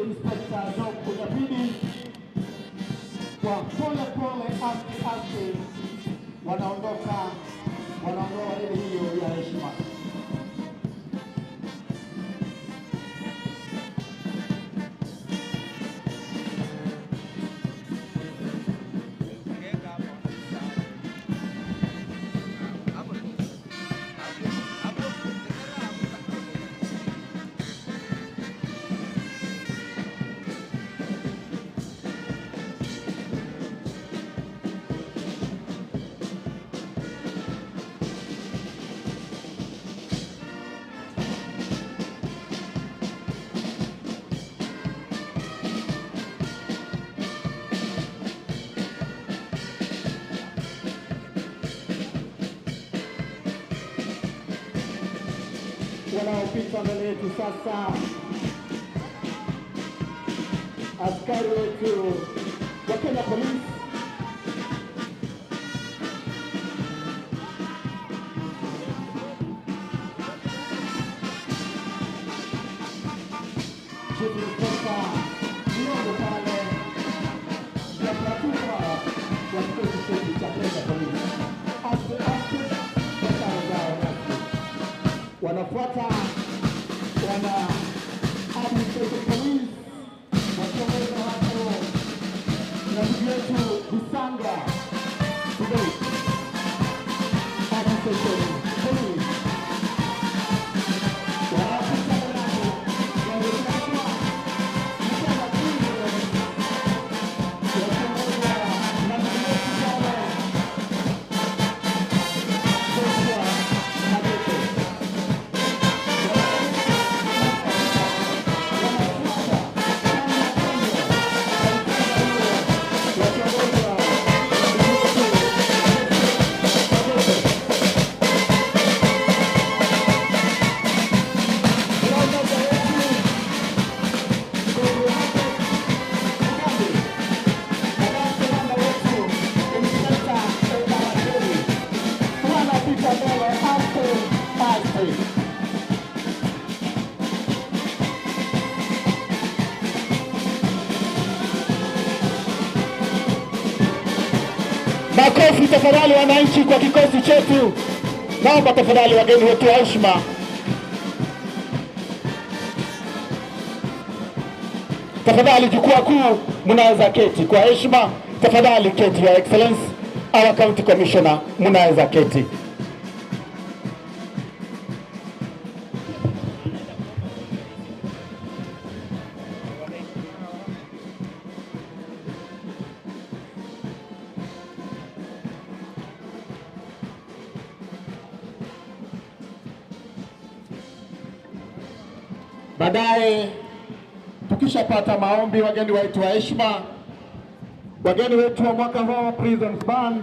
Inspector Job Kunyapidi kwa pole pole, aste wanaondoa ile hiyo ya heshima. Wanaopita mbele yetu sasa, askari wetu wa Kenya Police, Chief Inspector Miongo pale ya platuka wa kikosi chetu cha Kenya Police, aste wanafuata wana Arati Kisii wakiongeza hapo na ndugu yetu Gusii today Arati Kisii Makofi tafadhali wananchi kwa kikosi chetu. Naomba tafadhali wageni wetu wa heshima. Tafadhali jukwaa kuu mnaweza keti kwa heshima. Tafadhali keti, Your Excellency, our County Commissioner, mnaweza keti. Baadaye tukishapata maombi, wageni wetu wa heshima, wageni wetu wa mwaka huu Prisons Band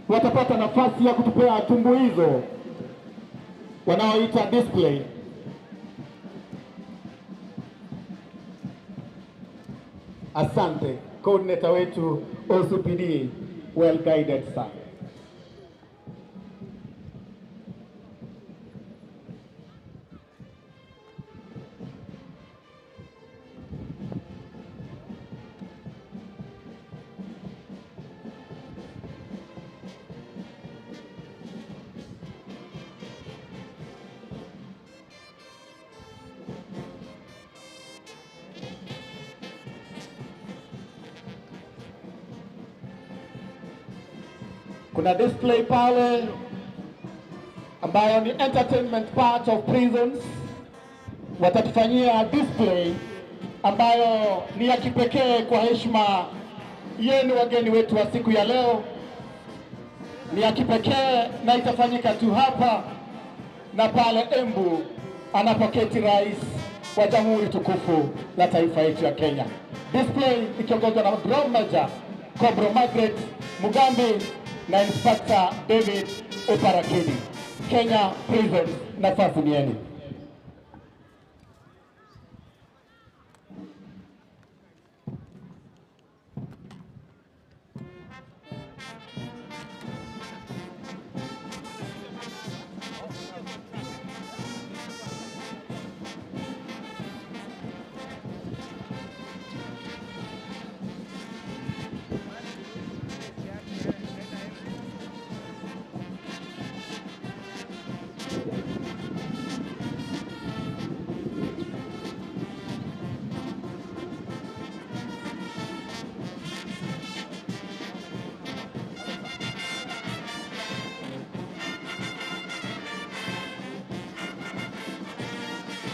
watapata nafasi ya kutupea tumbuizo wanaoita display. Asante coordinator wetu OCPD, well guided sir. Kuna display pale ambayo ni entertainment part of prisons. Watatufanyia display ambayo ni ya kipekee kwa heshima yenu wageni wetu wa siku ya leo. Ni ya kipekee na itafanyika tu hapa na pale Embu anapoketi rais wa Jamhuri tukufu la taifa yetu ya Kenya. Display ikiongozwa na Drum Major Kobro Margaret Mugambi na Inspector David Oparakedi. Kenya Prisons, nafasi ni yenu.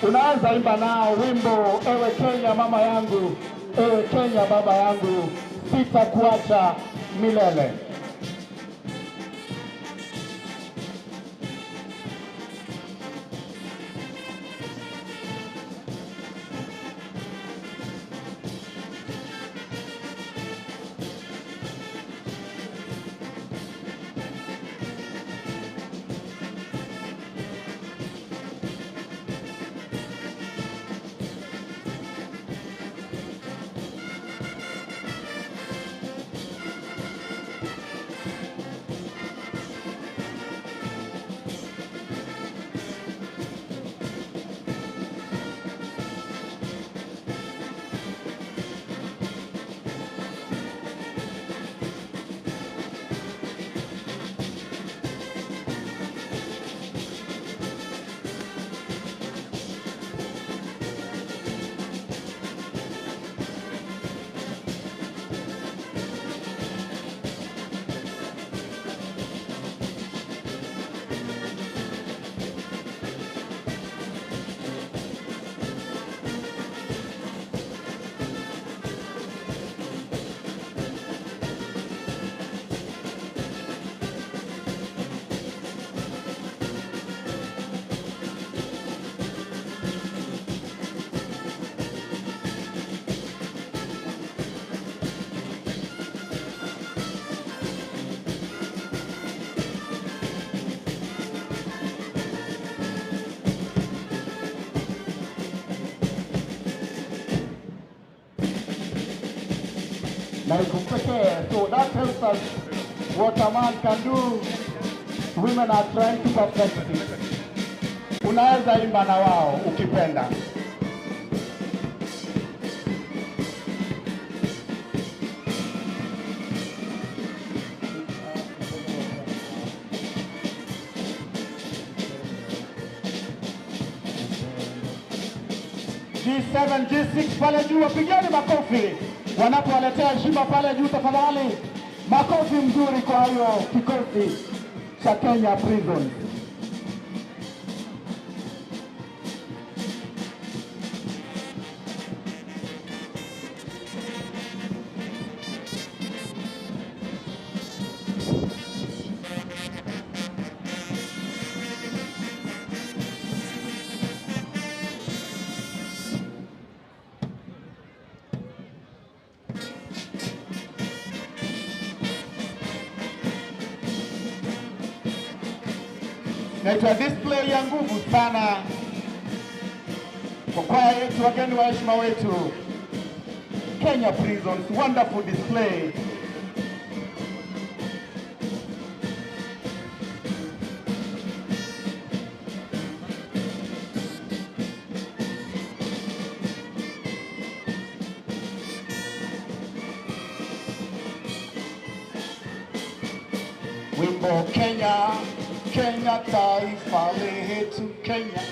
Unaanza imba nao wimbo ewe Kenya mama yangu, ewe Kenya baba yangu, sitakuacha milele. So that tells us what a man can do. Women are trying to perfect it. Unaweza imba na wao ukipenda. G7, G6 pale juu, wapigeni makofi wanapowaletea heshima pale juu tafadhali. Makofi mzuri kwa hiyo kikosi cha Kenya Prison. Naitwa display ya nguvu sana kwa kwaya yetu, wageni wa heshima wetu Kenya Prisons, wonderful display. Wimbo Kenya, Kenya taifa letu Kenya.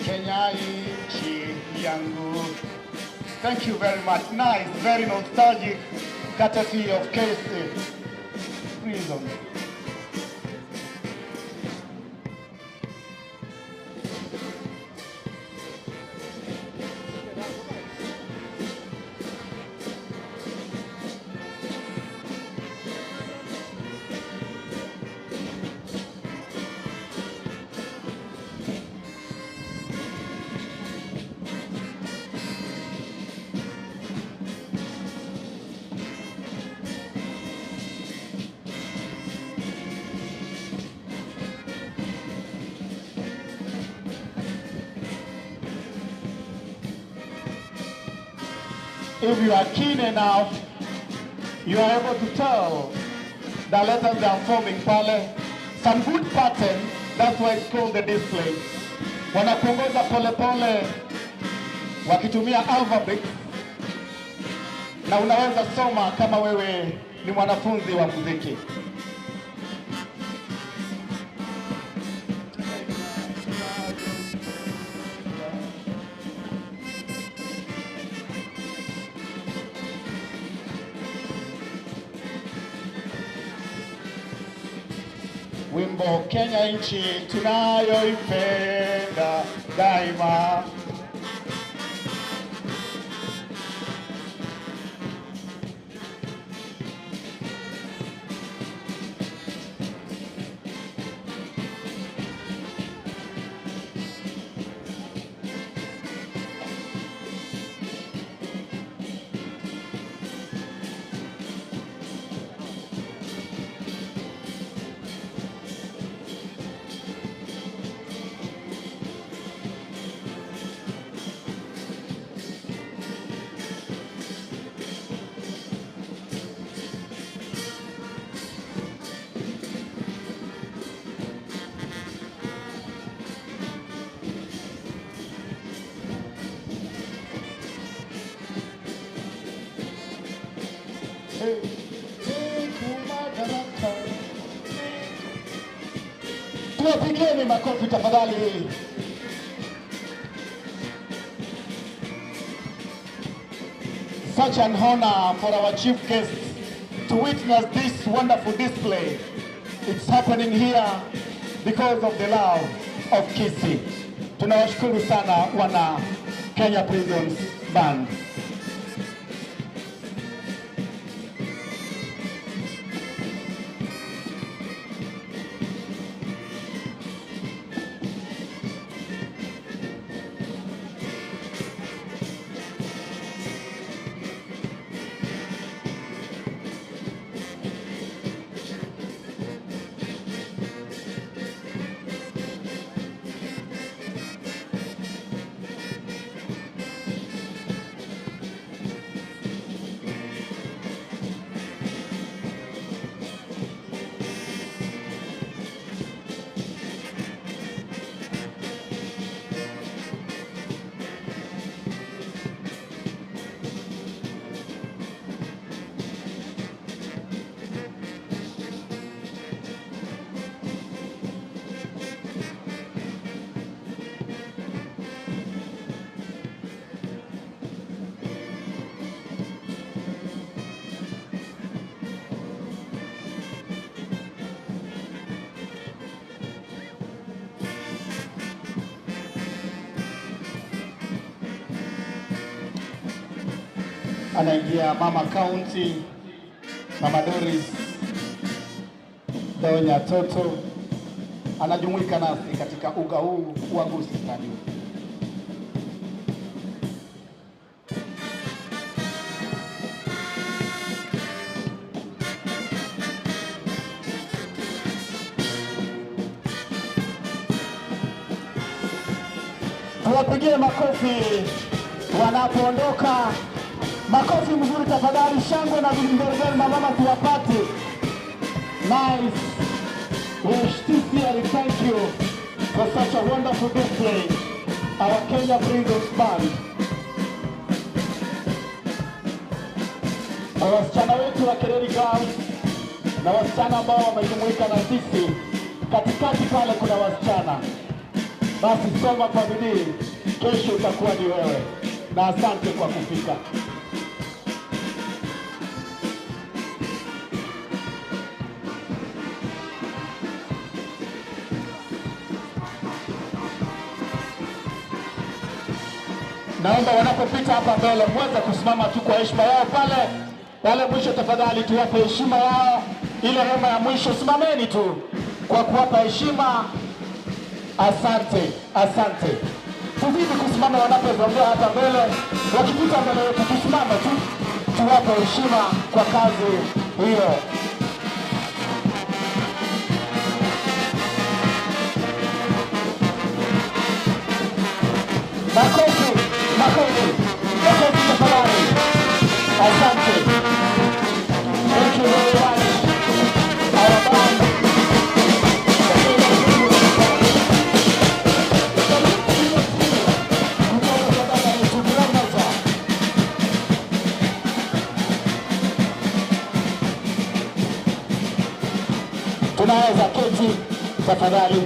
Kenya nchi yangu. Thank you very much. Nice, very nostalgic, courtesy of Kisii Prison. If you are keen enough, you are able to tell the letters they are forming pale. Some good pattern, that's why it's called the display. Wanapongoza pole pole wakitumia alphabet, na unaweza soma kama wewe ni mwanafunzi wa muziki. wimbo Kenya nchi tunayoipenda daima. Tuwapigeni makofi tafadhali. Such an honor for our chief guest to witness this wonderful display. It's happening here because of the love of Kisii. Tunawashukuru sana wana Kenya Prisons Band. Anaingia Mama County, Mama Doris Donya Toto anajumuika nasi katika uga huu wa Gusii Stadium. Tuwapigie makofi wanapoondoka. Makofi mzuri tafadhali, shangwe na vigelegele mama tuwapate. Nice. We sincerely thank you for such a wonderful display. Our Kenya Prisons Band. Kwa wasichana wetu wa Kereri Girls na wasichana ambao wamejumuika na sisi, katikati pale kuna wasichana. Basi soma kwa bidii, kesho utakuwa ni wewe. Na asante kwa kufika. Naomba wanapopita hapa mbele mweze kusimama tu kwa heshima yao pale mwisho tafadhali, tuwape heshima yao. Ile hema ya mwisho simameni tu kwa kuwapa heshima. Asante, asante. Tuzidi kusimama wanapozongea hapa mbele, wakipita mbele yetu tusimame tu tuwape heshima kwa kazi hiyo. Makofi, makofi, makofi tafadhali. Asante. Thank you very much. Our band. Tunaweza keti tafadhali.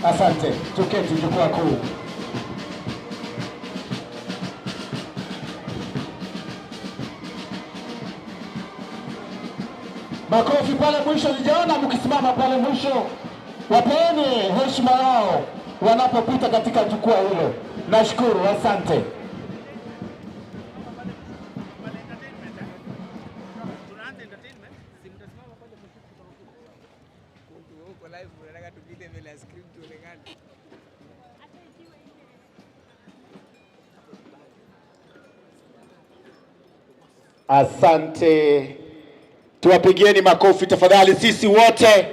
Asante, tuketi jukwaa kuu. Makofi pale mwisho, sijaona mkisimama pale mwisho. Wapeni heshima yao wanapopita katika jukwaa hilo. Nashukuru, asante. Asante. Tuwapigieni makofi tafadhali sisi wote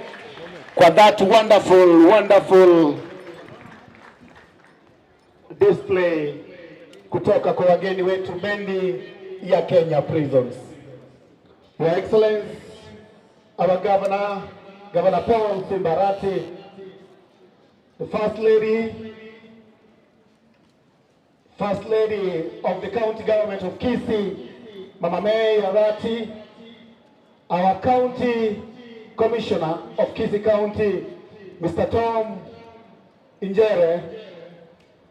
kwa that wonderful display kutoka kwa wageni wetu bendi ya Kenya Prisons. Your Excellency, our Governor Paul Simbarati, the First Lady of the County Government of Kisii, Mama May Arati, our County Commissioner of Kisii County, Mr. Tom Injere,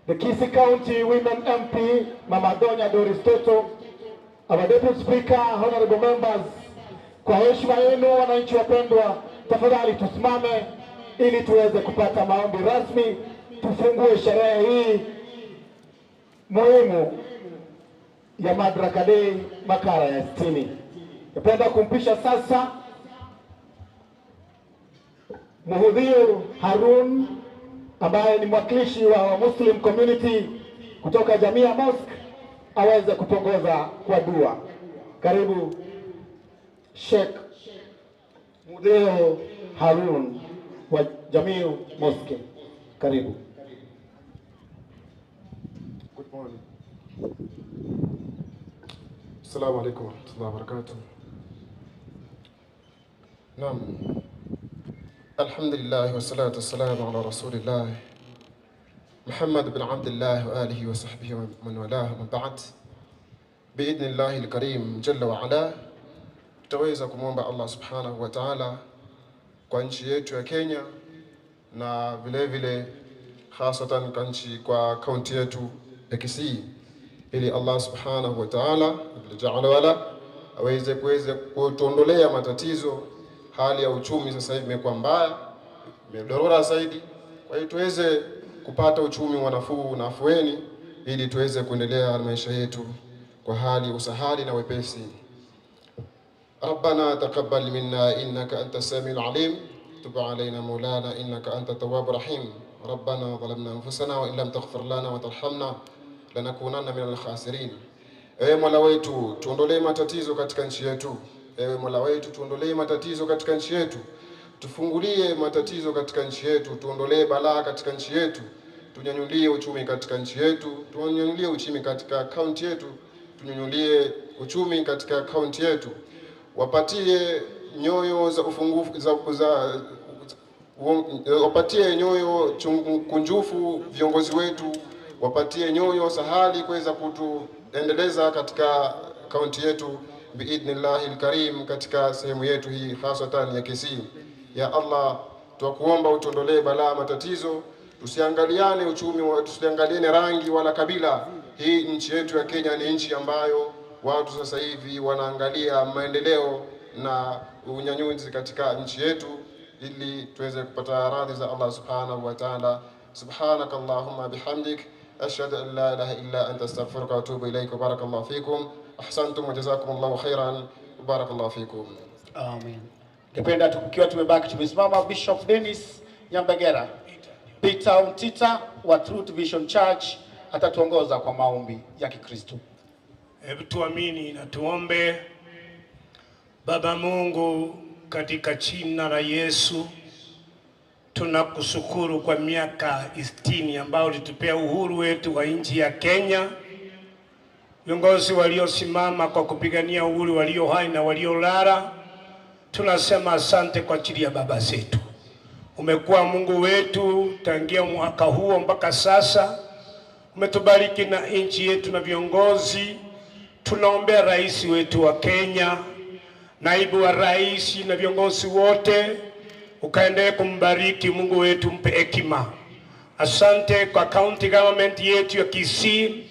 the Kisii County Women MP, Mama Donya Doris Toto, our Deputy Speaker, honorable members. Kwa heshima yenu wananchi wapendwa, tafadhali tusimame ili tuweze kupata maombi rasmi, tufungue sherehe hii muhimu ya Madaraka Day makara ya 60. Napenda kumpisha sasa Mhudhiru Harun ambaye ni mwakilishi wa Muslim community kutoka jamii ya Mosque aweze kutongoza kwa dua. Karibu Sheikh Mhudhiru Harun wa jamii Mosque. Karibu. Good morning. Assalamu alaikum wa rahmatullahi wa barakatuh. Naam. Alhamdulillah wa salatu wassalamu ala rasulillah Muhammad bin Abdullah wa alihi wa sahbihi wa man walah, ma ba'd. Biidhnillahi al-karim jalla wa ala, tutaweza kumwomba Allah subhanahu wa ta'ala kwa nchi yetu ya Kenya na vile vile hasatan kwa kaunti yetu ya Kisii, ili Allah subhanahu wa ta'ala jalla wala aweze kutuondolea matatizo. Hali ya uchumi sasa hivi imekuwa mbaya, imedorora zaidi. Kwa hiyo tuweze kupata uchumi wa nafuu na afueni, ili tuweze kuendelea na maisha yetu kwa hali usahali na wepesi. Rabbana taqabbal minna innaka antas samiul alim, tub alayna maulana innaka antat tawwabur rahim. Rabbana zalamna anfusana wa illam taghfir lana wa tarhamna lanakunanna minal khasirin. Ewe Mola wetu, tuondolee matatizo katika nchi yetu. Ewe Mola wetu, tuondolee matatizo katika nchi yetu. Tufungulie matatizo katika nchi yetu, tuondolee balaa katika nchi yetu. Tunyanyulie uchumi katika nchi yetu, tunyanyulie uchumi katika kaunti yetu, tunyanyulie uchumi katika kaunti yetu. Wapatie nyoyo za ufungufu wapatie nyoyo kunjufu viongozi wetu, wapatie nyoyo sahali kuweza kutuendeleza katika kaunti yetu biidhnillahi al-karim, katika sehemu yetu hii hasatan ya Kisii. Ya Allah, tunakuomba utondolee balaa matatizo, tusiangaliane uchumi, tusiangaliane rangi wala kabila. Hii nchi yetu ya Kenya ni nchi ambayo watu sasa hivi wanaangalia maendeleo na unyanyuzi katika nchi yetu, ili tuweze kupata radhi za Allah subhanahu wa ta'ala. Subhanaka Allahumma bihamdik, ashhadu an la ilaha illa anta astaghfiruka wa atubu ilayk. Barakallahu fikum, ahsantum wa jazakumullahu khairan, barakallahu fikum. Amen. Kipenda tukiwa tumebaki tumesimama, Bishop Dennis Nyambegera Bitown Tita wa Truth Vision Church atatuongoza kwa maombi ya Kikristo. Hebu tuamini na tuombe. Baba Mungu, katika jina la Yesu tunakushukuru kwa miaka 60 ambao ulitupea uhuru wetu wa nchi ya Kenya. Viongozi waliosimama kwa kupigania uhuru, walio hai na waliolala, tunasema asante kwa ajili ya baba zetu. Umekuwa Mungu wetu tangia mwaka huo mpaka sasa. Umetubariki na nchi yetu na viongozi. Tunaombea rais wetu wa Kenya, naibu wa rais na viongozi wote, ukaendelee kumbariki. Mungu wetu, mpe hekima. Asante kwa county government yetu ya Kisii,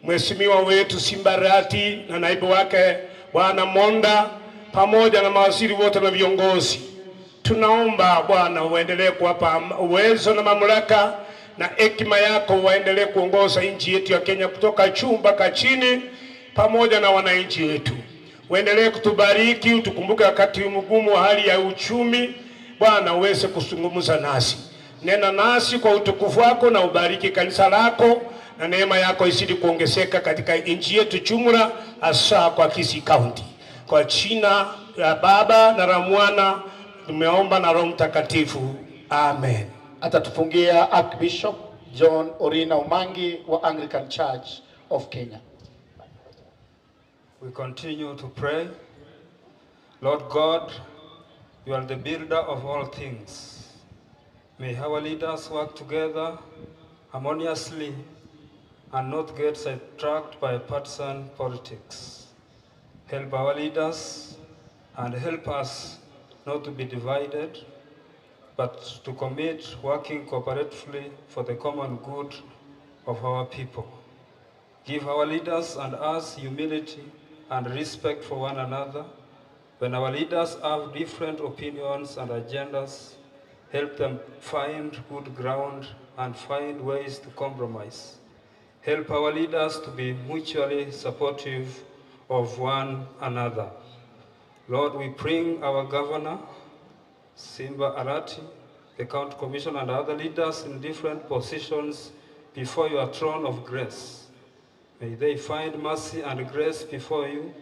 mheshimiwa wetu Simbarati na naibu wake Bwana Monda. pamoja na mawaziri wote na viongozi. Tunaomba Bwana uendelee kuwapa uwezo na mamlaka na hekima yako, waendelee kuongoza nchi yetu ya Kenya kutoka juu mpaka chini, pamoja na wananchi wetu. Uendelee kutubariki, utukumbuke wakati mgumu wa hali ya uchumi. Bwana uweze kuzungumza nasi, nena nasi kwa utukufu wako, na ubariki kanisa lako, na neema yako izidi kuongezeka katika nchi yetu jumla, hasa kwa Kisii County. Kwa jina la Baba na la Mwana tumeomba na Roho Mtakatifu, amen. Atatufungia Archbishop John Orina Umangi wa Anglican Church of Kenya. We continue to pray. Lord God, you are the builder of all things. May our leaders work together harmoniously and not get sidetracked by partisan politics. Help our leaders and help us not to be divided, but to commit working cooperatively for the common good of our people. Give our leaders and us humility and respect for one another. When our leaders have different opinions and agendas, help them find good ground and find ways to compromise. Help our leaders to be mutually supportive of one another. Lord, we bring our governor, Simba Arati, the county commissioner, and other leaders in different positions before your throne of grace. May they find mercy and grace before you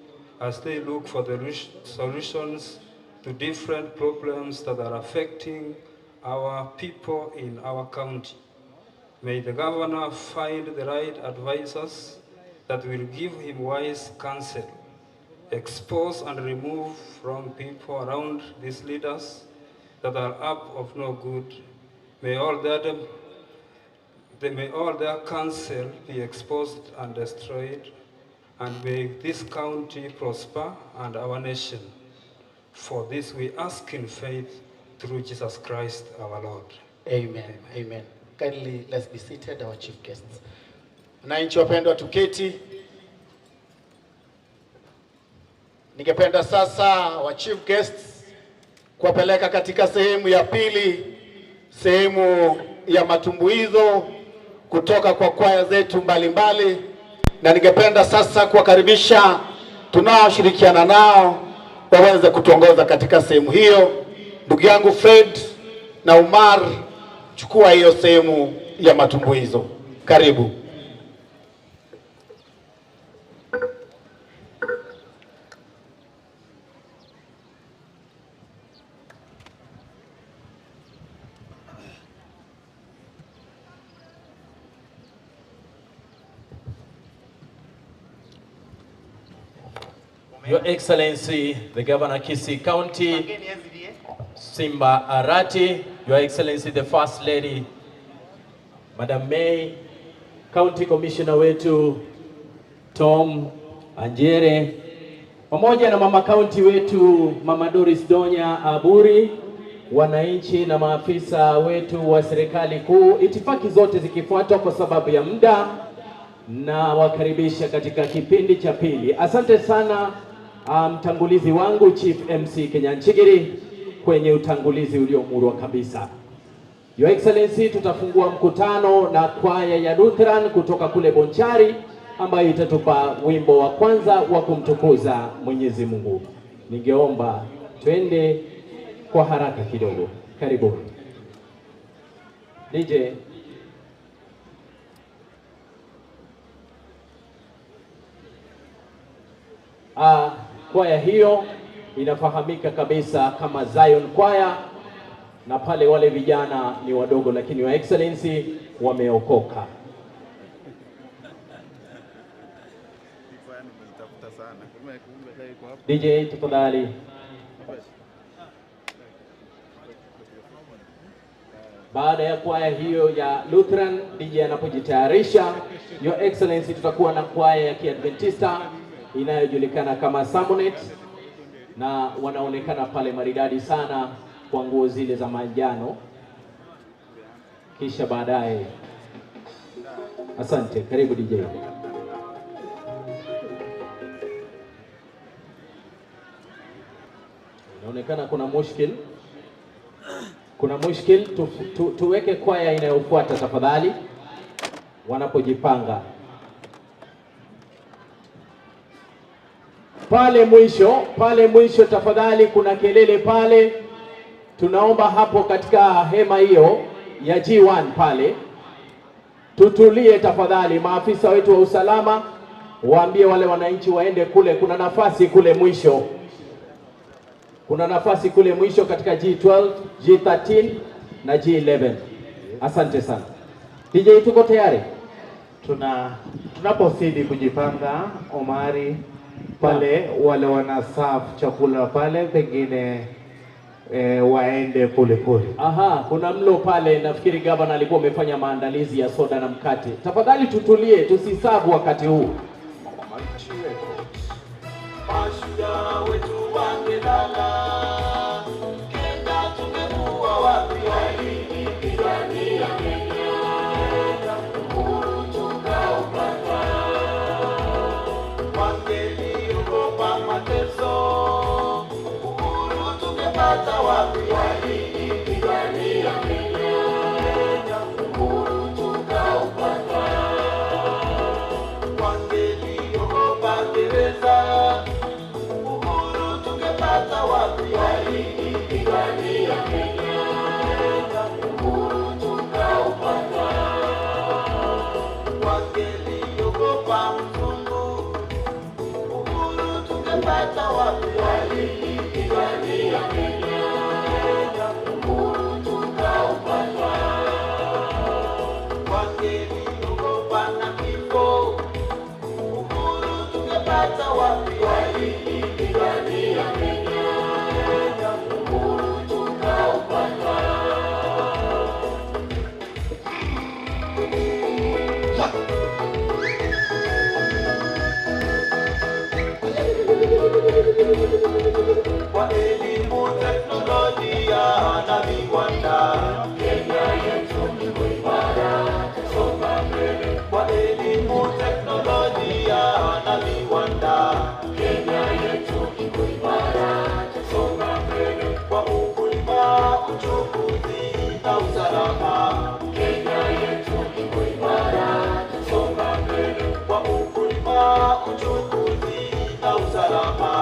as they look for the solutions to different problems that are affecting our people in our county. May the governor find the right advisors that will give him wise counsel. Expose and remove from people around these leaders that are up of no good. May all their counsel be exposed and destroyed, and may this county prosper and our nation. For this we ask in faith through Jesus Christ our Lord. Amen. Amen. Kindly let's be seated, our chief guests. Wananchi wapendwa, tuketi. Ningependa sasa wa chief guests kuwapeleka katika sehemu ya pili, sehemu ya matumbuizo kutoka kwa kwaya zetu mbalimbali, na ningependa sasa kuwakaribisha tunaoshirikiana nao waweze kutuongoza katika sehemu hiyo. Ndugu yangu Fred na Umar, chukua hiyo sehemu ya matumbuizo. Karibu. Your Excellency, the Governor Kisii County, Simba Arati, Your Excellency, the First Lady, Madam May, County Commissioner wetu Tom Anjere, pamoja na Mama County wetu Mama Doris Donya Aburi, wananchi na maafisa wetu wa serikali kuu, itifaki zote zikifuatwa kwa sababu ya muda, na wakaribisha katika kipindi cha pili. Asante sana mtangulizi wangu Chief MC Kenyanchigiri kwenye utangulizi uliomurwa kabisa. Your Excellency, tutafungua mkutano na kwaya ya Lutheran kutoka kule Bonchari ambayo itatupa wimbo wa kwanza wa kumtukuza Mwenyezi Mungu. Ningeomba twende kwa haraka kidogo. Karibu. DJ. Kwaya hiyo inafahamika kabisa kama Zion Choir, na pale wale vijana ni wadogo, lakini Your Excellency wameokoka. DJ tafadhali. Baada ya kwaya hiyo ya Lutheran, DJ anapojitayarisha, Your Excellency, tutakuwa na kwaya ya Kiadventista inayojulikana kama Samonet, na wanaonekana pale maridadi sana kwa nguo zile za manjano. Kisha baadaye, asante, karibu DJ. Inaonekana kuna mushkil. Kuna mushkil, tuweke kwaya inayofuata tafadhali wanapojipanga. Pale mwisho tafadhali, kuna kelele pale. Tunaomba hapo katika hema hiyo ya G1 pale tutulie tafadhali. Maafisa wetu wa usalama waambie wale wananchi waende kule, kuna nafasi kule mwisho. Kuna nafasi kule mwisho katika G12, G13 na G11. Asante sana. DJ, tuko tayari? Tunapozidi kujipanga Omari pale wale wana serve chakula pale pengine waende pole. Aha, kuna mlo pale. Nafikiri gavana alikuwa amefanya maandalizi ya soda na mkate. Tafadhali tutulie, tusisabu wakati huu. Mashujaa wetu wangelala, Kenya tungekuwa wapi? Walipigania Kenya, uhuru tukaupata. Wangeliogopa mateso, uhuru tungepata wapi? Walipigania Kenya, uhuru tukaupata. Wangeliogopa gereza, uhuru tungepata wapi? Walipigania Kenya, uhuru tukaupata. Wangeliogopa mzungu, uhuru tungepata wapi? Walipigania Kenya, uhuru tukaupata. Wangeliogopa na kifo, uhuru tungepata wapi? Walipigania Kenya, uhuru tukaupata. Kwa elimu, teknolojia na viwanda, Kenya yetu iko imara, tusonga mbele. Kwa elimu, teknolojia na viwanda, Kenya yetu iko imara, tusonga mbele. Kwa ukulima, uchukuzi na usalama, Kenya yetu iko imara, tusonga mbele. Kwa ukulima, uchukuzi na usalama,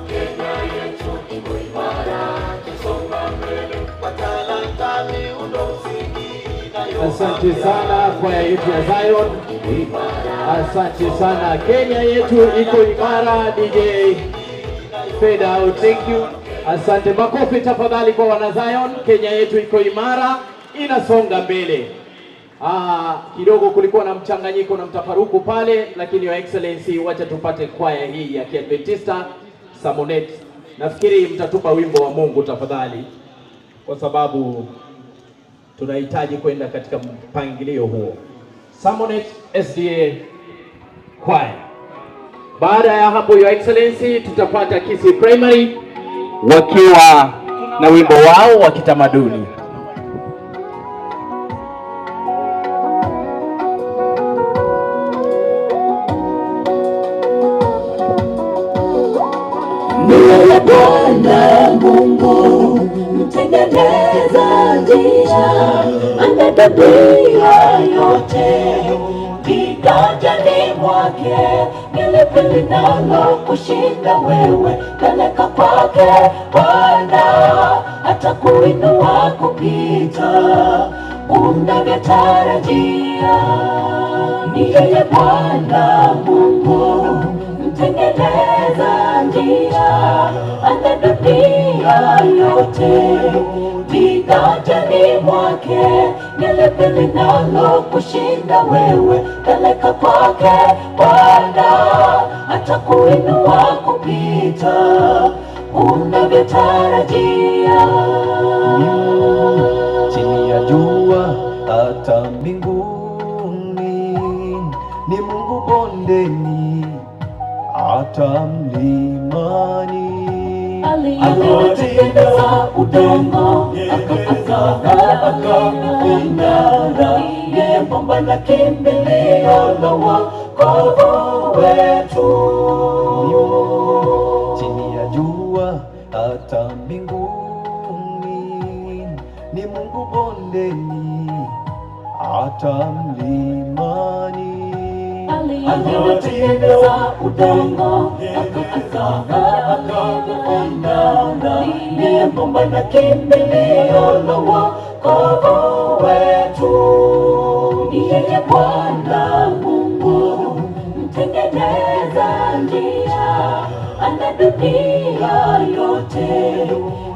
Kenya yetu iko imara, tusonga mbele. Kwa talanta, miundo msingi na Asante sana kwaya yetu ya Zion. Asante sana. Kenya yetu iko imara. DJ fade out. Thank you. Asante. Makofi tafadhali kwa wana Zion. Kenya yetu iko imara, inasonga mbele. Kidogo kulikuwa na mchanganyiko na mtafaruku pale, lakini Your Excellency, wacha tupate kwaya hii ya Kiadventista Samonet. Nafikiri mtatupa wimbo wa Mungu tafadhali, kwa sababu tunahitaji kwenda katika mpangilio huo. Samonet SDA Choir. Baada ya hapo, Your Excellency, tutapata Kisii Primary wakiwa na wimbo wao wa kitamaduni. Bwana Mungu mtengeneza njia, anatabia yote viganjani mwake. Nilipi linalo kushinda wewe, peleka kwake Bwana, atakuinua kupita unavyotarajia. Ni yeye Bwana Mungu mtengeneza njia, ana dunia yote viganjani mwake. Nilipi linalo kushinda wewe, peleka kwake Bwana, atakuinua kupita unavyotarajia. Chini ya jua hata mbinguni, ni Mungu bondeni hata mlimani. Alitengeneza udongo, akapinda, yeye mwamba na kimbilio la wokovu wetu. Chini ya jua hata mbinguni, ni Mungu bondeni, hata mlimani. Aliyetengeneza udongo akavifanya, ndiye bomba na kimbilio la wokovu wetu. Ni yeye Bwana Mungu mtengeneza njia, ana dunia yote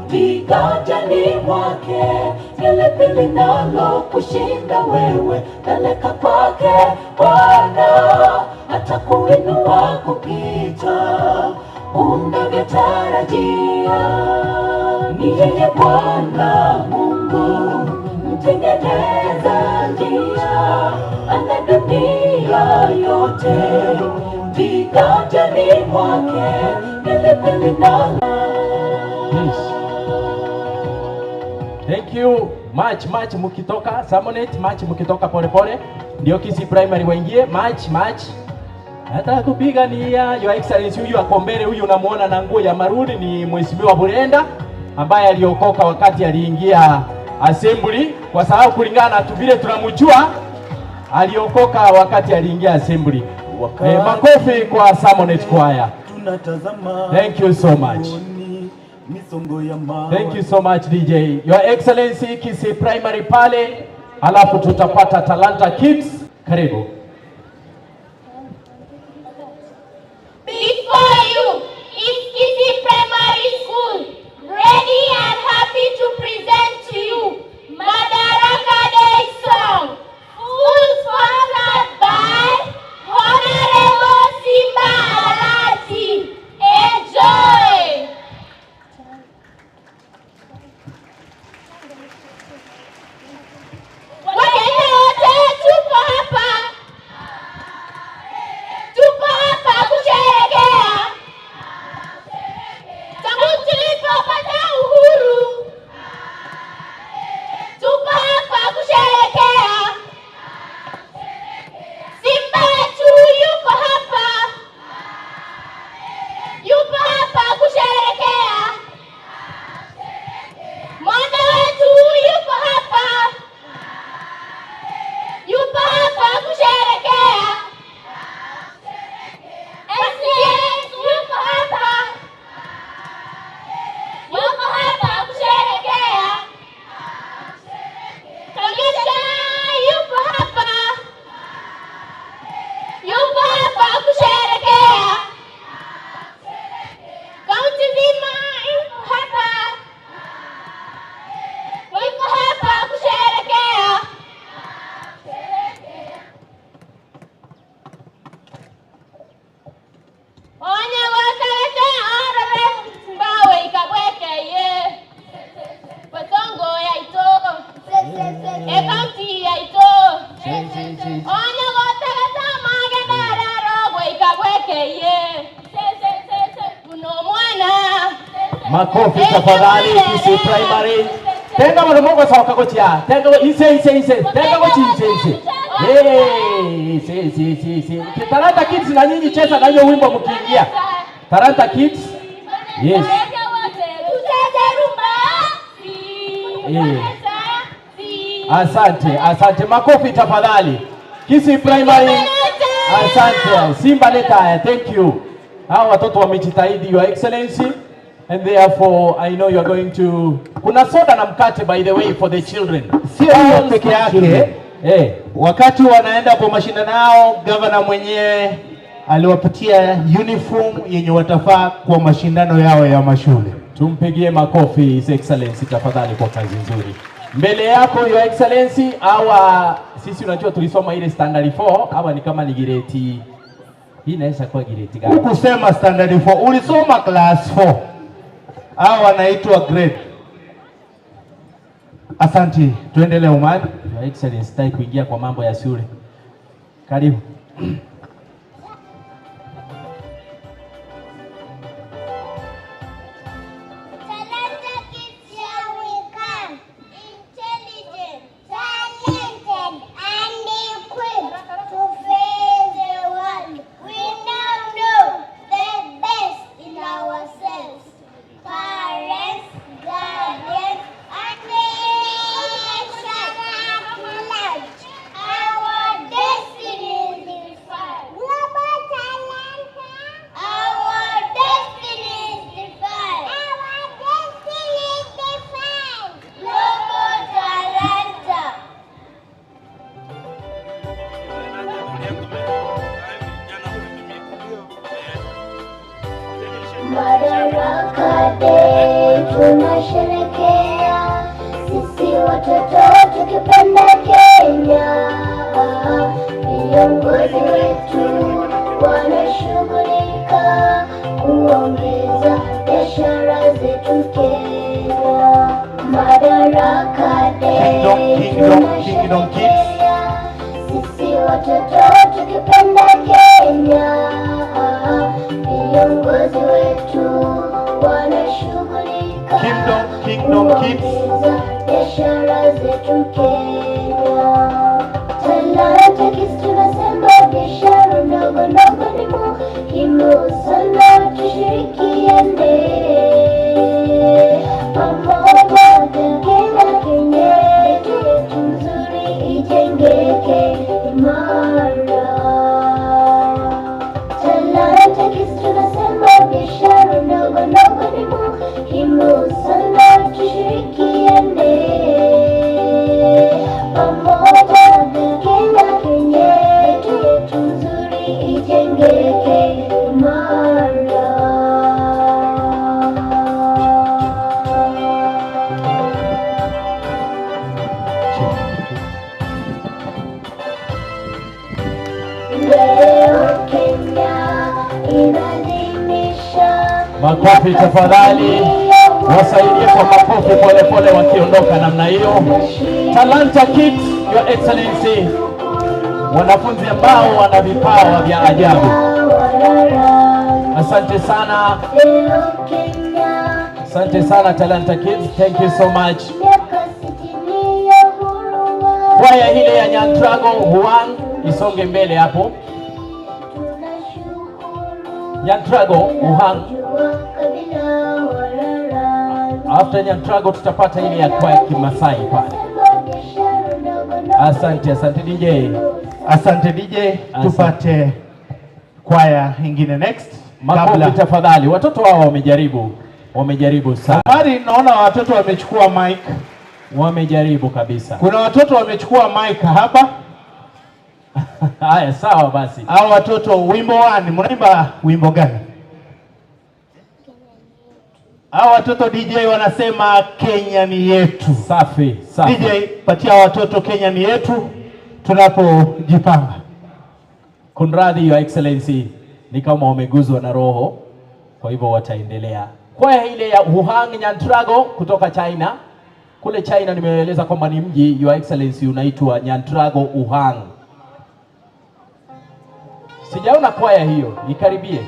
viganjani mwake. Lipi linalo kushinda wewe? Peleka kwake Bwana, atakuinua kupita unavyotarajia. Ni yeye Bwana Mungu mtengeneza njia, ana dunia yote viganjani mwake. Lipi linalo Thank you. March mukitoka, Samonet, march mukitoka pole pole. Ndio Kisii Primary waingie, march. Hata kupigania Your Excellency, huyu ako mbele, huyu unamuona na nguo ya maruni ni Mheshimiwa Burenda ambaye aliokoka wakati aliingia assembly, kwa sababu kulingana na vile tunamjua aliokoka wakati aliingia assembly. Makofi kwa Samonet Choir. Thank you so much. Thank you so much DJ. Your Excellency, Kisii Primary pale, alafu tutapata Talanta Kids. Karibu. Before you is Kisii Primary School, ready and happy to present to you Madaraka Day song, full sponsored by Honorable Simba Arati. Enjoy! Wakenya wote tuko hapa kusherehekea tangu tulipopata uhuru. Tuko hapa kusherehekea Simba wetu yuko hapa kusherehekea mwana wetu yuko hapa kusherehekea MCS yuko hapa kusherehekea Kagisha yuko hapa kusherehekea kaunti nzima yuko hapa kusherehekea. Onya wakalete orore mbawe ikabweke ye Patongo ya ito Ekaunti ya ito Onya wakalete magendara rogo ikabweke ye Uno mwana Makofi tafadhali Kisii Primary. Tenga mdomo sawa kagotia. Tenga ise. Tenga gochi ise. Si. Talanta Kids na nyinyi cheza na hiyo wimbo mkiingia. Talanta Kids. Yes. Asante. Makofi tafadhali. Kisii Primary. Asante. Simba leta. Thank you. Hao watoto wamejitahidi, Your Excellency. And therefore, I know you are going to... Kuna soda na mkate, by the way, for the children. Sio hiyo peke yake. Wakati wanaenda kwa mashindano yao, governor mwenyewe aliwapatia uniform yenye watafaa kwa mashindano yao ya mashule. Tumpigie makofi His Excellency tafadhali kwa kazi nzuri. Mbele yako Your Excellency, sisi unajua tulisoma ile standard 4, hawa ni kama ni grade. Hii inaweza kuwa grade gani? Kusema standard 4, ulisoma class 4. Hawa wanaitwa grade. Asante, tuendelee Umar. Your Excellency, sitaki kuingia kwa mambo ya shule. Karibu. tunasherekea sisi watoto tukipenda Kenya. Viongozi wetu wanashughulika kuongeza biashara zetu Kenya. Madaraka Day tunasherekea sisi watoto tukipenda Kenya. Viongozi wetu wanashughulika kuongeza biashara zetu Kenya. Talanta Kisii tunasema biashara ndogo ndogo ni muhimu sana, tushirikiane pamoja. Kenya yetu nzuri ijengeke imara. Talanta Kisii tunasema biashara ndogo ndogo ni muhimu sana, tushirikiane pamoja. Kenya yetu nzuri ijengeke imara. Leo Kenya inaadhimisha. Makofi tafadhali, wasaidie kwa makofi pole pole wakiondoka namna hiyo. Talanta Kids, Your Excellency, wanafunzi ambao wana vipawa vya ajabu. Asante sana. Asante sana Talanta Kids. Thank you so much. Kwaya ile ya Nyantrago Huang isonge mbele hapo. Nyantrago Huang. After Nyantrago tutapata ile ya kwaya Kimasai pale. Asante, asante DJ. Asante DJ. Tupate kwaya ingine next. Makofi tafadhali. Watoto wao wamejaribu sana. Mari, naona watoto wamechukua mic. Wamejaribu kabisa. Kuna watoto wamechukua mic hapa. Haya, sawa basi. Hao watoto wimbo wani, mnaimba wimbo gani? Hao watoto DJ wanasema Kenya ni yetu. Safi, safi. DJ, patia watoto Kenya ni yetu tunapojipanga. Kunradhi Your Excellency, ni kama wameguzwa na roho, kwa hivyo wataendelea. Kwaya ile ya Wuhan Nyantrago kutoka China. Kule China nimeeleza kwamba ni mji Your Excellency unaitwa Nyantrago Wuhan. Sijaona kwaya hiyo, ikaribie.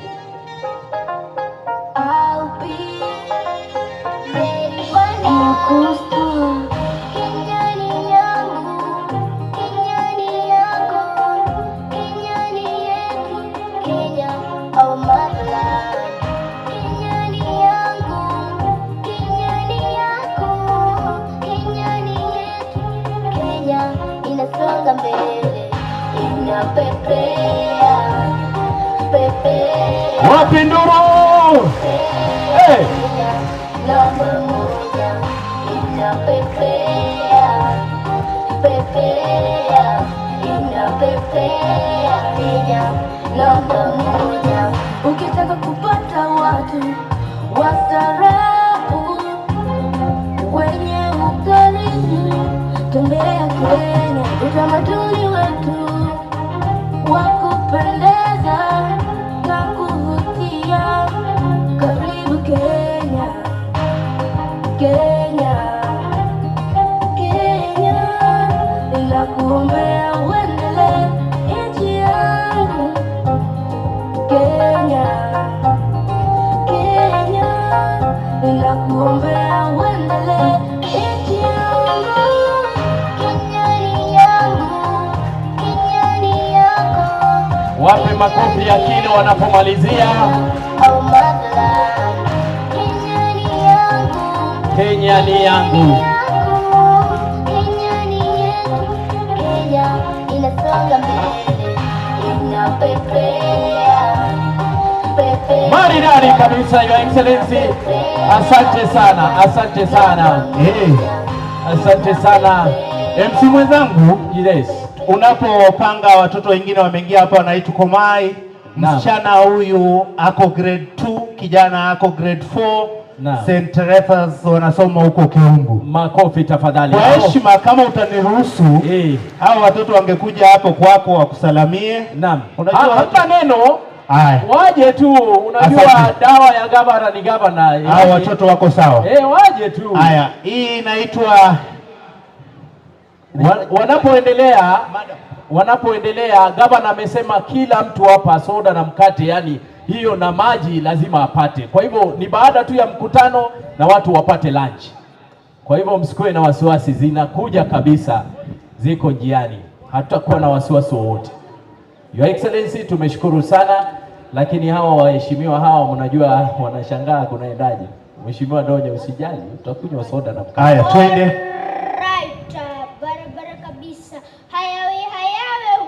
Inasonga mbele, inapepea, pepea. Wapi nduru? Hey! Namba moja, inapepea, pepea, inapepea. Kenya namba moja. Ukitaka kupata watu wastaarabu wenye ukarimu, tembea Kenya. Utamaduni wetu wa kupendeza na kuvutia. Karibu Kenya, Kenya, Kenya. Ninakuombea uendelee nchi yangu Kenya, Kenya. Ninakuombea uendelee nchi yangu. Wape makofi ya kile wanapomalizia. Kenya ni yangu. Kenya ni yetu. Kenya inasonga mbele, inapepea, pepea. Maridadi kabisa Your Excellency. Asante sana, asante sana. Asante sana. MC mwenzangu, yes. Unapopanga watoto wengine wameingia hapa wanaitwa Komai. Msichana huyu ako grade 2, kijana ako grade 4. St. Teresa's wanasoma huko Kiumbu. Makofi tafadhali. Kwa heshima kama utaniruhusu, hao watoto wangekuja hapo kwako wakusalamie. Naam. Unajua hata neno Aya. Waje tu, unajua dawa ya gavana ni gavana. Hao watoto wako sawa. Waje tu. Haya, hii inaitwa wanapoendelea gavana amesema kila mtu hapa soda na mkate, yani hiyo na maji lazima apate. Kwa hivyo ni baada tu ya mkutano na watu wapate lunch. Kwa hivyo msikuwe na wasiwasi, zinakuja kabisa, ziko njiani. Hatutakuwa na wasiwasi wowote. Your Excellency, tumeshukuru sana, lakini hawa waheshimiwa hawa mnajua wanashangaa kunaendaje. Mheshimiwa Donyo, usijali, tutakunywa soda na mkate. Haya, twende. Right, barabara kabisa. Hayawe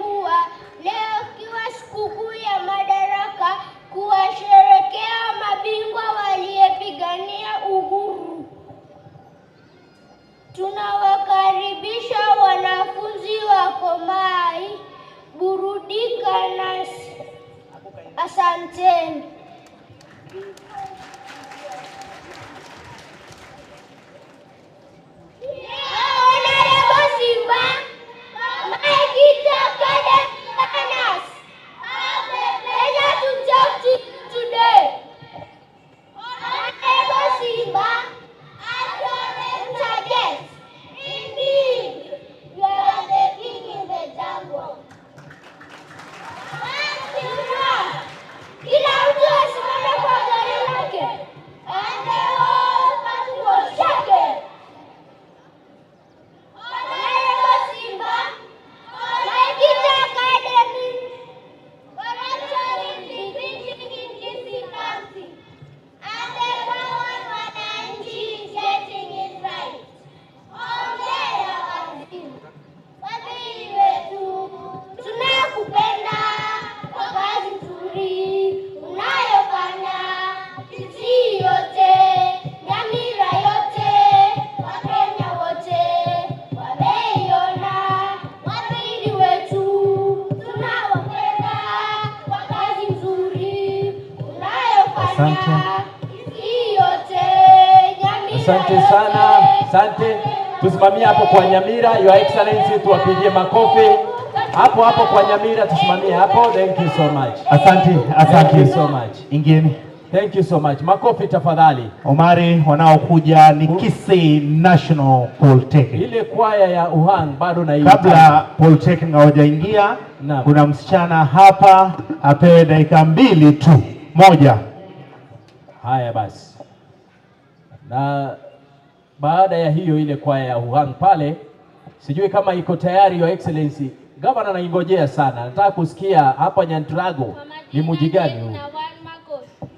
huwa leo kiwa sikukuu ya Madaraka, kuwasherekea mabingwa waliyepigania uhuru. Tunawakaribisha wanafunzi wa Komai, burudika nasi. Asanteni. Asante sana, asante. Tusimamie hapo kwa Nyamira, Your Excellency, tuwapigie makofi. Hapo hapo kwa Nyamira, tusimamie hapo. Thank you so much. Asante, Thank you so much. Ingine. Thank you so much. Makofi tafadhali. Omari, wanaokuja ni Kisii National Polytechnic. Ile kwaya ya Uhang bado na kabla Polytechnic hawajaingia, kuna msichana hapa apewe dakika 2 tu. Moja. Haya basi. Na baada ya hiyo ile kwaya ya Uhang pale, sijui kama iko tayari Your Excellency. Gavana anaingojea sana. Nataka kusikia hapa Nyantrago ni mji gani huu?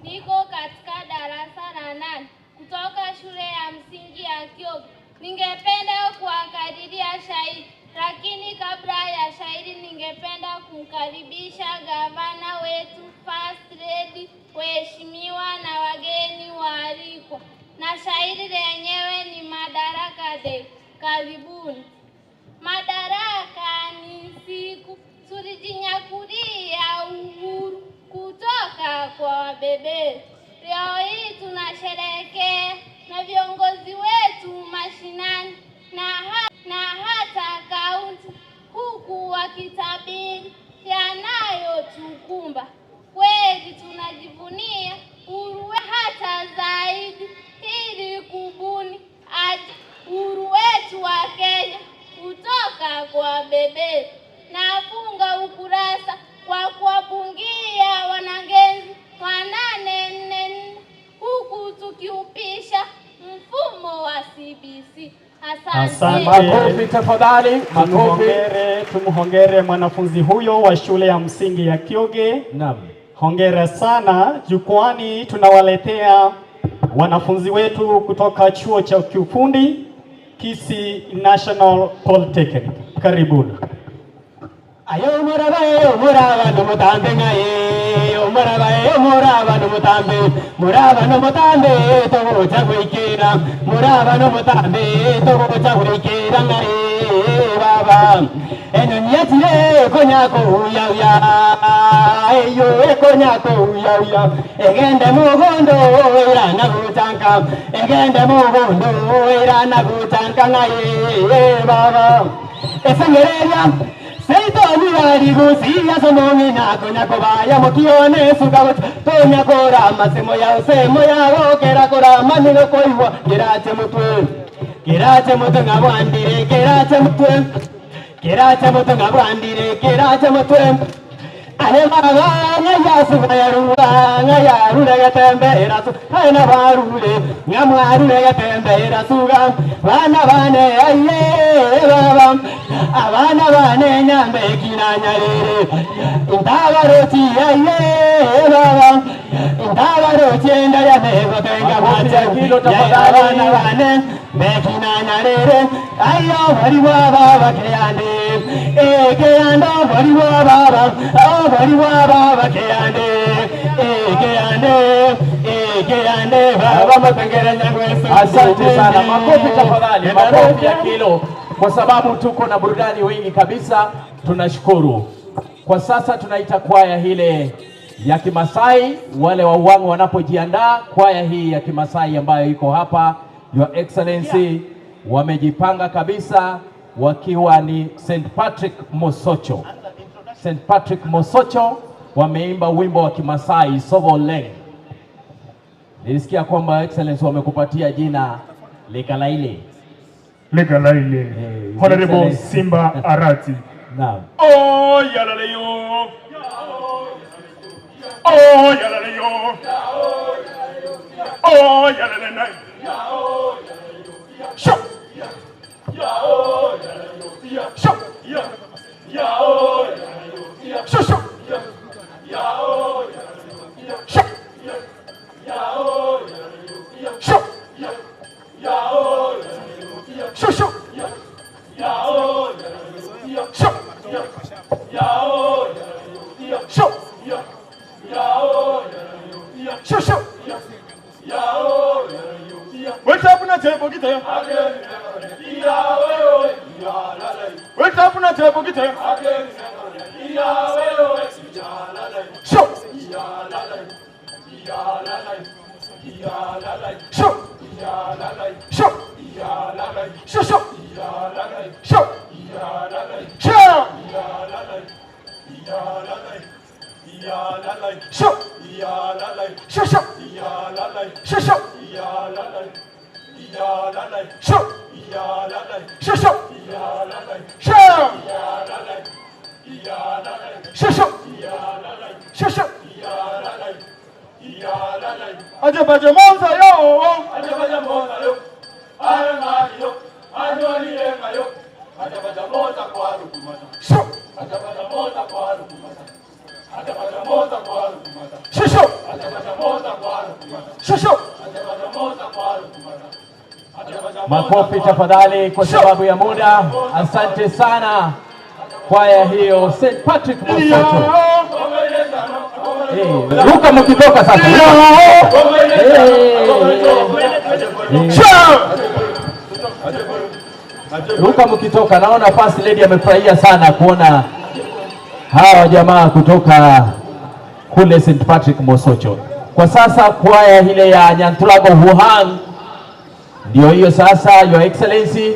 Niko katika darasa la 8 kutoka shule ya msingi ya Kyogo. Ningependa kuwakadiria shairi, lakini kabla ya shairi ningependa kumkaribisha gavana wetu, First Lady, waheshimiwa na wageni waalikwa. Na shairi lenyewe ni Madaraka Day. Karibuni. Madaraka ni siku tulijinyakulia uhuru kutoka kwa wabeberu. Leo hii tunasherehekea na viongozi wetu mashinani na hata kaunti, huku wakitabiri yanayotukumba. Kweli tunajivunia uhuru hata zaidi, ili kubuni uhuru wetu wa Kenya kutoka kwa wabeberu. Nafunga ukurasa kwa kuwapungia wanagenzi 844 huku tukiupisha mfumo wa CBC. Asante. Makofi tafadhali. Tumuhongere mwanafunzi huyo wa shule ya msingi ya Kyoge. Naam. Hongera sana. Jukwani tunawaletea wanafunzi wetu kutoka chuo cha kiufundi Kisii National Polytechnic. Karibuni. Ayo muraba no mutambe ngaye, muraba no mutambe to chakwe kira, muraba no mutambe to chakwe kira ngaye, baba enyonyetire konyako uya eyo konyako uya egende mugondo irana gutanka egende mugondo irana gutanka ngaye baba esengereria Seitoni ari Gusii asomongi nako nyako baya mokione suka tonya kora masemo ya usemo ya okera kora manino koiwa kerache mutwe ngabwandire kerache mutwe ngabwandire kerache mutwe ale maganya ya suka ya ruwa ngaya rule gatembera su aina barule ngamwarule gatembera suga bana bane aye baba abana bane nyambe kinanyarere indabaroti aye baba indabaroti ndaya nego tenga macha abana bane bekinanyarere ayo bari baba keyande keyando bari baba bari baba keyande keyande baba matengere nyangweso. Asante sana, makofi tafadhali, makofi ya kilo, kwa sababu tuko na burudani wengi kabisa. Tunashukuru. Kwa sasa tunaita kwaya hile ya Kimasai, wale wa Uwangu wanapojiandaa. Kwaya hii ya Kimasai ambayo iko hapa, Your Excellency, wamejipanga kabisa wakiwa ni St. Patrick Mosocho. St. Patrick Mosocho wameimba wimbo wa Kimasai Sovoleng. Nilisikia kwamba Excellency wamekupatia jina Lekalaile. Lekalaile. Honorable Simba Arati. Naam. Oh yalaleyo. Oh yalaleyo. Oh yalalena. Shoo. Shoo. Shoo shoo. Wake up on the table, get there. Wake up on the table, get there. Show. Show. Show. Show. Show. Show. Show. Show. Show. Show. Show. Show. Show. Show. Show. Show. Show. Ajabaja monza yo. Ajabaja monza yo. Anga yo. Ajoni enga yo. Ajabaja monza kwa rukumata. Show. Ajabaja monza kwa rukumata. Ajabaja monza kwa rukumata. Show. Ajabaja monza kwa rukumata. Show. Ajabaja monza kwa rukumata. Makofi tafadhali kwa sababu ya muda. Asante sana kwaya hiyo St. Patrick Mosocho. Ruka mkitoka sasa. Ruka mkitoka. Naona First Lady amefurahia sana kuona hawa jamaa kutoka kule St. Patrick Mosocho. Kwa sasa kwaya ile ya Nyantulago Wuhan ndio hiyo sasa. Your Excellency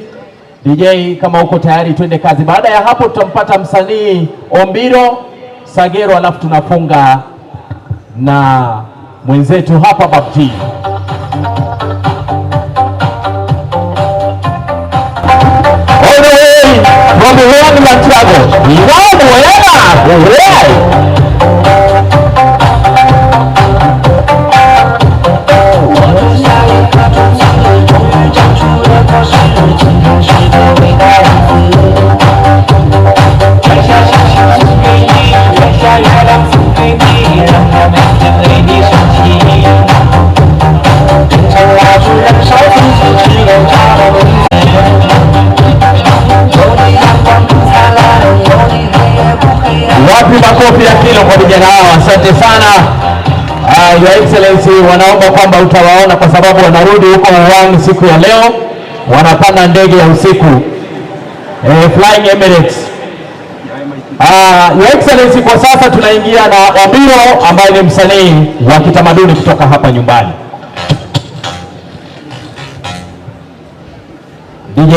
DJ, kama uko tayari twende kazi. Baada ya hapo tutampata msanii Ombiro Sagero, alafu tunafunga na mwenzetu hapa Babji. All the way from the Wuhan Nyantulago. Wapi makofi ya kilo kwa vijana hawa. Asante sana. Your Excellency, wanaomba kwamba utawaona kwa sababu wanarudi huko Wuhan siku ya leo, wanapanda ndege ya usiku. Flying Emirates. Your Excellency, kwa sasa tunaingia na Obiro ambaye ni msanii wa kitamaduni kutoka hapa nyumbani. DJ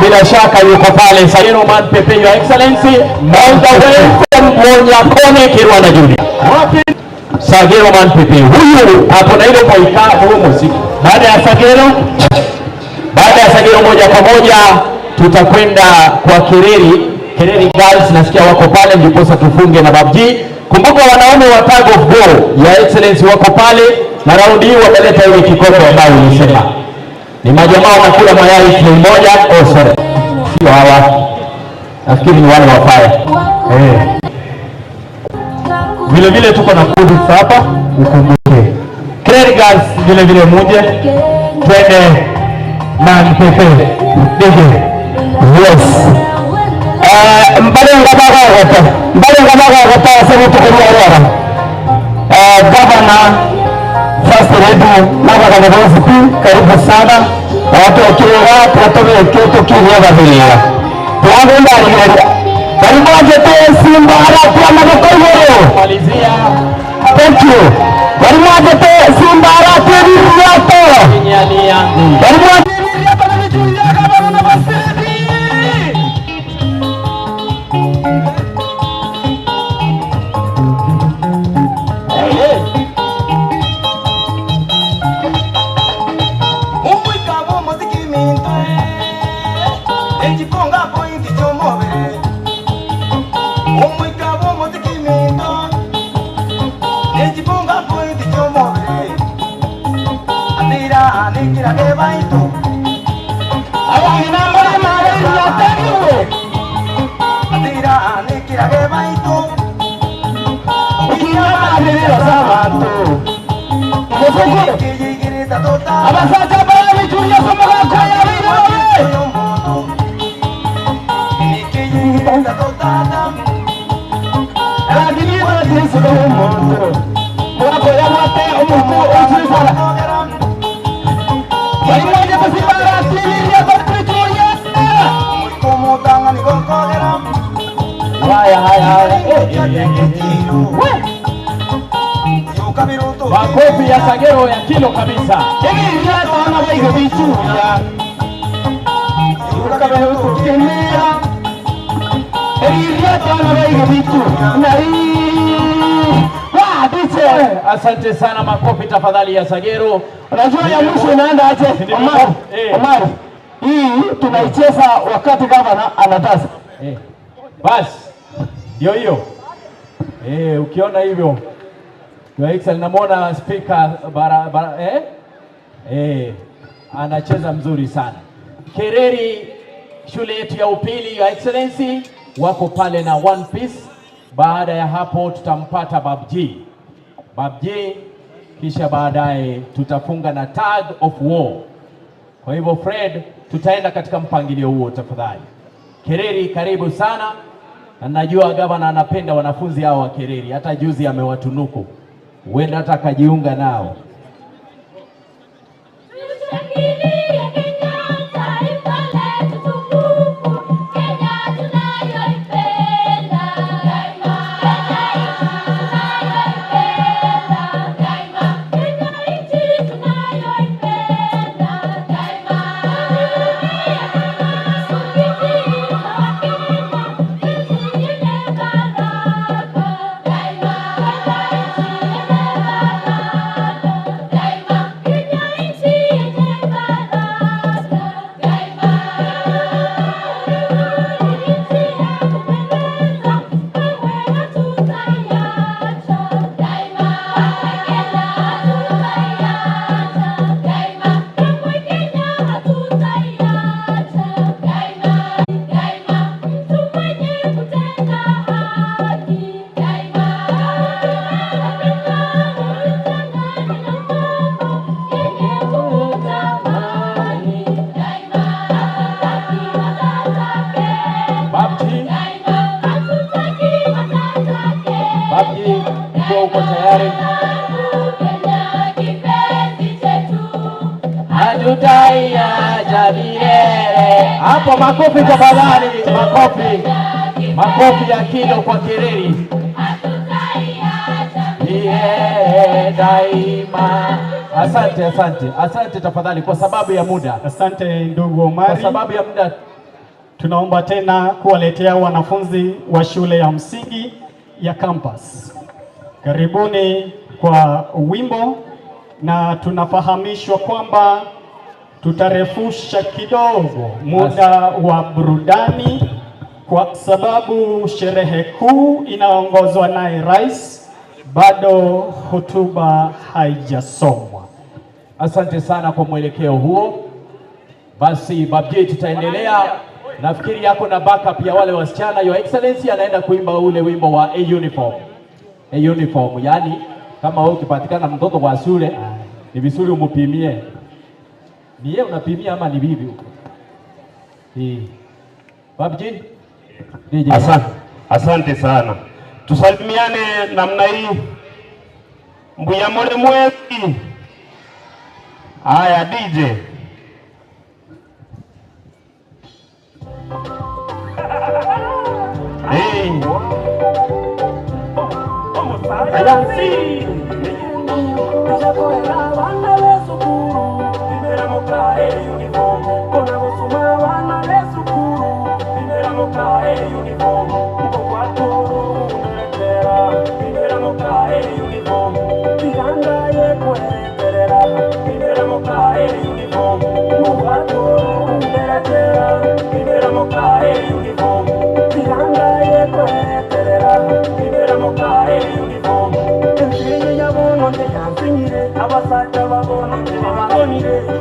bila shaka yuko pale Sayino Man Pepe, Your Excellency, all the way from Monyakone Kirwana Junior. Wapi Sagero Man Pepe huyu hapo na ile kwa huo muziki. Baada ya Sagero moja kwa moja tutakwenda kwa Kereri Girls, nasikia wako pale, ndiposa tufunge na Babji. Kumbuka wanaume wa tag of war, Your Excellency, wako pale na raundi hii wameleta ile kikombe ambayo ulisema. Ni majamaa wanakula mayai kilo moja. Sorry, sio hawa, nafikiri ni wale wa fire. Vile vile tuko na kundi hapa, ukumbuke Kereri Girls vile vile muje twende Man Pepe DJ. Yes, mbale ngabaga sema tukuruwa Governor First Lady Madaraka, karibu sana. Watokera twatobeke tukinya bahiria. Twagenda rigera. Bali moja tu Simba Arati amekojero. Malizia. Thank you. Bali moja tu Simba Arati riato. Nyani yangu. Bali moja riato na vijulia kama na basedi. Makofi ya Sagero ya kilo kabisa. Hivi ndio wana wengi vichuya. Kama hiyo tukimia. Hivi ndio wana wengi vichuya. Na hii. Asante sana, makofi tafadhali ya Sagero. Unajua ya mwisho inaenda aje? Omar. Hii tunaicheza wakati gavana anatasa. Basi. Ndio hiyo. Ukiona hivyo Your Excellency, namwona speaker anacheza mzuri sana. Kereri shule yetu ya upili, Your Excellency, wako pale na One Piece. Baada ya hapo tutampata Babji, kisha baadaye tutafunga na Tag of War. Kwa hivyo Fred, tutaenda katika mpangilio huo tafadhali. Kereri, karibu sana. Na najua gavana anapenda wanafunzi hao wa Kereri, hata juzi amewatunuku. Huenda hata kajiunga nao. Uko tayari? Hapo makofi tafadhali, makofi ya kilo kwa Kereri. Daima. Asante tafadhali kwa sababu ya muda. Asante ndugu Omari. Kwa sababu ya muda tunaomba tena kuwaletea wanafunzi wa shule ya msingi ya campus. Karibuni kwa wimbo, na tunafahamishwa kwamba tutarefusha kidogo muda wa burudani kwa sababu sherehe kuu inaongozwa naye rais, bado hotuba haijasomwa. Asante sana kwa mwelekeo huo. Basi Babji, tutaendelea. Nafikiri yako na backup ya wale wasichana. Your Excellency anaenda kuimba ule wimbo wa A uniform. Yani kama wewe ukipatikana mtoto wa shule ni vizuri umupimie. Ni yeye unapimia ama ni bibi huko? Babji? Asante sana. Tusalimiane namna hii. Mbuya mole mwezi. Haya DJ.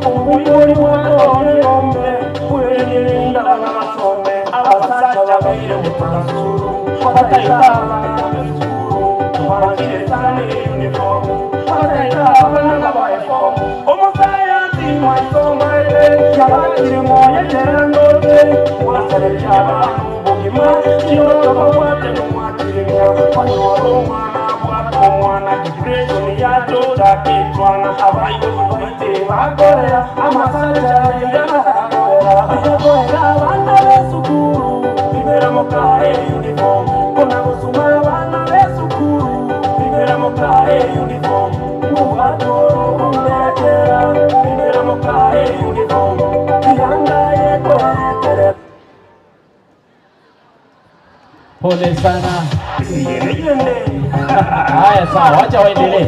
umuguri mwaroni ombe uyenilinda bana basome abasacha babaire mutanzuru bataitaba tubakire sane uniform bataitaba n'ababaye form umusayansi mwaisomere yabakire moye terandote urasare cy'abantu bugima kiroto babwate n'umwakirinya wanyoro umwana bwate umwana depression yato takitwana abayobozi baite bakorera amasacha y'abakorera abakorera abana b'esukuru bibera mu kahe uniform kona gusuma abana b'esukuru bibera mu kahe uniform mubatoro umberekera bibera mu kahe uniform bihangaye kwerekera. Pole sana. Haya sawa, wacha waendelee.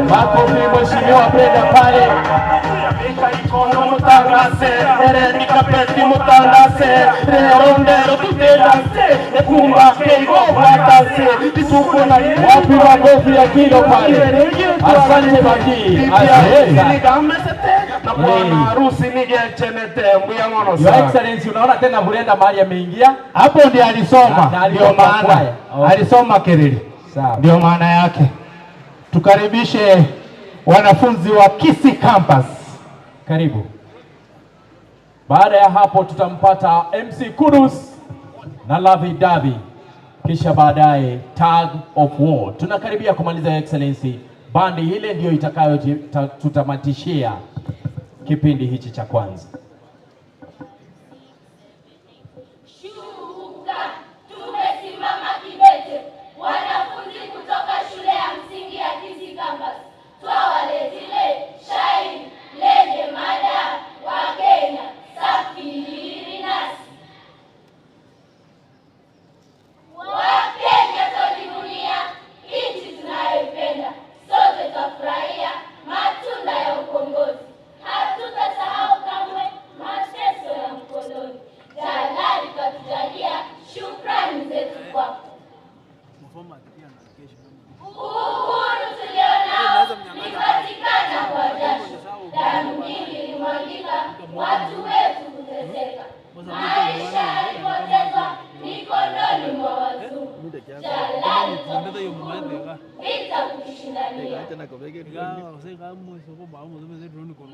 Makofi mheshimiwa Brenda pale. Ikono mutangase, ereni kapeti mutangase, rondero tutedase, ekumba keigo watase, itukuna wapi makofi ya kilo pale. Asante baki. Your Excellency, unaona tena Brenda mahali ameingia? Hapo ndiye alisoma. Ndio maana. Alisoma Kirili. Ndio maana yake. Tukaribishe wanafunzi wa Kisii campus. Karibu. Baada ya hapo tutampata MC Kudus na Lavi Davi, kisha baadaye tag of war. Tunakaribia kumaliza Excellency. Bandi ile ndio itakayo tutamatishia kipindi hichi cha kwanza. Tumesimama kidete, wanafunzi kutoka shule ya msingi ya Kisii campus. Twawaletile shine lenye mada wa Kenya, safiri nasi. Wa Kenya tunajivunia nchi tunayoipenda, sote tafurahia matunda ya ukombozi. Hatutasahau kamwe mateso ya mkoloni. Jalali katujalia, shukrani zetu kwako. Uhuru tulionao ulipatikana kwa jasho, damu nyingi ilimwagika, watu wetu kuteseka, maisha yalipotezwa mikononi mwa wazungu. Jalali tunakushukuru, vita kutushindania.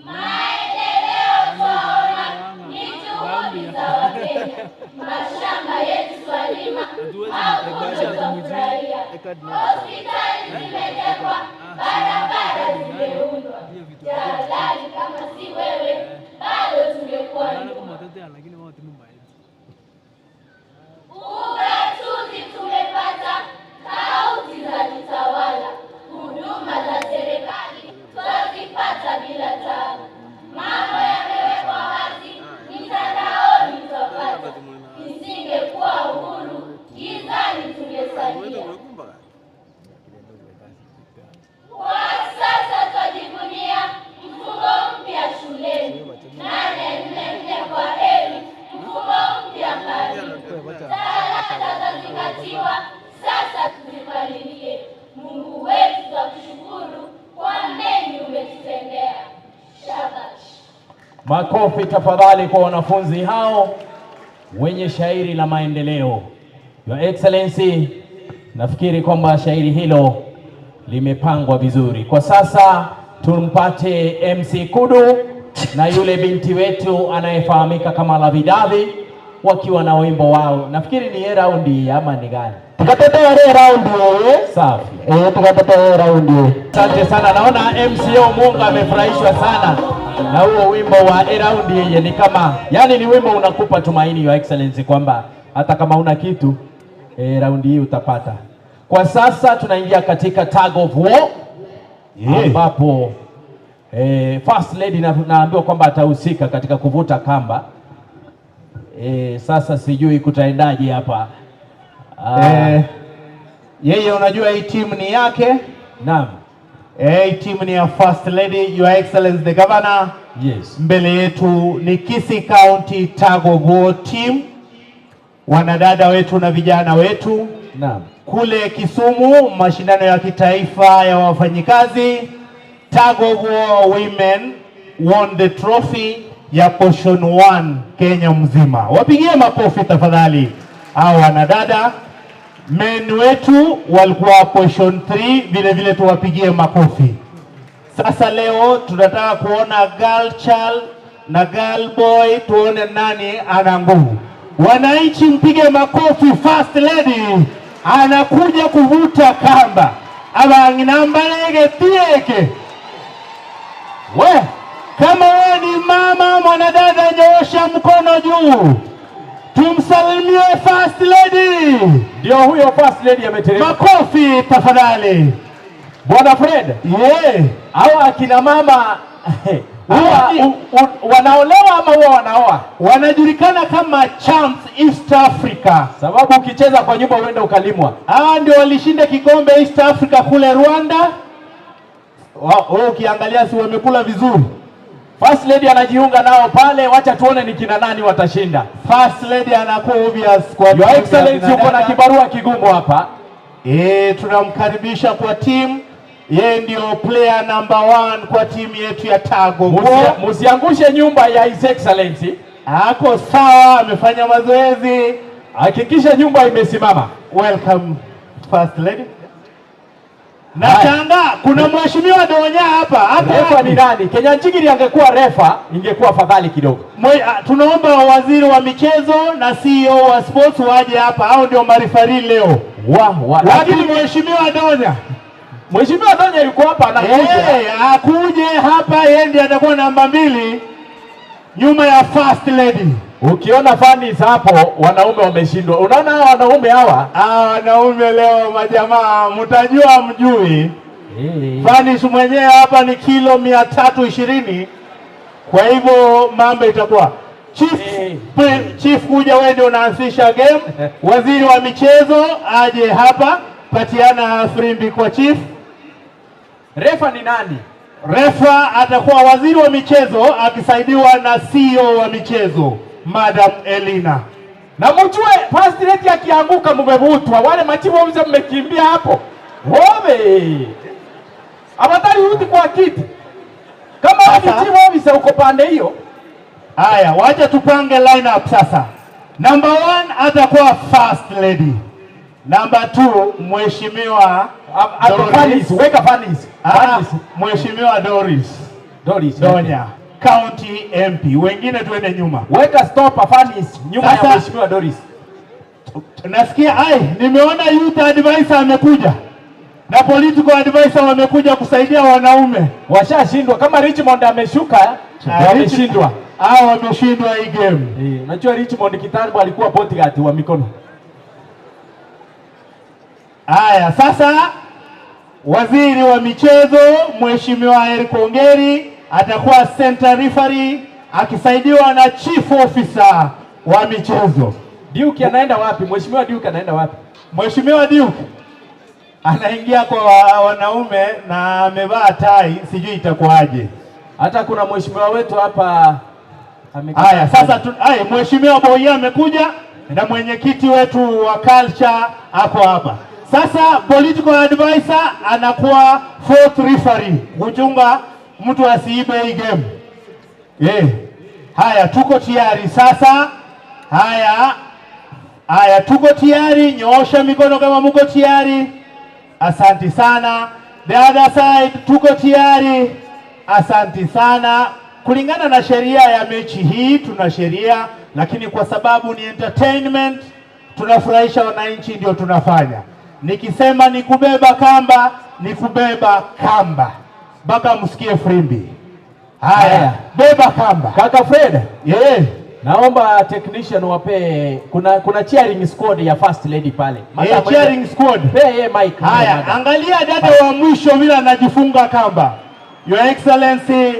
Maendeleo ni juhudi za Wakenya, mashamba yetu twalima, magonjwa kufurahia, hospitali zimejengwa, barabara zimeundwa. Jalali kama si wewe, bado tungekuwa nyuma. Ugatuzi tumepata, kaunti za jitawala, huduma za serikali twazipata bila taabu. Mambo yamewekwa wazi, mitandaoni twapata. Isingekuwa uhuru, gizani tungesalia. Kwa sasa twajivunia mfumo mpya shuleni 844 kwa heri, mfumo mpya karibu. Talanta zazingatiwa, sasa tuzipalilie. Mungu wetu twakushukuru kwa mengi umetutendea. Shabash. Makofi tafadhali kwa wanafunzi hao wenye shairi la maendeleo. Your Excellency, nafikiri kwamba shairi hilo limepangwa vizuri. Kwa sasa tumpate MC Kudu na yule binti wetu anayefahamika kama Lavidavi wakiwa na wimbo wao. Nafikiri ni raundi ama ni gani? Tukatotoa raundi wewe. Safi. Tukatotoa raundi. Asante sana. Naona MCO Mungu amefurahishwa sana na huo wimbo wa raundi. Yeye ni kama, yani ni wimbo unakupa tumaini, Your Excellency, kwamba hata kama una kitu raundi hii utapata. Kwa sasa tunaingia katika tug of war ambapo First Lady naambiwa kwamba atahusika katika kuvuta kamba. Sasa sijui kutaendaje hapa. Yeye unajua hii timu ni yake. Naam. Hii timu ni ya First Lady, Your Excellency the Governor. Yes. Mbele yetu ni Kisii County tug of war team. Wanadada wetu na vijana wetu. Naam. Kule Kisumu mashindano ya kitaifa ya wafanyikazi, tug of war women won the trophy ya portion 1 Kenya mzima. Wapigie makofi tafadhali hao wanadada. Men wetu walikuwa portion 3, vile vile tuwapigie makofi. Sasa leo tunataka kuona girl child na girl boy, tuone nani ana nguvu. Wananchi mpige makofi. First Lady anakuja kuvuta kamba. Abanginambalege tieke. We, kama wewe ni mama mwanadada, nyoosha mkono juu. Tumsalimie First Lady. Ndio huyo First Lady ameteremka. Makofi tafadhali. Bwana Fred. Hawa akina mama wanaolewa ama huwa wanaoa? Wanajulikana kama Champs East Africa, sababu ukicheza kwa nyumba uende ukalimwa. Ndio walishinda kikombe East Africa kule Rwanda. Wewe ukiangalia si wamekula vizuri. First Lady anajiunga nao pale, wacha tuone ni kina nani watashinda. First Lady anakuwa obvious kwa Your Excellency, uko na kibarua kigumu hapa. Tunamkaribisha kwa team. Yeye ndio player number 1 kwa timu yetu ya Tago. Msiangushe nyumba ya His Excellency. Ako sawa, amefanya mazoezi. Hakikisha nyumba imesimama. Welcome First Lady. Nashangaa kuna mheshimiwa Donya hapa. Refa ni nani? Kenya Nchigiri angekuwa refa ingekuwa afadhali kidogo. Tunaomba waziri wa michezo na CEO wa sports waje hapa. Hao ndio marifari leo. Lakini mheshimiwa Donya, Mheshimiwa Donya yuko hapa anakuja. Akuje hapa, yeye ndiye atakuwa namba 2 nyuma ya First Lady. Ukiona fans hapo wanaume wameshindwa. Unaona wanaume hawa? Wanaume leo majamaa mtajua mjui. Fans mwenyewe hapa ni kilo 320. Kwa hivyo mambo itakuwa Chief kuja, wewe ndio unaanzisha game. Waziri wa michezo aje hapa, patiana frimbi kwa chief. Refa ni nani? Refa atakuwa waziri wa michezo akisaidiwa na CEO wa michezo Madam Elina. Na mjue First Lady akianguka mmevutwa, wale machifu wao mmekimbia hapo. Wewe abatari rudi kwa kiti. Kama machifu wao uko pande hiyo. Haya, wacha tupange line up sasa. Number 1 atakuwa First Lady. Number 2 mheshimiwa Doris. Weka Fanis. Mheshimiwa Doris Donya, County MP. Wengine tuende nyuma. Weka stop Fanis nyuma ya mheshimiwa Doris. Nasikia nimeona youth advisor amekuja na political advisor wamekuja kusaidia wanaume. Washashindwa kama Richmond ameshuka, wameshindwa. Wameshindwa hii game. Unajua Richmond kitambo alikuwa bodyguard wa mikono. Haya, sasa waziri wa michezo mheshimiwa Eric Ongeri atakuwa center referee akisaidiwa na chief officer wa michezo. Duke anaenda wapi? Mheshimiwa Duke anaenda wapi? Mheshimiwa Duke anaingia kwa wanaume na amevaa tai, sijui itakuwaje. Hata kuna mheshimiwa wetu hapa. Haya, sasa mheshimiwa Boya amekuja na mwenyekiti wetu wa culture hapo hapa. Sasa political advisor anakuwa fourth referee, kuchunga mtu asiibe hii game. Haya, tuko tayari sasa. Haya, tuko tayari. Nyoosha mikono kama mko tayari. Asante sana. The other side, tuko tayari. Asante sana. Kulingana na sheria ya mechi hii, tuna sheria, lakini kwa sababu ni entertainment, tunafurahisha wananchi, ndio tunafanya. Nikisema ni kubeba kamba, ni kubeba kamba mpaka msikie frimbi. Haya, beba kamba. Kaka Fred, naomba technician wape, kuna cheering squad ya first lady pale. Cheering squad. Mic. Haya, angalia dada wa mwisho vile anajifunga kamba. Your Excellency,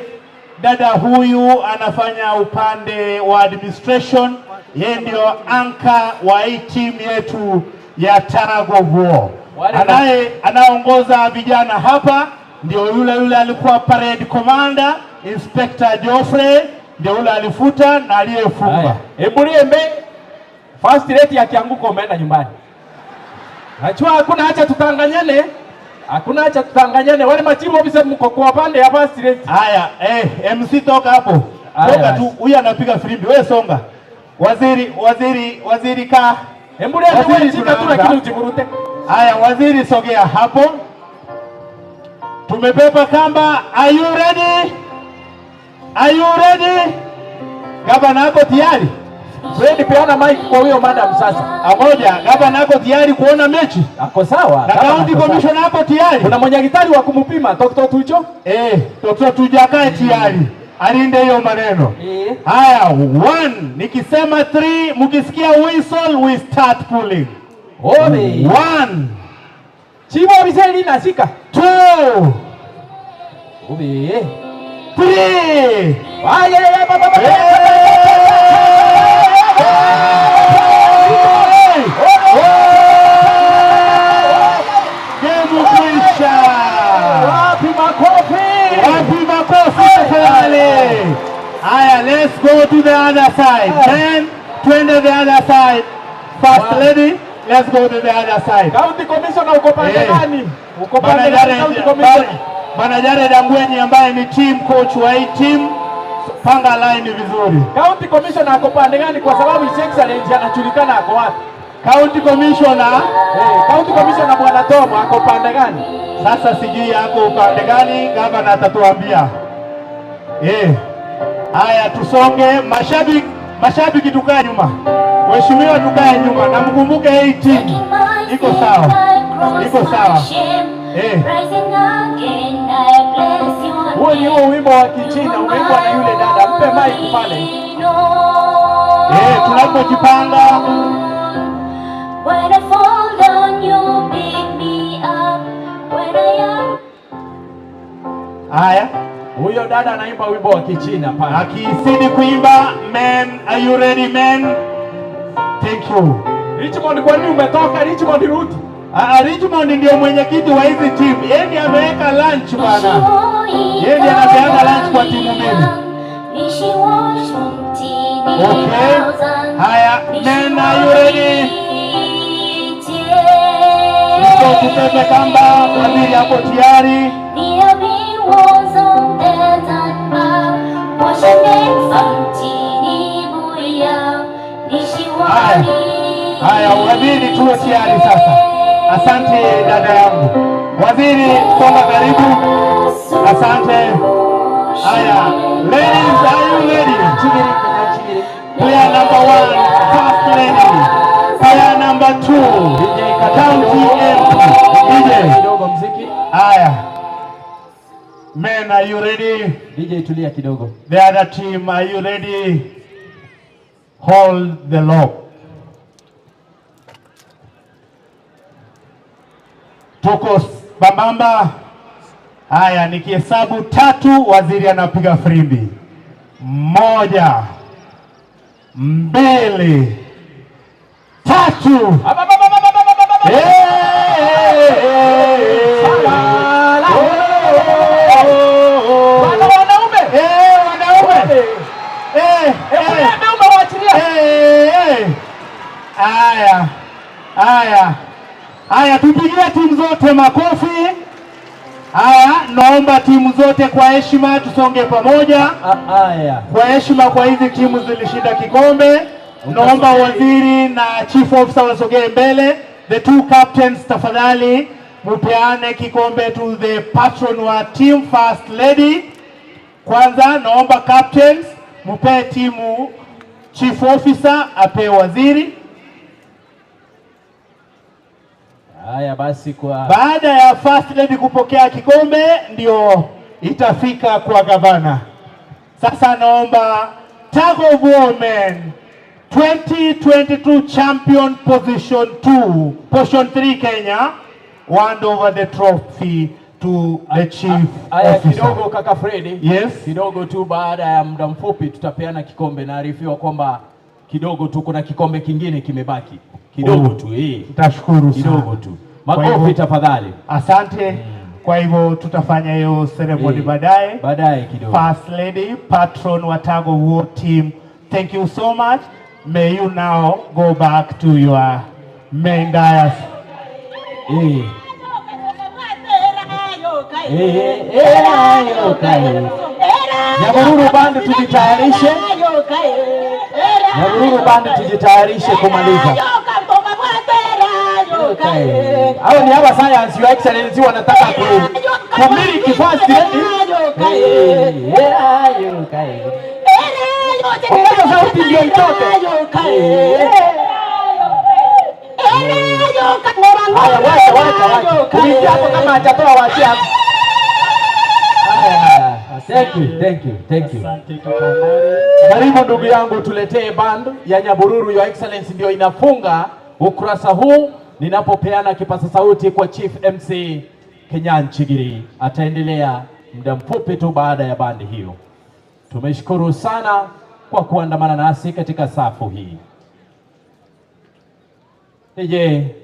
dada huyu anafanya upande wa administration. Yeye ndio anka wa hii timu yetu ya tug of war. Anaongoza vijana hapa, ndio yule alikuwa parade commander, Inspector Geoffrey, ndio yule alifuta na aliyefunga. Eburiembe first lady akianguka umeenda nyumbani. Najua hakuna haja tutanganyane. Hakuna haja tutanganyane. Wale machimu obise mko kwa pande ya first lady. Haya, MC toka hapo. Toka tu, huyu anapiga filimbi. Wewe songa. Waziri ka. Embure wewe shika tu lakini ujiburute. Haya, waziri sogea hapo. Tumebeba kamba. Are you ready? Are you ready? Gavana yako tayari? Fred, peana mic kwa huyo madam sasa. Amoja, gavana yako tayari kuona mechi? Ako sawa. Na county commissioner yako tayari? Kuna mwenyekitari wa kumpima, Dr. Tujo? Dr. Tujo akae tayari. Alinde hiyo maneno. Haya, 1, nikisema 3, mkisikia whistle we start pulling. 1. Chivo biseli nasika. 2. 3. Haya, let's go to the other side. Then, twende the other side. First lady, let's go to the other side. County commissioner uko pande gani? Uko pande gani county commissioner? Manajare Dangweni ambaye ni team coach wa hii team, panga line vizuri. County commissioner uko pande gani kwa sababu His Excellency anajulikana ako wapi? County commissioner, county commissioner bwana Tom ako pande gani? Sasa sijui yako upande gani, gavana atatuambia. Haya, tusonge. Mashabiki tukae nyuma. Mheshimiwa tukae nyuma. Na mkumbuke hii timu iko sawa. Iko sawa. Huo ni huo wimbo wa Kichina umeimbwa na yule dada. Mpe mic pale. Tunapojipanga. When I fall down you pick me up. When I am. Haya. Huyo dada anaimba wimbo wa Kichina pale. Akizidi kuimba, men, are you ready men? Thank you. Richmond, kwa nini umetoka? Richmond rudi. Richmond ndio mwenyekiti wa hizi timu. Yeye ndiye ameweka lunch bana. Yeye ndiye anapeana lunch kwa timu mbili. Okay. Haya, men, are you ready? Niko tupepe kamba, waziri hapo tayari. Haya, waziri tuwe tayari sasa. Asante dada yangu. Waziri, songa karibu. Asante. Haya, ladies, are you ready? Player number 1, first lady. Player number 2, county MP. DJ. Kidogo mziki. Haya. Men, are you ready? DJ tulia kidogo. The other team, are you ready? Hold the lock. Tuko bambamba. Haya, nikihesabu 3, waziri anapiga filimbi. 1, 2, 3. Tupe makofi. Haya, naomba timu zote kwa heshima tusonge pamoja. Haya. Kwa heshima kwa hizi timu zilishinda kikombe. Naomba waziri na chief officer wasogee mbele. The two captains tafadhali mupeane kikombe to the patron wa team first lady. Kwanza naomba captains mupe timu chief officer ape waziri. Haya basi, kwa baada ya first lady kupokea kikombe ndio itafika kwa gavana. Sasa naomba tag of women 2022 champion position 2, position 3 Kenya, hand over the trophy to the chief officer. Kidogo kaka Freddy. Yes. Kidogo tu, baada ya muda mfupi tutapeana kikombe. Naarifiwa kwamba kidogo tu kuna kikombe kingine kimebaki. Kidogo tu Nitashukuru sana. Kidogo tu. Makofi tafadhali. Asante. Kwa hivyo tutafanya hiyo ceremony baadaye. Baadaye kidogo. First lady, patron wa tag of war team, thank you so much. May you now go back to your main dais. Nyahururu band tujitayarishe. Nyahururu band tujitayarishe kumaliza. Hao ni hapa science, your excellency, wanataka kumiliki first lady. Ongeza sauti ndio itoke. Haya, wacha. Kulisi hapo kama hajatoa wacha hapo. Thank you. Karibu ndugu yangu, tuletee band ya Nyahururu. Your excellency ndio inafunga ukurasa huu ninapopeana kipasa sauti kwa Chief MC Kenyan Chigiri. Ataendelea muda mfupi tu baada ya bandi hiyo. Tumeshukuru sana kwa kuandamana nasi katika safu hii. Je,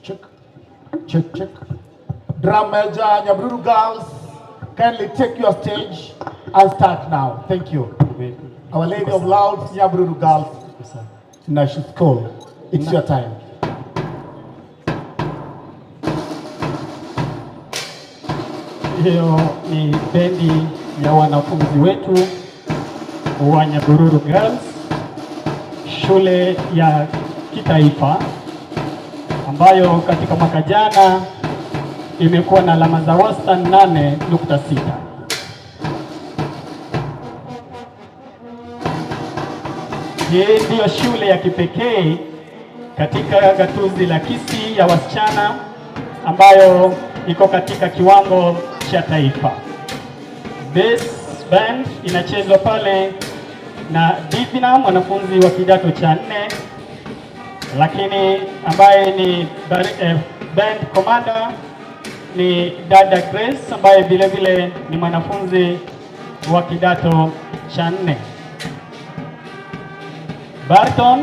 check. Drum major, Nyahururu girls, kindly take your stage and start now. Thank you. Our Lady of Louds, Nyahururu girls, National School. It's your time. Hiyo ni bendi ya wanafunzi wetu wa Nyahururu Girls, shule ya kitaifa ambayo katika mwaka jana imekuwa na alama za wastani 8.6. Hii ndiyo shule ya kipekee katika gatuzi la Kisii ya wasichana ambayo iko katika kiwango cha taifa. Bass band inachezwa pale na Divina, mwanafunzi wa kidato cha 4, lakini ambaye ni band commander ni dada Grace ambaye vile vile ni mwanafunzi wa kidato cha 4. Barton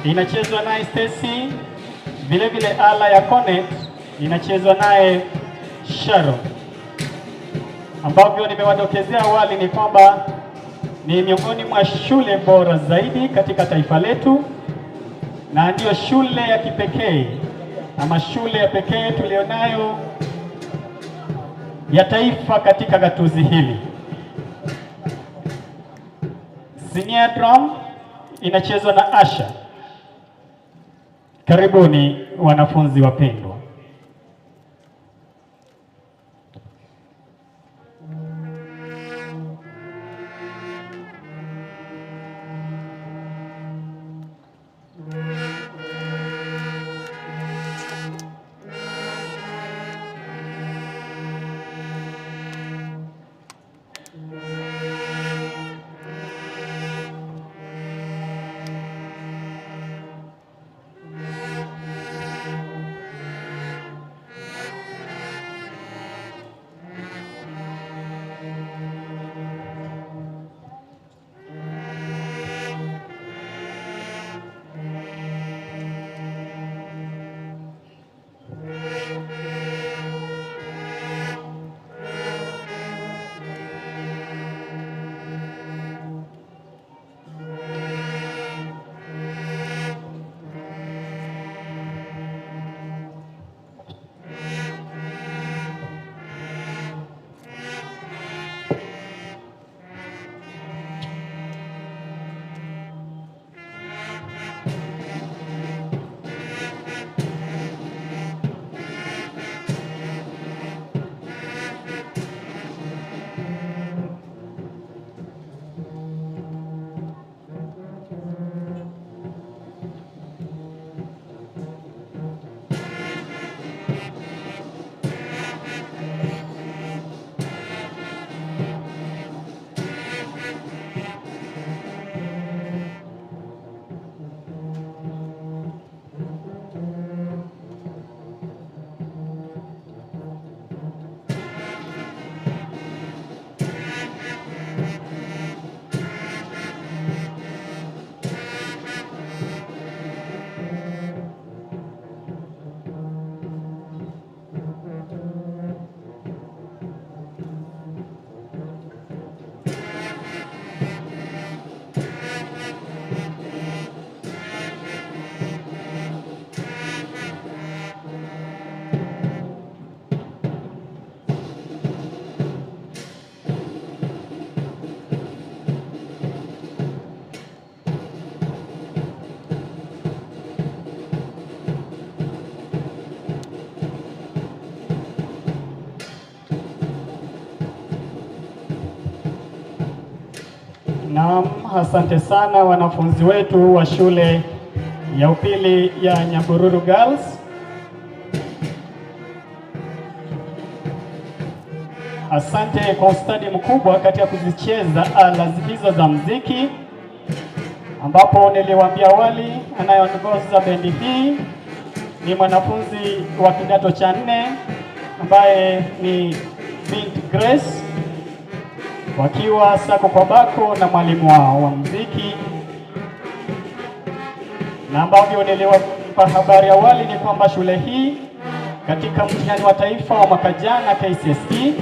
inachezwa naye Stacy, vile vile ala ya cornet inachezwa naye Sharon. Ambavyo nimewadokezea awali ni kwamba ni miongoni mwa shule bora zaidi katika taifa letu, na ndiyo shule ya kipekee ama shule ya pekee tulionayo ya taifa katika gatuzi hili. Senior drum inachezwa na Asha. Karibuni wanafunzi wapendwa. Naam, asante sana wanafunzi wetu wa shule ya upili ya Nyahururu Girls. Asante kwa ustadi mkubwa katika kuzicheza ala hizo za muziki, ambapo niliwaambia awali anayeongoza bendi hii ni mwanafunzi wa kidato cha 4 ambaye ni Bint Grace, wakiwa sako kwa bako na mwalimu wao wa muziki, na ambavyo niliwapa habari awali ni kwamba shule hii katika mtihani wa taifa wa mwaka jana KCSE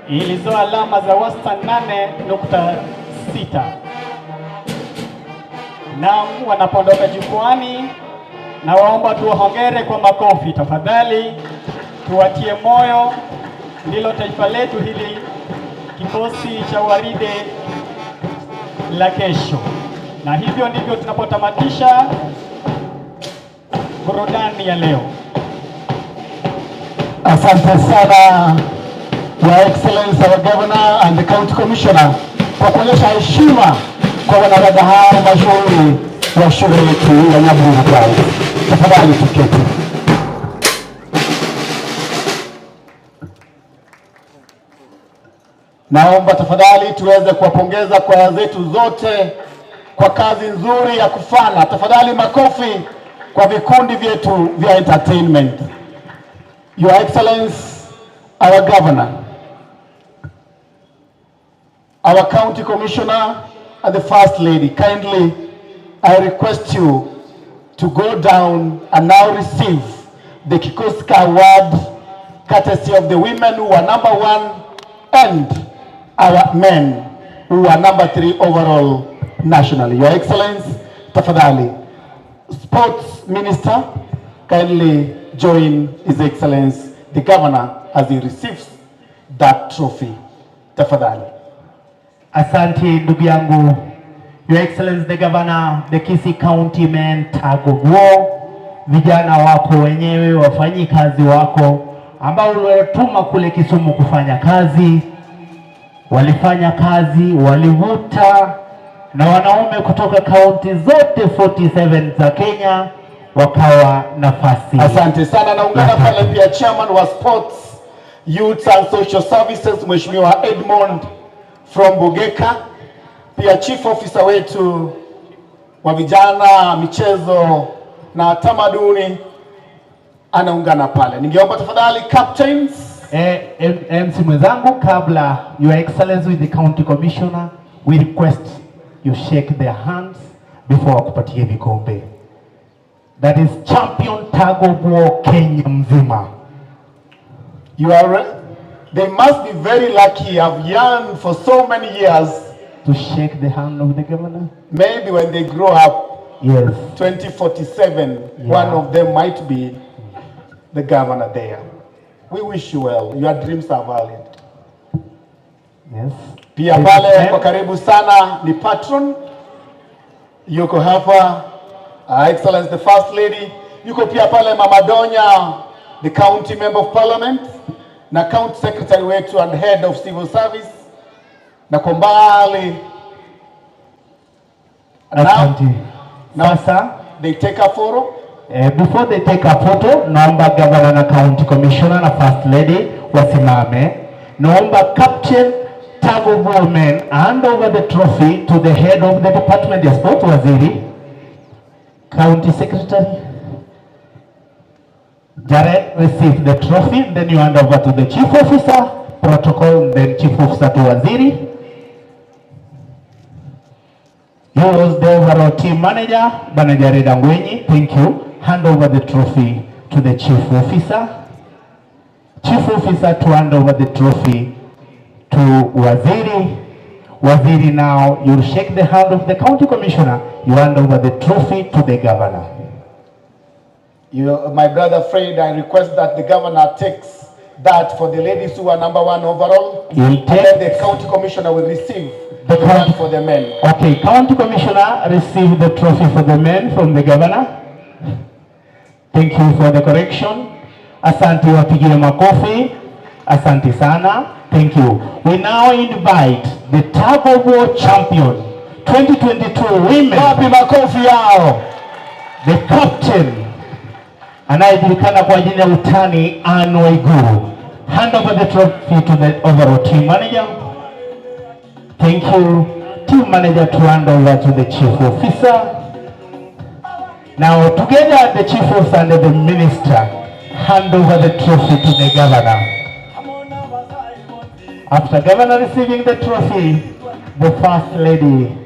ilizoa alama za wastani 8.6. Naam, wanapoondoka jukwani na waomba tuwahongere kwa makofi tafadhali, tuwatie moyo, ndilo taifa letu hili, kikosi cha waride la kesho. Na hivyo ndivyo tunapotamatisha burudani ya leo. Asante sana Your Excellency our Governor and the County Commissioner kwa kuonyesha heshima kwa wanadada hao mashuhuri wa shule yetu ya Nyahururu Girls. Tafadhali tuketi. Naomba tafadhali tuweze kuwapongeza kwaya zetu zote kwa kazi nzuri ya kufana. Tafadhali makofi kwa vikundi vyetu vya entertainment. Your Excellency our Governor, our County Commissioner and the First Lady, kindly I request you to go down and now receive the Kikoska Award courtesy of the women who are number 1 and our men who are number 3 overall nationally. Your Excellency, tafadhali. Sports Minister, kindly join His Excellency the Governor as he receives that trophy. Tafadhali. Asante ndugu yangu, Your Excellency the Governor, the Kisii County men Tagogo, vijana wako wenyewe, wafanyi kazi wako ambao uliwatuma kule Kisumu kufanya kazi, walifanya kazi, walivuta, na wanaume kutoka kaunti zote 47 za Kenya wakawa nafasi. Asante sana. Naungana pale pia chairman wa Sports, Youth and Social Services Mheshimiwa Edmond from Bugeka, pia chief officer wetu wa vijana, michezo na tamaduni anaungana pale. Ningeomba tafadhali captains, MC mwenzangu, kabla Your Excellency with the County Commissioner, we request you shake their hands before wakupatie vikombe. That is champion tag of war Kenya mzima. You are, they must be very lucky. I've yearned for so many years to shake the hand of the governor. Maybe when they grow up, yes, 2047, one of them might be the governor there. We wish you well. Your dreams are valid. Yes. Pia pale kwa karibu sana ni patron yuko hapa, Excellency the First Lady yuko pia pale, Mama Donya, the County Member of Parliament na County Secretary wetu and Head of Civil Service, na kwa mbali sasa they take a photo. Before they take a photo, naomba Governor na County Commissioner na First Lady wasimame. Naomba Captain Tag of War men hand over the trophy to the head of the Department of Sport, Waziri, County Secretary. Jared, receive the trophy, then you hand over to the Chief Officer, Protocol, then Chief Officer to Waziri. Yours, the overall team manager, Manager Dangwenyi, thank you. Hand over the trophy to the Chief Officer. Chief Officer to hand over the trophy to Waziri. Waziri, now you'll shake the hand of the County Commissioner. You hand over the trophy to the Governor. My brother Fred, I request that the Governor takes that for the ladies who are number 1 overall. And then the County Commissioner will receive the one for the men. Okay, County Commissioner, receive the trophy for the men from the Governor. Thank you for the correction. Asante, wapigie makofi. Asante sana. Thank you. We now invite the tug of war champion 2022 women. Wapi makofi yao. The captain anayejulikana kwa jina utani Anne Waiguru. Hand over the trophy to the overall team manager. Thank you. Team manager to hand over to the chief officer. Now together the chief officer and the minister hand over the trophy to the governor. After governor receiving the trophy, the first lady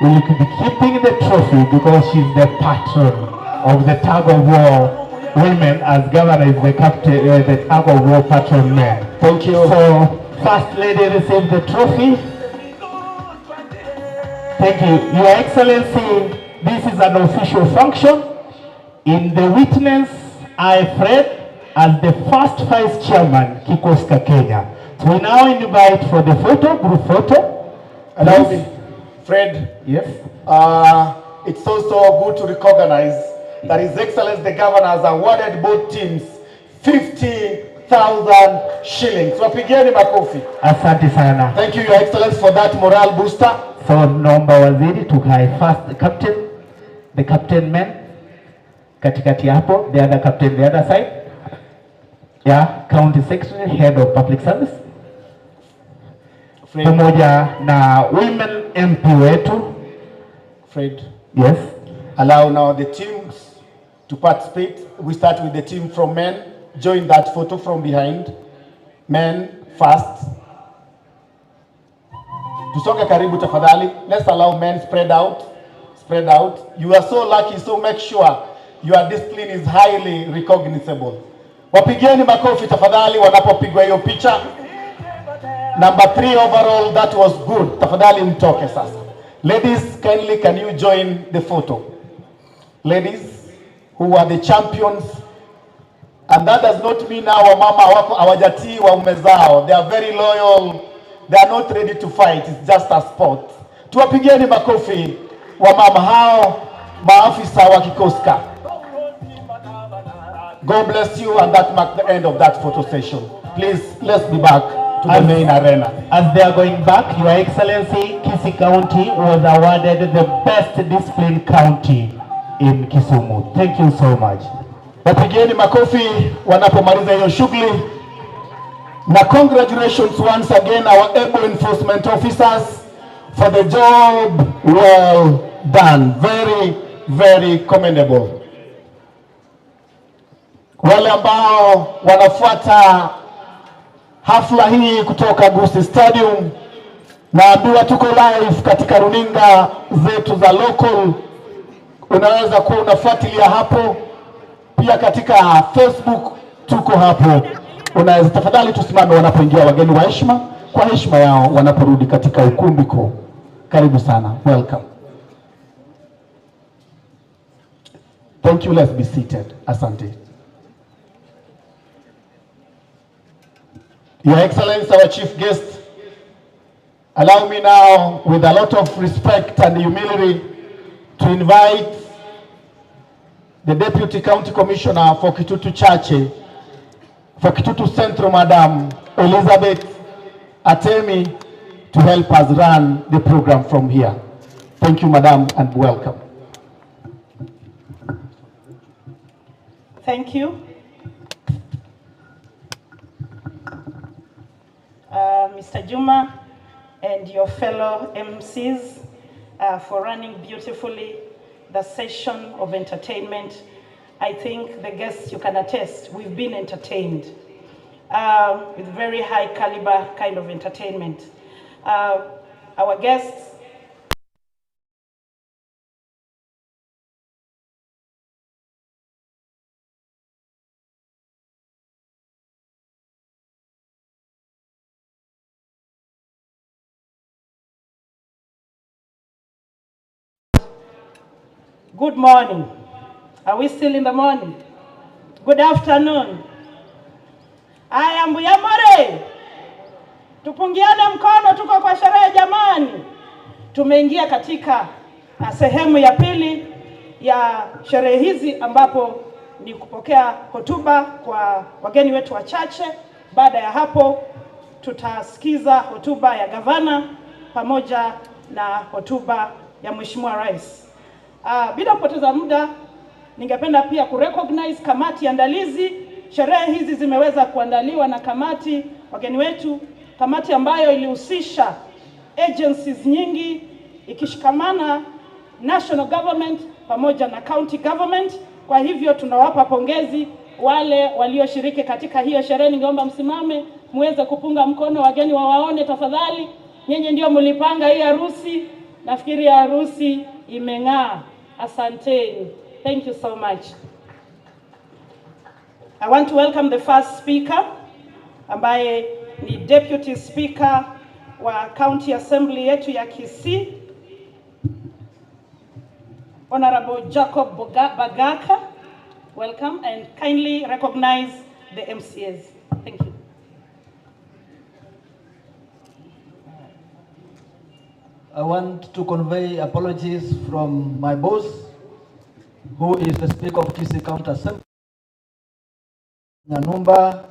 will be keeping the trophy because she's the patron of the tug of war women, as governor is the captain, the tug of war patron man. Thank you. So first lady received the trophy. Thank you. Your Excellency, this is an official function. In the witness, I, Fred, as the first vice chairman, Kikoska, Kenya. So we now invite for the photo, group photo. Allow me, Fred. Yes. It's also good to recognize that His Excellency the Governor has awarded both teams 50,000 shillings. Wapigieni makofi. Asante sana. Thank you, Your Excellency, for that morale booster. So Nomba Waziri took high first, the captain man, katikati hapo, the other captain, the other side. Yeah, County Secretary, Head of Public Service. Pamoja na women MP wetu. Fred. Yes. Allow now the teams to participate. We start with the team from men. Join that photo from behind. Men first. Tusonge karibu tafadhali. Let's allow men spread out. Spread out. You are so lucky, so make sure your discipline is highly recognizable. Wapigieni makofi tafadhali wanapopigwa hiyo picha. Number 3 overall, that was good. Tafadhali mtoke sasa. Ladies, kindly can you join the photo? Ladies, who are the champions. And that does not mean our mama wako hawajatii waume zao. They are very loyal. They are not ready to fight. It's just a sport. Tuwapigieni makofi wa mama hao, maafisa wa Kikoska. God bless you, and that marks the end of that photo session. Please, let's be back to the main arena. As they are going back, Your Excellency, Kisii County was awarded the best disciplined county in Kisumu. Thank you so much. Wapigieni makofi wanapomaliza hiyo shughuli. Na congratulations once again our able enforcement officers for the job well done. Very, very commendable. Wale ambao wanafuata hafla hii kutoka Gusii Stadium, naambiwa tuko live katika runinga zetu za local. Unaweza kuwa unafuatilia hapo. Pia katika Facebook tuko hapo. Unaweza tafadhali tusimame wanapoingia wageni wa heshima kwa heshima yao wanaporudi katika ukumbi kuu. Karibu sana. Welcome. Thank you. Let's be seated. Asante. Your Excellency, our chief guest, allow me now, with a lot of respect and humility, to invite the Deputy County Commissioner for Kitutu Chache, for Kitutu Central, Madam Elizabeth Atemi, to help us run the program from here. Thank you, Madam, and welcome. Thank you. Mr. Juma and your fellow MCs for running beautifully the session of entertainment. I think the guests, you can attest, we've been entertained with very high caliber kind of entertainment. Our guests, good morning. Are we still in the morning? Good afternoon. I am Buyamore. Tupungiane mkono, tuko kwa sherehe jamani. Tumeingia katika sehemu ya pili ya sherehe hizi ambapo ni kupokea hotuba kwa wageni wetu wachache. Baada ya hapo tutasikiza hotuba ya gavana pamoja na hotuba ya Mheshimiwa Rais. Bila kupoteza muda, ningependa pia kurecognize kamati andalizi. Sherehe hizi zimeweza kuandaliwa na kamati, wageni wetu, kamati ambayo ilihusisha agencies nyingi ikishikamana national government pamoja na county government. Kwa hivyo tunawapa pongezi wale walioshiriki katika hiyo sherehe. Ningeomba msimame muweze kupunga mkono, wageni wawaone tafadhali. Nyinyi ndio mlipanga hii harusi. Nafikiri harusi imeng'aa. Asanteni. Thank you so much. I want to welcome the first speaker, ambaye ni Deputy Speaker wa County Assembly yetu ya Kisii, Honorable Jacob Bagaka. Welcome, and kindly recognize the MCAs. Thank you. I want to convey apologies from my boss, who is the Speaker of Kisii County Assembly, Nyanumba,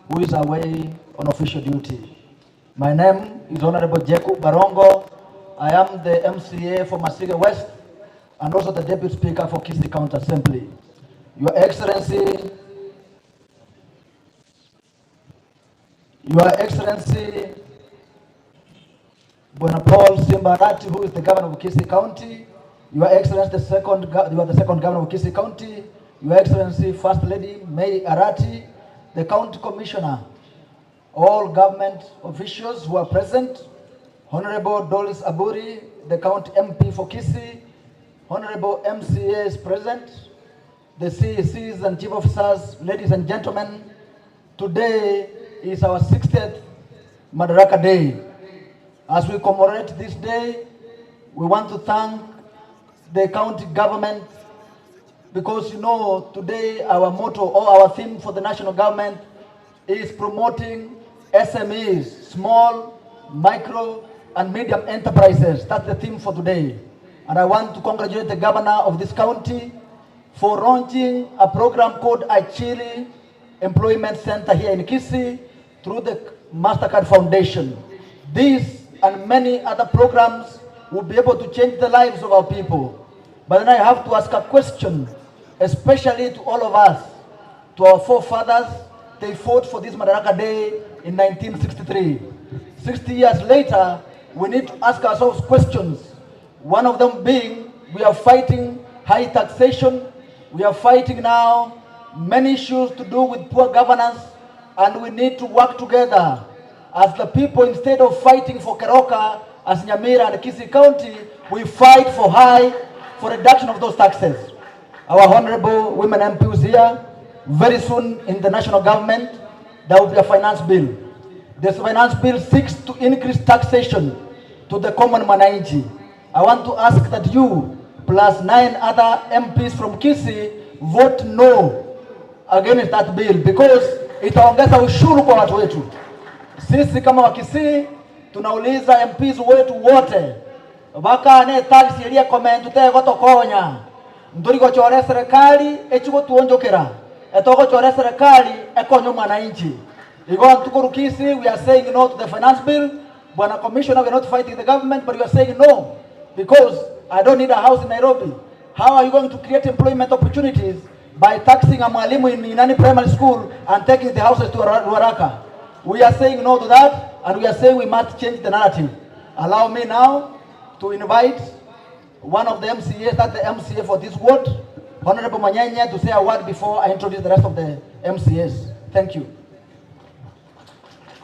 who is away on official duty. My name is Honorable Jacob Barongo. I am the MCA for Masige West and also the Deputy Speaker for Kisii County Assembly. Your Excellency, Bwana Paul Simba Arati, who is the Governor of Kisii County, Your Excellency, you are the second Governor of Kisii County, Your Excellency, First Lady May Arati, the County Commissioner, all government officials who are present, Honorable Doris Aburi, the County MP for Kisii, Honorable MCAs present, the CECs and Chief Officers, ladies and gentlemen, today is our 60th Madaraka Day. As we commemorate this day, we want to thank the county government, because today our motto or our theme for the national government is promoting SMEs, small, micro and medium enterprises. That's the theme for today. And I want to congratulate the governor of this county for launching a program called Achili Employment Center here in Kisii through the MasterCard Foundation. This and many other programs will be able to change the lives of our people. But then I have to ask a question, especially to all of us, to our forefathers. They fought for this Madaraka Day in 1963. 60 years later, we need to ask ourselves questions. One of them being, we are fighting high taxation. We are fighting now many issues to do with poor governance, and we need to work together as the people. Instead of fighting for Keroka, as Nyamira and Kisii County, we fight for reduction of those taxes. Our honorable women MPs here, very soon in the national government, there will be a finance bill. This finance bill seeks to increase taxation to the common mwananchi. I want to ask that you, plus 9 other MPs from Kisii, vote no against that bill, because itaongeza ushuru kwa watu wetu. Sisi kama wa Kisii tunauliza MPs wetu wote baka ne tax ilia comment tego tokonya ndurigo chore serikali echugo tuonjokera etoko chore serikali ekonyo mwananchi. Igo tukuru Kisii, we are saying no to the finance bill. Bwana Commissioner, we are not fighting the government, but you are saying no because I don't need a house in Nairobi. How are you going to create employment opportunities by taxing a mwalimu in any primary school and taking the houses to Ruaraka? We are saying no to that, and we are saying we must change the narrative. Allow me now to invite one of the MCAs, that's the MCA for this ward, Honorable Manyenye, to say a word before I introduce the rest of the MCAs. Thank you.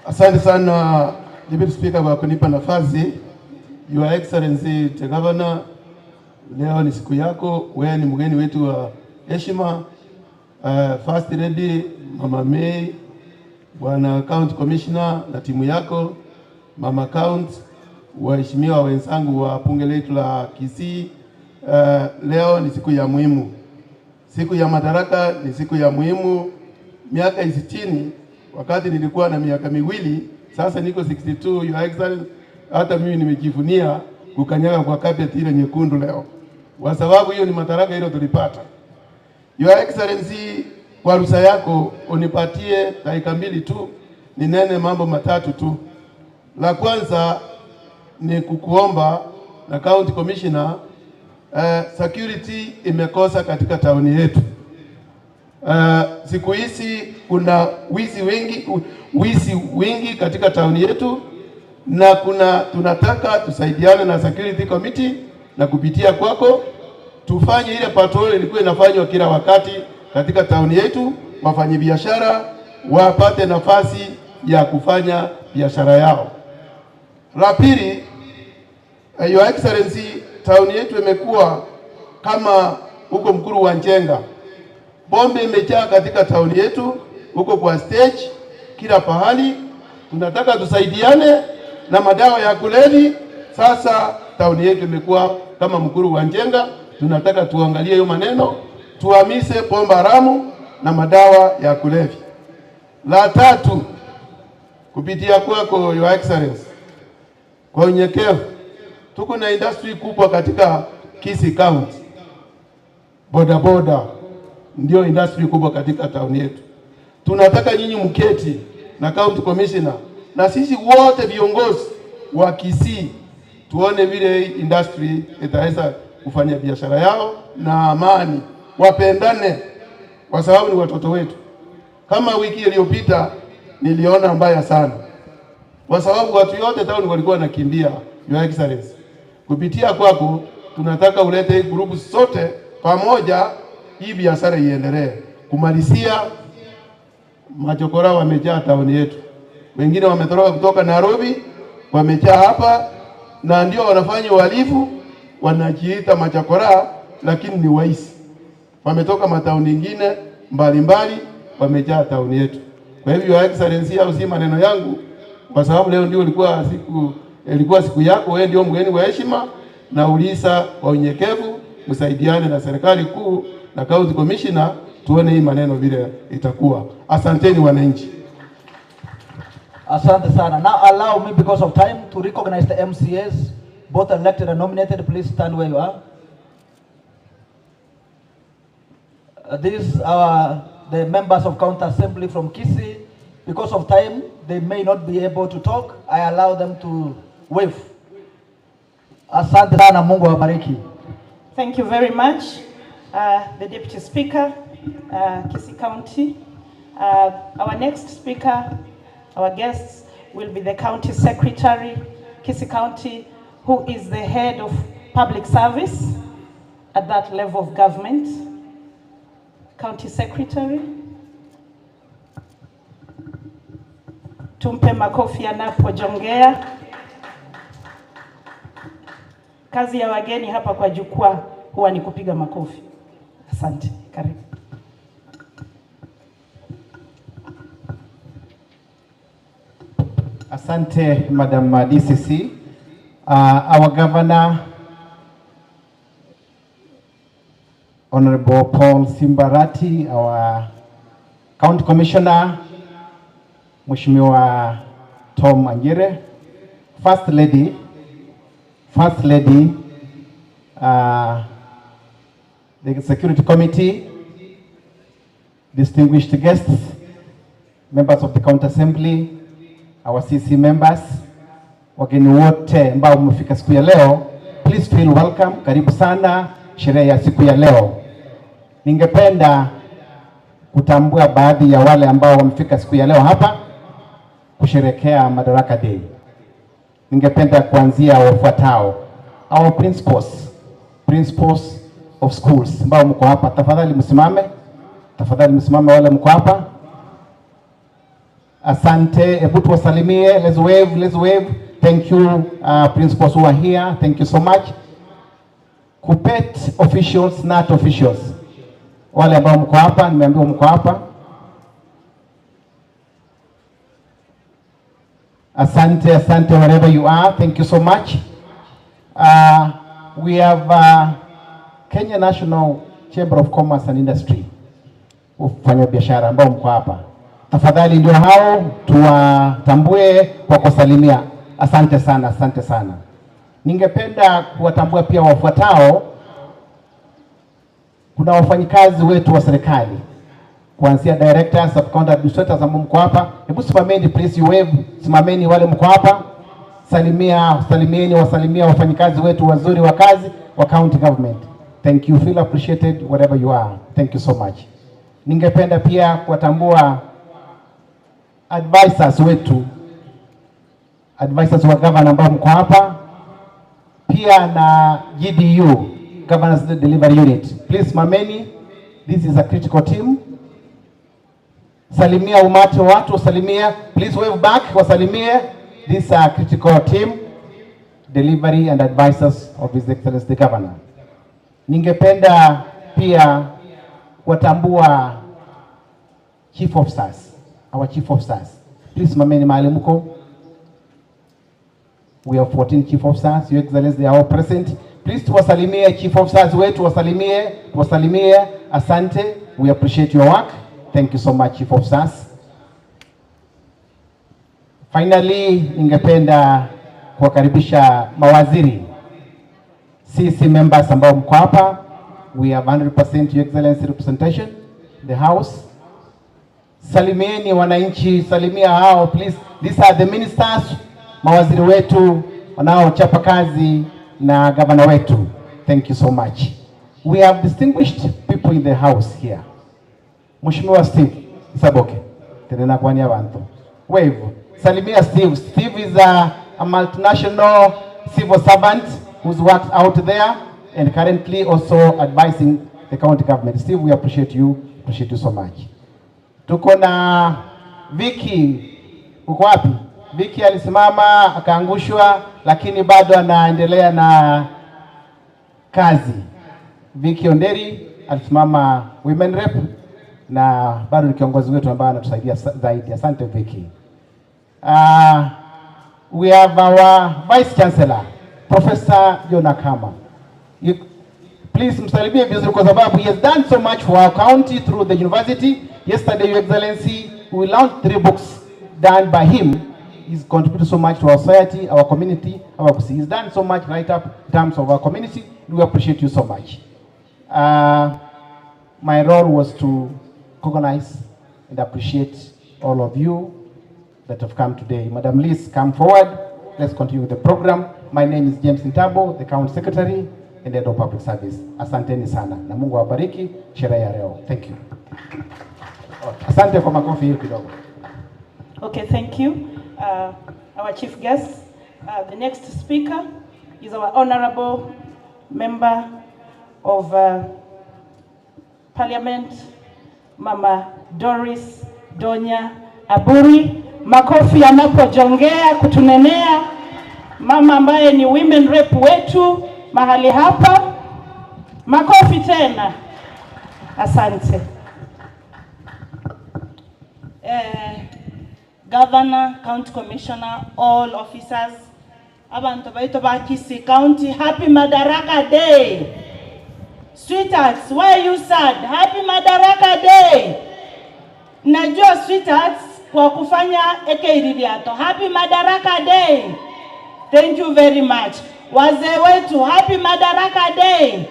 Asante sana Deputy Speaker kwa kunipa nafasi. Your Excellency the Governor, leo ni siku yako, wewe ni mgeni wetu wa heshima. First Lady Mama May, Bwana County Commissioner na timu yako, Mama County, waheshimiwa wenzangu wa bunge letu la Kisii. Leo ni siku ya muhimu. Siku ya Madaraka ni siku ya muhimu. Miaka 60, wakati nilikuwa na miaka miwili, sasa niko 62, Your Excellency, hata mimi nimejivunia kukanyaga kwa carpet ile nyekundu leo. Kwa sababu hiyo ni Madaraka ile tulipata. Your Excellency, kwa ruhusa yako unipatie dakika 2 tu ninene mambo matatu tu. La kwanza ni kukuomba na county commissioner, security imekosa katika tauni yetu. Siku hizi kuna wizi wingi katika tauni yetu, na tunataka tusaidiane na security committee na kupitia kwako tufanye ile patrol ilikuwa inafanywa kila wakati katika tauni yetu, wafanyabiashara wapate nafasi ya kufanya biashara yao. La pili, Your Excellency, tauni yetu imekuwa kama huko Mkuru wa Njenga. Bombe imejaa katika tauni yetu, huko kwa stage, kila pahali. Tunataka tusaidiane na madawa ya kulevya. Sasa tauni yetu imekuwa kama Mkuru wa Njenga. Tunataka tuangalie hiyo maneno, tuhamise pombe haramu na madawa ya kulevya. La tatu, kupitia kwako Your Excellency, kwa unyenyekevu, tuko na industry kubwa katika Kisii County. Boda ndio industry kubwa katika tauni yetu. Tunataka nyinyi mketi na county commissioner na sisi wote viongozi wa Kisii tuone vile industry itaweza kufanya biashara yao na amani, wapendane kwa sababu ni watoto wetu. Kama wiki iliyopita niliona mbaya sana, kwa sababu watu yote tauni walikuwa wanakimbia. Your Excellency, kupitia kwako tunataka ulete grupu zote pamoja, hii biashara iendelee. Kumalizia, machokora wamejaa tauni yetu, wengine wametoroka kutoka Nairobi, wamejaa hapa na ndio wanafanya uhalifu, wanajiita machokora lakini ni waizi. Wametoka matauni mengine mbalimbali, wamejaa tauni yetu. Kwa hivyo Your Excellency, au si maneno yangu, kwa sababu leo ndio ilikuwa siku yako, wewe ndio mgeni wa heshima, na ulisa kwa unyenyekevu msaidiane na serikali kuu na county commissioner tuone hii maneno vile itakuwa. Asanteni wananchi. Asante sana. Now allow me, because of time, to recognize the MCAs, both elected and nominated. Please stand where you are. These are the members of county assembly from Kisii. Because of time, they may not be able to talk. I allow them to wave. Asante sana, Mungu awabariki. Thank you very much, the Deputy Speaker, Kisii County. Our next speaker, our guests, will be the County Secretary, Kisii County, who is the head of public service at that level of government. County Secretary. Tumpe makofi anapojongea. Kazi ya wageni hapa kwa jukwaa huwa ni kupiga makofi. Asante. Karibu. Asante, Madam DCC. Our Governor, Honorable Paul Simbarati, our County Commissioner, Mheshimiwa Tom Angire, First Lady, the Security Committee, distinguished guests, members of the County Assembly, our CC members, wageni wote ambao mmefika siku ya leo, please feel welcome. Karibu sana sherehe ya siku ya leo. Ningependa kutambua baadhi ya wale ambao wamefika siku ya leo hapa kusherekea Madaraka Day. Ningependa kuanzia wafuatao. Our principals of schools ambao mko hapa, tafadhali msimame wale mko hapa. Asante, hebu tuwasalimie, let's wave. Thank you, principals who are here, thank you so much. Kupet officials, not officials, wale ambao mko hapa, nimeambiwa mko hapa. Asante, wherever you are, thank you so much. We have Kenya National Chamber of Commerce and Industry, ufanya biashara ambao mko hapa. Tafadhali ndio hao tuwatambue kwa kusalimia. Asante sana. Ningependa kuwatambua pia wafuatao. Kuna wafanyikazi wetu wa serikali, kuanzia directors, sub-county administrators ambao mko hapa. Hebu simameni please, you wave, simameni wale mko hapa. wasalimia wafanyikazi wetu wazuri wa kazi wa county government. Thank you, feel appreciated wherever you are. Thank you so much. Ningependa pia kuwatambua advisors wetu, advisors wa governor ambao mko hapa, pia na GDU, Governors Delivery Unit. Please mameni, this is a critical team. Salimia umati wa watu, salimia, please wave back, wasalimie. This is a critical team, delivery and advisors of His Excellency the Governor. Ningependa pia watambua chief officers, our chief officers. Please mameni mahali mko. We have 14 chief officers, Your Excellency, they are all present. Please tuwasalimie chief officers wetu, wasalimie, asante. We appreciate your work. Thank you so much, chief officers. Finally, ningependa kuwakaribisha mawaziri, CC members ambao mko hapa. We have 100% Your Excellency representation, the house. Salimieni wananchi, salimia hao please. These are the ministers, mawaziri wetu wanaochapa kazi na governor wetu. Thank you so much. We have distinguished people in the house here. Mheshimiwa Steve Saboke, tena kwani abantu. Wave. Salimia Steve. Steve is a multinational civil servant who's worked out there and currently also advising the county government. Steve, we appreciate you so much. Tuko na Vicky, uko wapi? Vicky alisimama akaangushwa, lakini bado anaendelea na kazi. Vicky Onderi alisimama women rep na bado ni kiongozi wetu ambaye anatusaidia zaidi. Asante Vicky. We have our Vice Chancellor, Professor John Akama. Please msalimie vizuri kwa sababu he has done so much for our county through the university. Yesterday, Your Excellency, we launched 3 books done by him. He's contributed so much to our society, our community, our Gusii. He's done so much right up in terms of our community. We appreciate you so much. My role was to recognize and appreciate all of you that have come today. Madam Liz, come forward. Let's continue with the program. My name is James Ntabo, the County Secretary and Head of Public Service. Asanteni sana. Na Mungu awabariki sherehe ya leo. Thank you. Asante kwa makofi hiyo kidogo. Okay, thank you. Our chief guest, the next speaker is our honorable member of Parliament, Mama Doris Donya Aburi. Makofi yanapojongea kutunenea mama ambaye ni women rep wetu mahali hapa. Makofi tena. Asante. Governor, County Commissioner, all officers, abantu baito ba Kisii County, happy Madaraka Day. Sweethearts, why are you sad? Happy Madaraka Day. Najua sweethearts kwa kufanya ekeiridiato. Happy Madaraka Day. Thank you very much. Wazee wetu, happy Madaraka Day.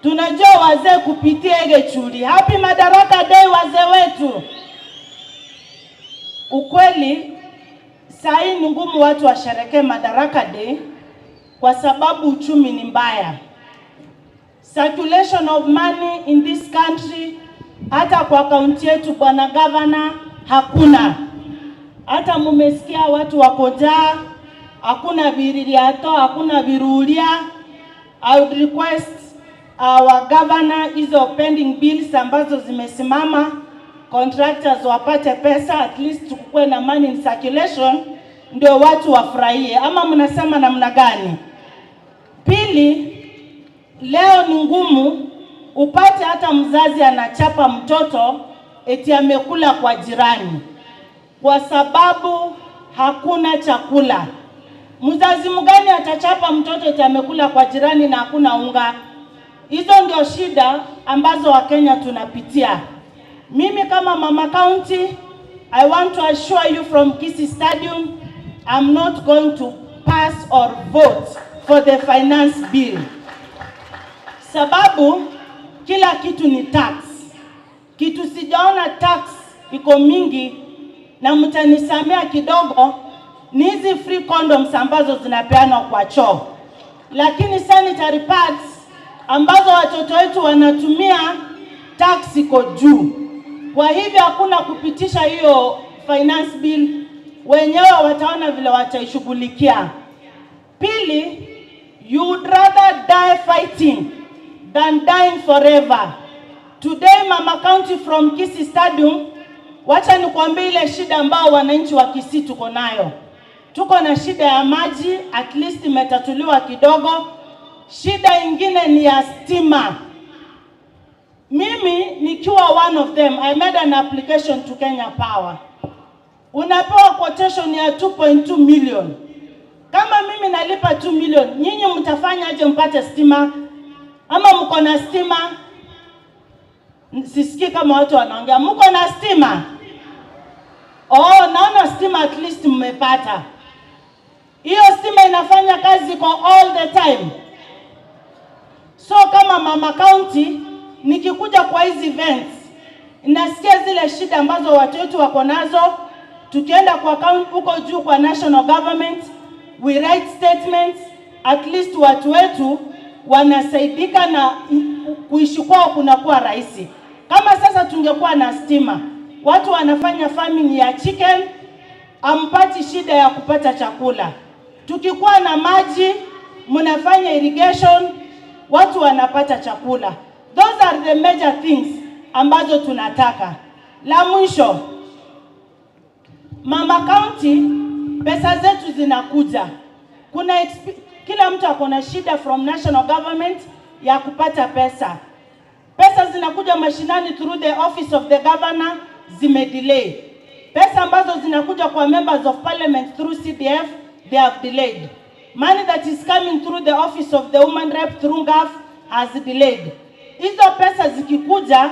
Tunajua wazee kupitia egechuli. Happy Madaraka Day wazee wetu. Ukweli sai ni ngumu watu washerehekee Madaraka Day kwa sababu uchumi ni mbaya. Circulation of money in this country, hata kwa kaunti yetu bwana governor, hakuna. Hata mumesikia watu wako njaa, hakuna viriliato, hakuna virulia. I would request our governor hizo pending bills ambazo zimesimama, contractors wapate pesa, at least tukue na money in circulation, ndio watu wafurahie. Ama mnasema namna gani? Pili, leo ni ngumu upate hata mzazi anachapa mtoto eti amekula kwa jirani kwa sababu hakuna chakula. Mzazi mgani atachapa mtoto eti amekula kwa jirani na hakuna unga? Hizo ndio shida ambazo Wakenya tunapitia. Mimi kama Mama County, I want to assure you from Kisii Stadium, I'm not going to pass or vote for the finance bill. Sababu kila kitu ni tax. Kitu sijaona tax iko mingi na mtanisamea kidogo ni hizi free condoms ambazo zinapeanwa kwa choo. Lakini sanitary pads ambazo watoto wetu wanatumia, tax iko juu. Kwa hivyo hakuna kupitisha hiyo finance bill, wenyewe wataona vile wataishughulikia. Pili, you would rather die fighting than dying forever. Today Mama County from Kisii Stadium, wacha nikwambie ile shida ambao wananchi wa Kisii tuko nayo. Tuko na shida ya maji, at least imetatuliwa kidogo. Shida ingine ni ya stima. Mimi nikiwa one of them, I made an application to Kenya Power. Unapewa quotation ya 2.2 million. Kama mimi nalipa 2 million, nyinyi mtafanya aje mpate stima? Ama mko na stima? Sisikii kama watu wanaongea. Mko na stima? Oh, naona stima at least mmepata. Hiyo stima inafanya kazi kwa all the time. So kama Mama County, nikikuja kwa hizi events, nasikia zile shida ambazo watu wetu wako nazo. Tukienda kwa county huko juu kwa national government, we write statements, at least watu wetu wanasaidika na kuishi kwao kunakuwa rahisi. Kama sasa tungekuwa na stima, watu wanafanya farming ya chicken, ampati shida ya kupata chakula. Tukikuwa na maji, mnafanya irrigation, watu wanapata chakula. Those are the major things ambazo tunataka. La mwisho, Mama County, pesa zetu zinakuja. Kila mtu akona shida from national government ya kupata pesa. Pesa zinakuja mashinani through the office of the governor, zimedelay. Pesa ambazo zinakuja kwa members of parliament through CDF, they have delayed. Money that is coming through the office of the woman rep through GAF has delayed. Hizo pesa zikikuja,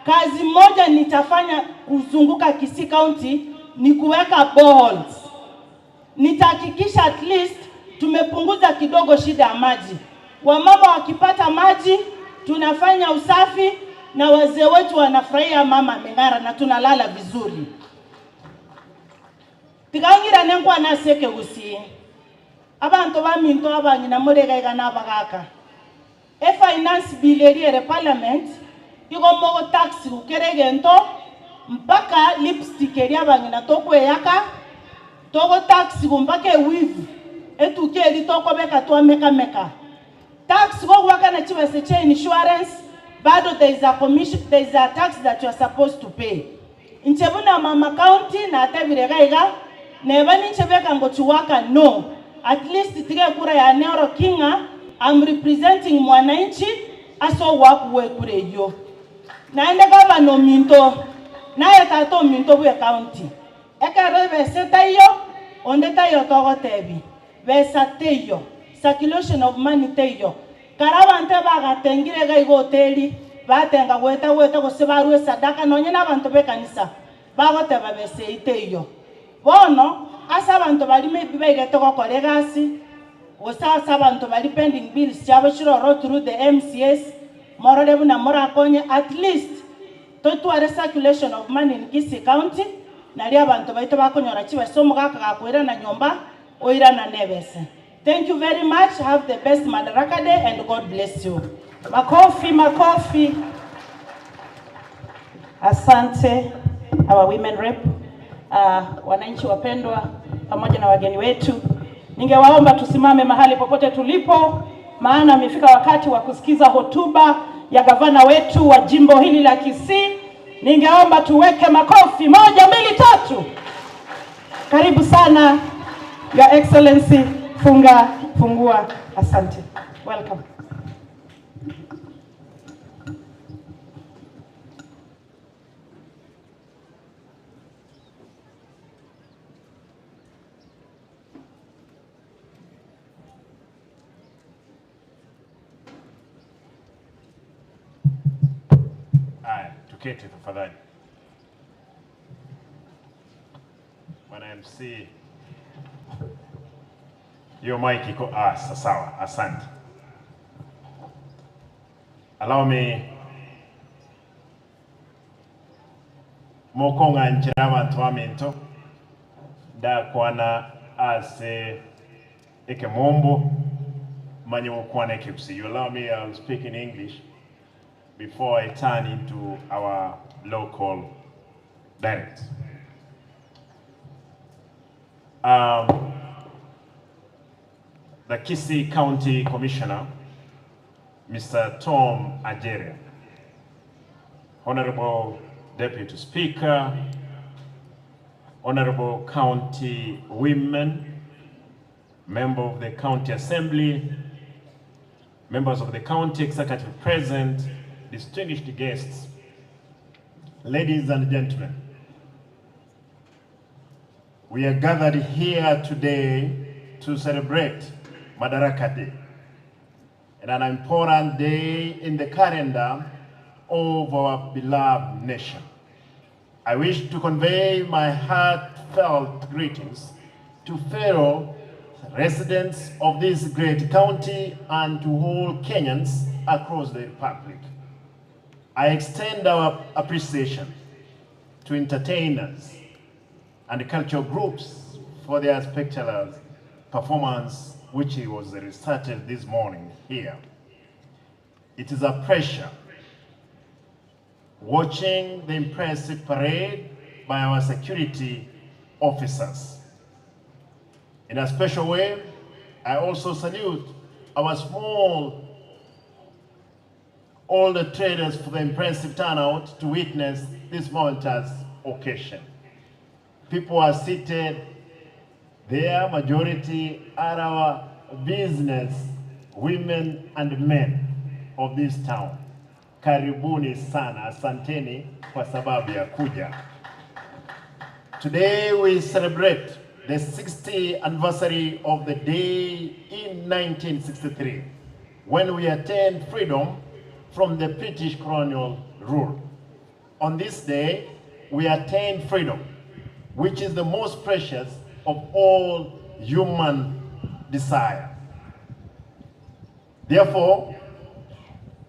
kazi moja nitafanya kuzunguka Kisii County ni kuweka boreholes. Nitahakikisha at least tumepunguza kidogo shida ya maji. Wamama wakipata maji, tunafanya usafi na wazee wetu wanafurahia mama mengara na tunalala vizuri. Tigangira nengwa na seke Gusii. Abantu baminto abanyina murega igana bagaka. Finance bill eri parliament igomo tax ukeregento mpaka lipstick eri abanyina tokweyaka togo tax mpaka weave etuke eri tokobeka twameka. Tax go waka na chiwese cha insurance, bado there is a commission, there is a tax that you are supposed to pay. Inchebuna Mama County na atebirega iga neba ninchebeka ngochuwaka no. At least tige kura ya Neuro Kinga, I'm representing mwananchi aso wakuwe kure yo. Naende gavano minto, na yatato minto buwe county. Eka rebe seta yo, ondeta yo togo tebi. Vesa teyo, circulation of money teyo. Karabante baga tengire ga igo hoteli, batenga weta go sebaruwe sadaka nonyena abantu be kanisa. Bago teba bese iteyo. Bono, asa abantu bali maybe baigete go kolegasi. Osa abantu bali pending bills chabo shiro through the MCS. Morolebu na mora konye at least to a circulation of money in Kisii County. Nali abantu baito bakonyora chiwe somo gaka gakwira na nyomba oira na nebese. Thank you very much. Have the best Madaraka Day and God bless you. Makofi. Asante our women rep. Wananchi wapendwa pamoja na wageni wetu. Ningewaomba tusimame mahali popote tulipo, maana amefika wakati wa kusikiza hotuba ya gavana wetu wa jimbo hili la Kisii. Ningeomba tuweke makofi 1, 2, 3. Karibu sana Your Excellency, fungua. Asante. Welcome. Tuketi tafadhali. Bwana MC. Hiyo mic iko sawa. Asante. Allow me mokonga njira abantu aminto da kwana as Ekemombo Manyokwane Gusii. You allow me, I'll speak in English before I turn into our local dialect. The Kisii County Commissioner, Mr. Tom Ajere, Honorable Deputy Speaker, Honorable County Women, Member of the County Assembly, members of the County Executive present, distinguished guests, ladies and gentlemen, we are gathered here today to celebrate Madaraka Day, and an important day in the calendar of our beloved nation. I wish to convey my heartfelt greetings to fellow residents of this great county and to all Kenyans across the Republic. I extend our appreciation to entertainers and cultural groups for their spectacular performance, which was restarted this morning here. It is a pleasure watching the impressive parade by our security officers. In a special way, I also salute our older traders for the impressive turnout to witness this momentous occasion. People are seated there, majority are our business women and men of this town. Karibuni sana, asanteni kwa sababu ya kuja. Today we celebrate the 60th anniversary of the day in 1963, when we attained freedom from the British colonial rule. On this day, we attained freedom, which is the most precious of all human desire. Therefore,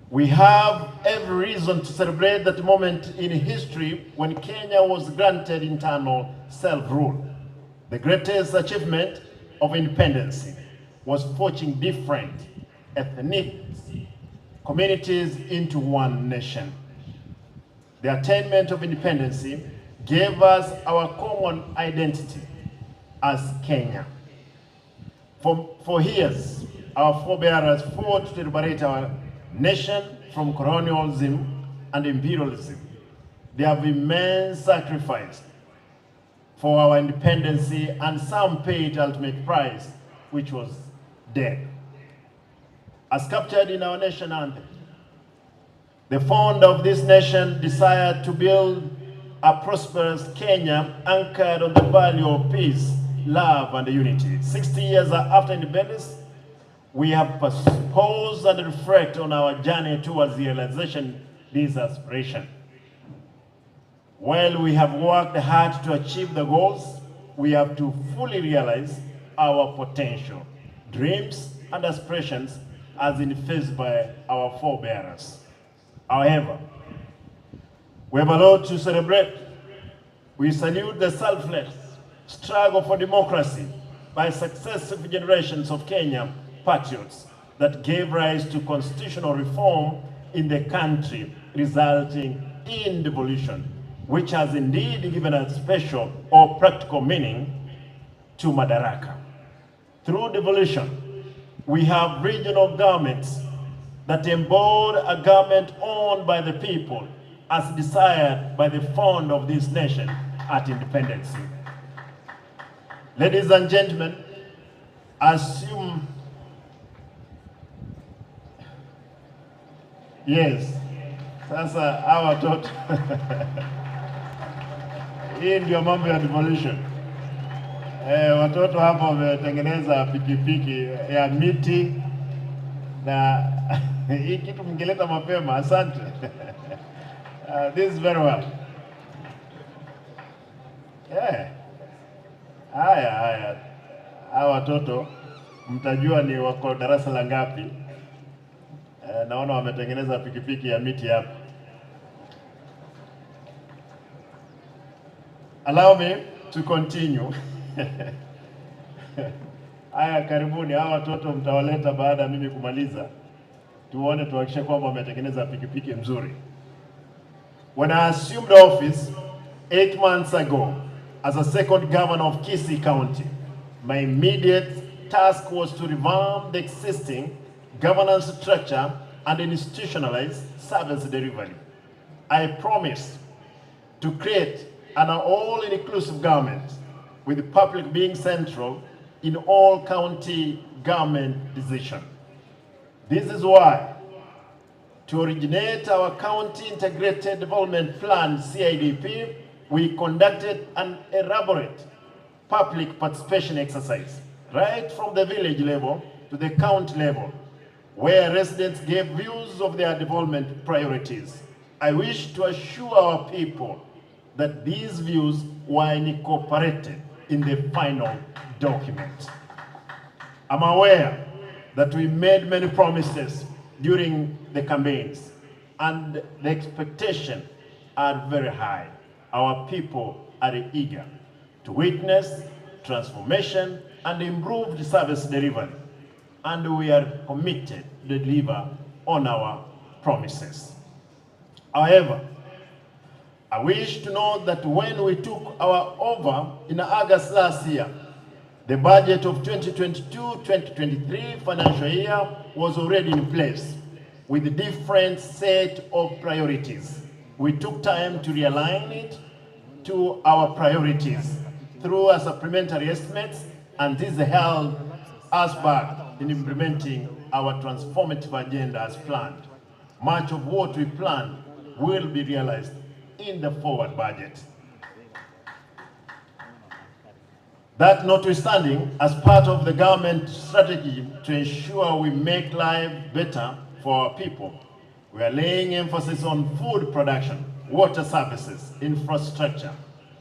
we have every reason to celebrate that moment in history when Kenya was granted internal self-rule. The greatest achievement of independence was forging different ethnic communities into one nation. The attainment of independence gave us our common identity as Kenya. For years, our forebears fought to liberate our nation from colonialism and imperialism. They have immense sacrifice for our independence, and some paid the ultimate price, which was death. As captured in our nation anthem, the founder of this nation desired to build a prosperous Kenya anchored on the value of peace, love, and unity. 60 years after independence, we have paused and reflect on our journey towards the realization of this aspiration. While we have worked hard to achieve the goals, we have to fully realize our potential, dreams, and aspirations as infused by our forebears. However, we have a lot to celebrate. We salute the selfless struggle for democracy by successive generations of Kenyan patriots that gave rise to constitutional reform in the country, resulting in devolution, which has indeed given a special or practical meaning to Madaraka. Through devolution, we have regional governments that embody a government owned by the people as desired by the founder of this nation at independence. Ladies and gentlemen, assume, yes, sasa hawa watoto hii ndio mambo ya devolution. Watoto hapa wametengeneza pikipiki ya miti na hii kitu mngeleta mapema, asante. This is very well. Haya. Hawa watoto mtajua ni wako darasa la ngapi. Naona wametengeneza pikipiki ya miti hapa. Allow me to continue. Haya, karibuni. Hawa watoto mtawaleta baada ya mimi kumaliza, tuone tuhakikishe kwamba wametengeneza pikipiki mzuri. When I assumed office 8 months ago as a second governor of Kisii County, my immediate task was to revamp the existing governance structure and institutionalize service delivery. I promised to create an all-inclusive government, with the public being central in all county government decisions. This is why, to originate our County Integrated Development Plan, CIDP, we conducted an elaborate public participation exercise, right from the village level to the county level, where residents gave views of their development priorities. I wish to assure our people that these views were incorporated in the final document. I'm aware that we made many promises during the campaigns, and the expectations are very high. Our people are eager to witness transformation and improved service delivery, and we are committed to deliver on our promises. However, I wish to note that when we took our over in August last year, the budget of 2022-2023 financial year was already in place with a different set of priorities. We took time to realign it to our priorities through a supplementary estimates, and this held us back in implementing our transformative agenda as planned. Much of what we planned will be realized in the forward budget. That notwithstanding, as part of the government strategy to ensure we make life better for our people, we are laying emphasis on food production, water services, infrastructure,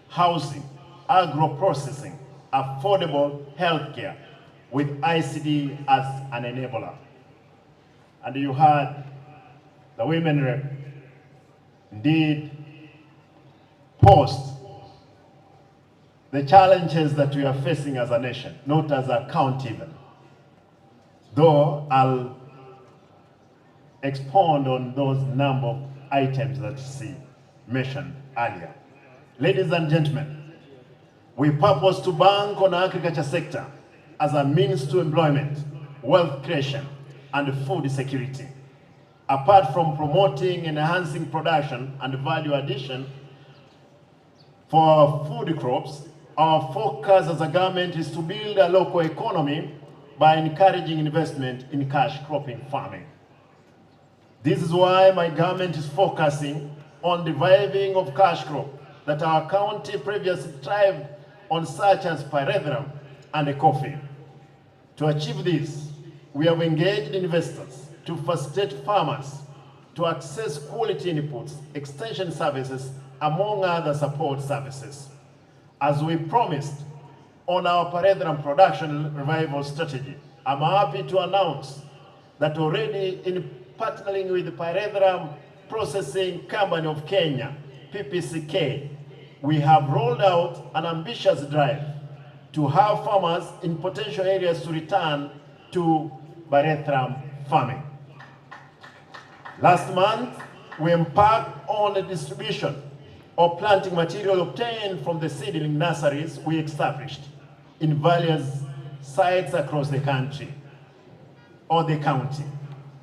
housing, agro-processing, affordable healthcare, with ICT as an enabler. And you heard the women rep indeed post the challenges that we are facing as a nation, not as a county even. Though I'll expound on those number of items that you see mentioned earlier. Ladies and gentlemen, we purpose to bank on the agriculture sector as a means to employment, wealth creation, and food security. Apart from promoting and enhancing production and value addition for our food crops, our focus as a government is to build a local economy by encouraging investment in cash cropping farming. This is why my government is focusing on the reviving of cash crop that our county previously thrived on, such as pyrethrum and coffee. To achieve this, we have engaged investors to facilitate farmers to access quality inputs, extension services, among other support services. As we promised on our pyrethrum production revival strategy, I'm happy to announce that already in partnering with the Pyrethrum Processing Company of Kenya, PPCK, we have rolled out an ambitious drive to have farmers in potential areas to return to pyrethrum farming. Last month, we embarked on the distribution of planting material obtained from the seedling nurseries we established in various sites across the country or the county.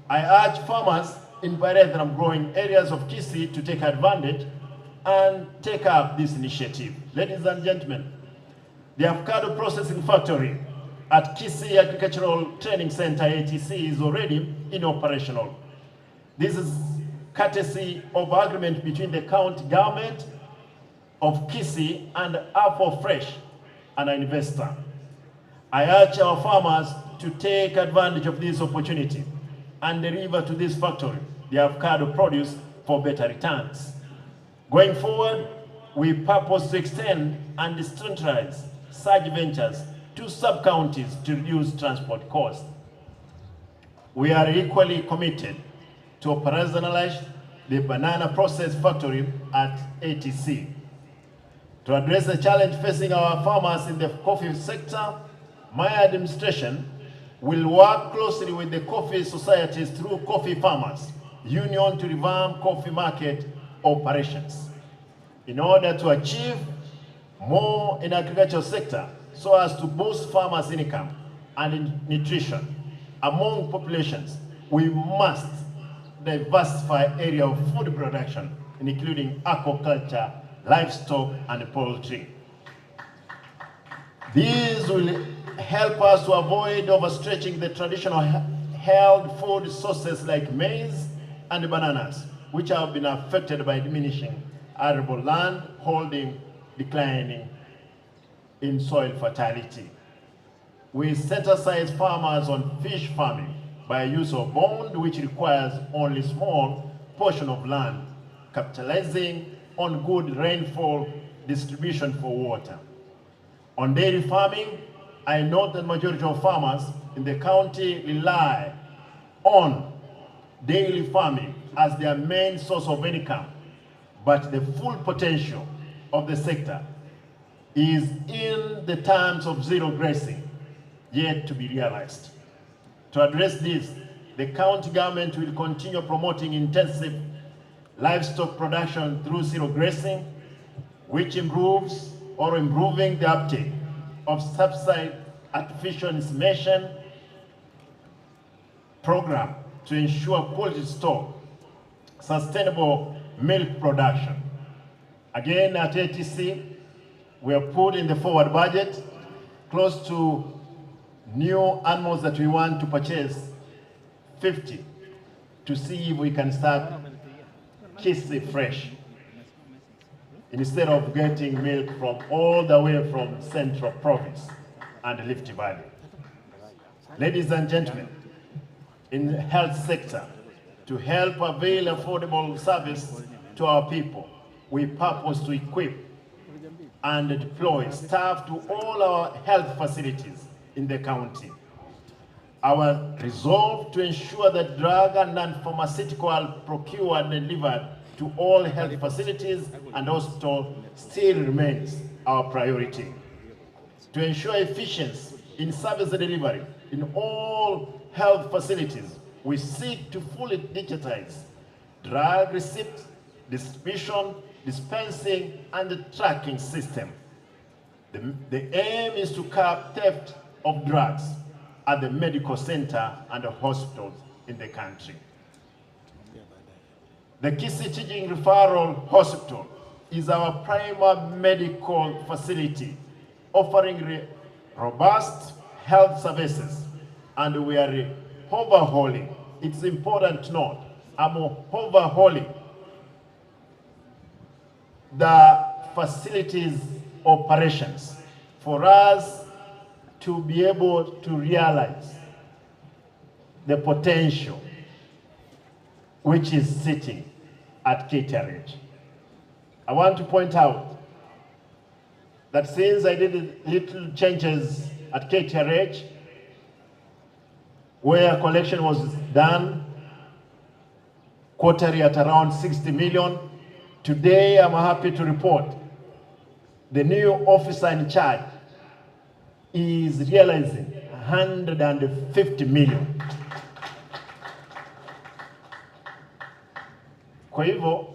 I urge farmers in pyrethrum growing areas of Kisii to take advantage and take up this initiative. Ladies and gentlemen, the avocado processing factory at Kisii Agricultural Training Center, ATC, is already in operational. This is courtesy of agreement between the county government of Kisii and Apple Fresh, an investor. I urge our farmers to take advantage of this opportunity and deliver to this factory the avocado produce for better returns. Going forward, we purpose to extend and decentralize such ventures to sub-counties to reduce transport costs. We are equally committed to operationalize the banana process factory at ATC. To address the challenge facing our farmers in the coffee sector, my administration will work closely with the coffee societies through Coffee Farmers Union to revamp coffee market operations in order to achieve more in agricultural sector so as to boost farmers' income and nutrition among populations. We must diversify area of food production, including aquaculture, livestock, and poultry. These will help us to avoid overstretching the traditional held food sources like maize and bananas, which have been affected by diminishing arable land holding, declining in soil fertility. We set aside farmers on fish farming by use of bond, which requires only small portion of land, capitalizing on good rainfall distribution for water. On dairy farming, I note that majority of farmers in the county rely on dairy farming as their main source of income, but the full potential of the sector is in the terms of zero grazing, yet to be realized. To address this, the county government will continue promoting intensive livestock production through zero grazing, which improving the uptake of subsidized artificial insemination program to ensure quality stock, sustainable milk production. Again, at ATC, we have put in the forward budget close to new animals that we want to purchase, 50, to see if we can start Kisii fresh, instead of getting milk from all the way from Central Province and Rift Valley. Ladies and gentlemen, in the health sector, to help avail affordable service to our people, we purpose to equip and deploy staff to all our health facilities in the county. Our resolve to ensure that drug and non-pharmaceutical are procured and delivered to all health facilities and hospitals still remains our priority. To ensure efficiency in service delivery in all health facilities, we seek to fully digitize drug receipt, distribution, dispensing, and the tracking system. The aim is to curb theft of drugs at the medical center and the hospitals in the country. The Kisii Teaching Referral Hospital is our primary medical facility offering robust health services, and we are overhauling. It's important to note, I'm overhauling the facilities operations for us to be able to realize the potential which is sitting at KTRH. I want to point out that since I did little changes at KTRH, where collection was done quarterly at around 60 million, today I'm happy to report the new officer in charge is realizing 150 million. Kwa hivyo,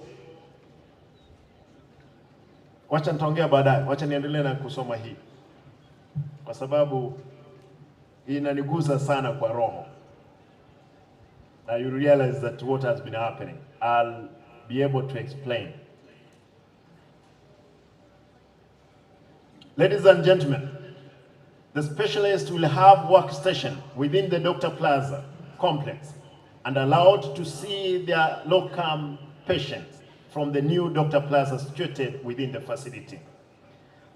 wacha nitaongea baadaye, wacha niendelee na kusoma hii, kwa sababu inanigusa sana kwa roho. Now you realize that what has been happening, I'll be able to explain. Ladies and gentlemen, the specialist will have workstation within the Dr. Plaza complex and allowed to see their low-income patients from the new Dr. Plaza situated within the facility.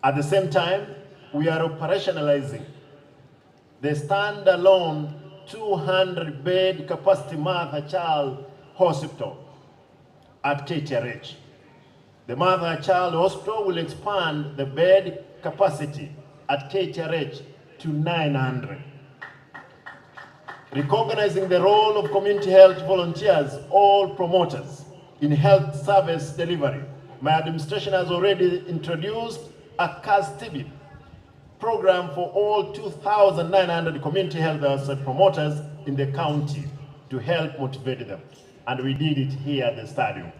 At the same time, we are operationalizing the standalone 200-bed capacity mother-child hospital at KTRH. The mother-child hospital will expand the bed capacity at KTRH to 900. Recognizing the role of community health volunteers, all promoters in health service delivery, my administration has already introduced a CAS-TB program for all 2,900 community health promoters in the county to help motivate them. And we did it here at the stadium.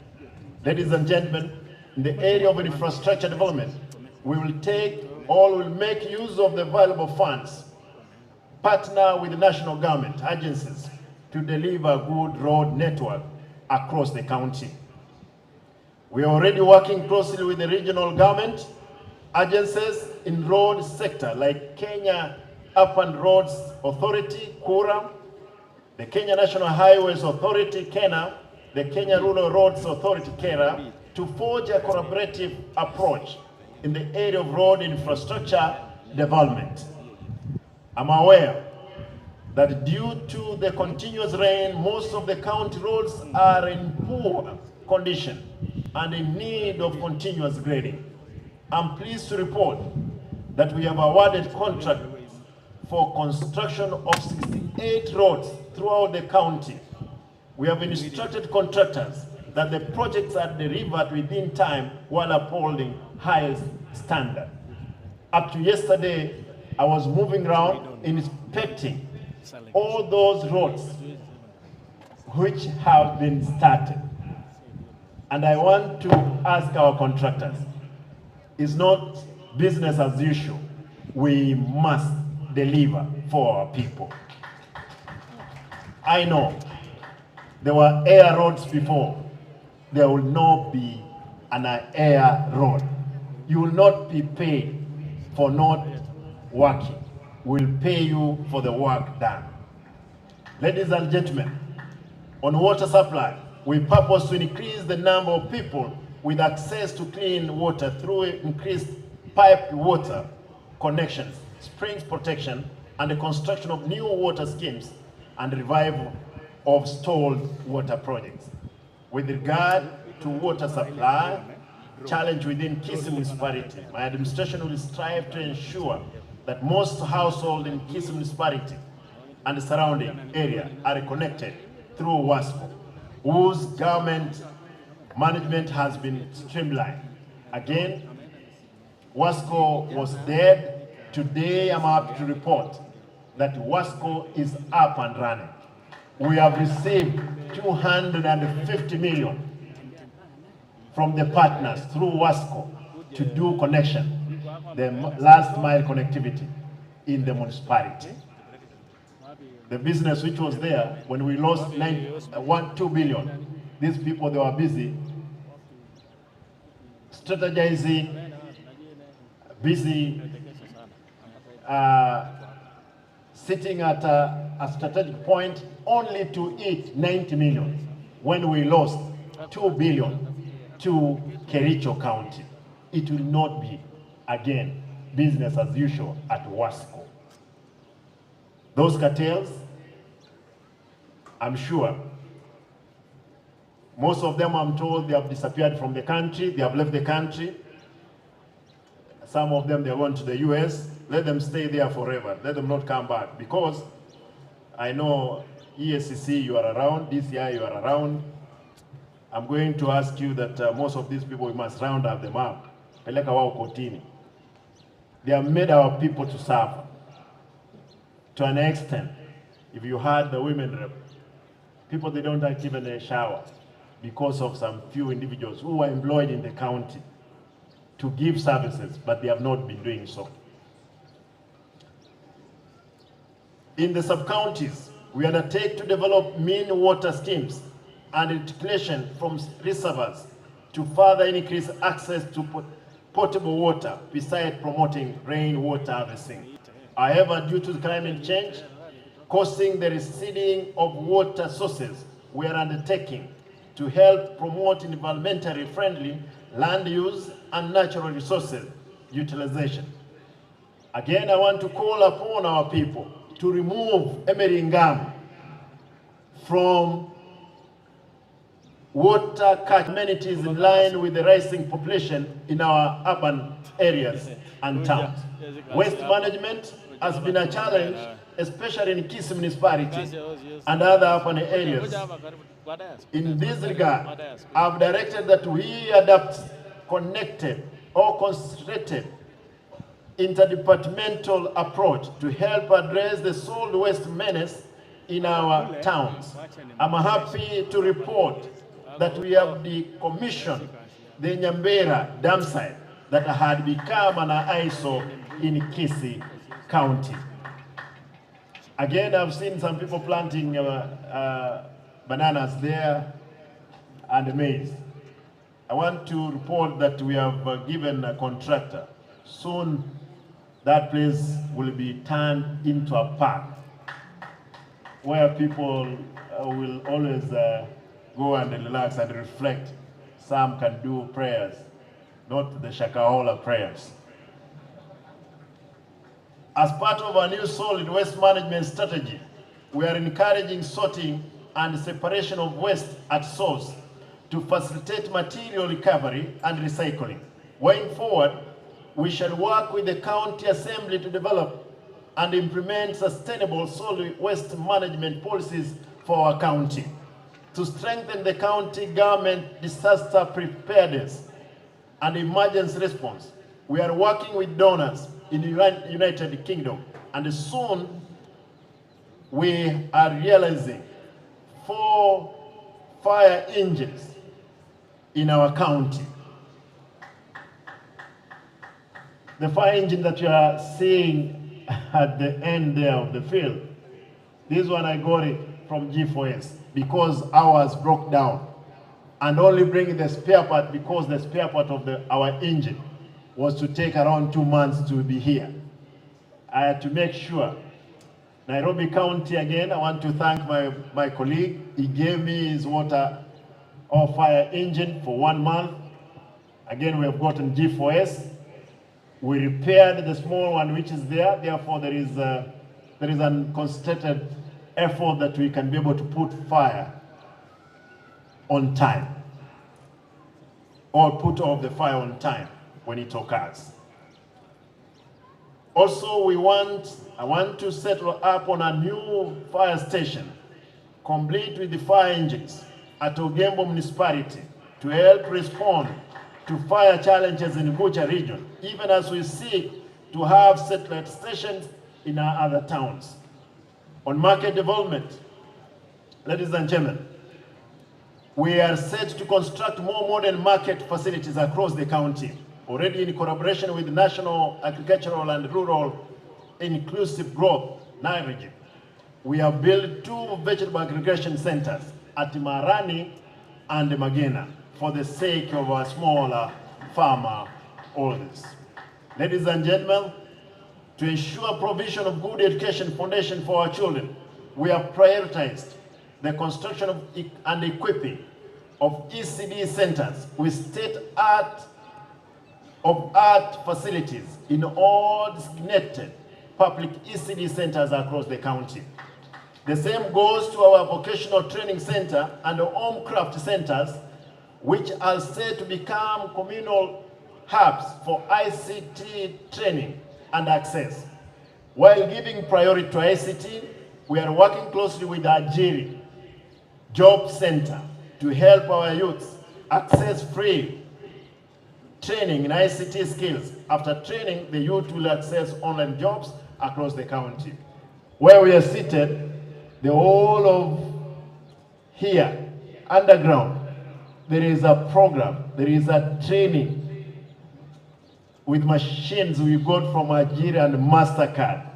Ladies and gentlemen, in the area of infrastructure development, we will make use of the valuable funds, partner with the national government agencies to deliver a good road network across the county. We are already working closely with the regional government agencies in road sector like Kenya Urban Roads Authority, KURA, the Kenya National Highways Authority, KENA, the Kenya Rural Roads Authority, KERA, to forge a collaborative approach in the area of road infrastructure development. I'm aware that due to the continuous rain, most of the county roads are in poor condition and in need of continuous grading. I'm pleased to report that we have awarded contract for construction of 68 roads throughout the county. We have instructed contractors that the projects are delivered within time while upholding highest standard. Up to yesterday, I was moving around inspecting all those roads which have been started. And I want to ask our contractors, it's not business as usual. We must deliver for our people. I know there were air roads before. There will not be an air road. You will not be paid for not working. We'll pay you for the work done. Ladies and gentlemen, on water supply, we purpose to increase the number of people with access to clean water through increased piped water connections, springs protection, and the construction of new water schemes and revival of stalled water projects. With regard to water supply challenge within Kisii municipality, my administration will strive to ensure that most households in Kisii municipality and the surrounding area are connected through WASCO, whose government management has been streamlined. Again, WASCO was dead. Today I'm happy to report that WASCO is up and running. We have received 250 million from the partners through WASCO to do connection, the last mile connectivity in the municipality. The business which was there, when we lost 2 billion, these people, they were busy strategizing, busy sitting at a strategic point only to eat 90 million when we lost 2 billion to Kericho County. It will not be, again, business as usual at WASCO. Those cartels, I'm sure, most of them, I'm told, they have disappeared from the country, they have left the country. Some of them, they went to the US. Let them stay there forever. Let them not come back. Because I know ESCC, you are around, DCI, you are around. I'm going to ask you that most of these people, we must round up them up. Peleka wao kotini. They have made our people to suffer. To an extent, if you had the women rep, people, they don't like even a shower because of some few individuals who are employed in the county to give services, but they have not been doing so. In the sub-counties, we undertake to develop mean water schemes and reticulation from reservoirs to further increase access to potable water, besides promoting rainwater harvesting. However, due to climate change causing the receding of water sources, we are undertaking to help promote environmentally friendly land use and natural resources utilization. Again, I want to call upon our people to remove Emeringam from water amenities in line with the rising population in our urban areas and towns. Waste management has been a challenge, especially in Kisii municipality and other urban areas. In this regard, I've directed that we adopt connected or concentrated interdepartmental approach to help address the solid waste menace in our towns. I'm happy to report that we have decommissioned the Nyambera dam site that had become an ISO in Kisii County. Again, I've seen some people planting bananas there and maize. I want to report that we have given a contractor. Soon that place will be turned into a park where people will always go and relax and reflect. Some can do prayers, not the Shakahola prayers. As part of our new solid waste management strategy, we are encouraging sorting and separation of waste at source to facilitate material recovery and recycling. Going forward, we shall work with the county assembly to develop and implement sustainable solid waste management policies for our county. To strengthen the county government disaster preparedness and emergency response, we are working with donors in the United Kingdom, and soon we are realizing 4 fire engines in our county. The fire engine that you are seeing at the end there of the field, this one I got it from G4S because ours broke down, and only bringing the spare part because the spare part of our engine was to take around 2 months to be here. I had to make sure. Nairobi County, again, I want to thank my colleague. He gave me his water or fire engine for 1 month. Again, we have gotten G4S. We repaired the small one which is there. Therefore, there is a concentrated effort that we can be able to put fire on time, or put off the fire on time when it occurs. Also, I want to settle up on a new fire station, complete with the fire engines at Ogembo municipality to help respond to fire challenges in the Bucha region, even as we seek to have satellite stations in our other towns. On market development, ladies and gentlemen, we are set to construct more modern market facilities across the county, already in collaboration with the National Agricultural and Rural Inclusive Growth, NAIRIG. We have built 2 vegetable aggregation centers at Marani and Magena for the sake of our smaller farmer owners. Ladies and gentlemen, to ensure provision of good education foundation for our children, we have prioritized the construction of and equipping of ECD centers with state-of-art facilities in all designated public ECD centers across the county. The same goes to our vocational training center and the home craft centers, which are set to become communal hubs for ICT training and access. While giving priority to ICT, we are working closely with the Ajiri Job Center to help our youths access free training in ICT skills. After training, the youth will access online jobs across the county. Where we are seated, the whole of here, underground, there is a program, there is a training with machines we got from Nigeria and MasterCard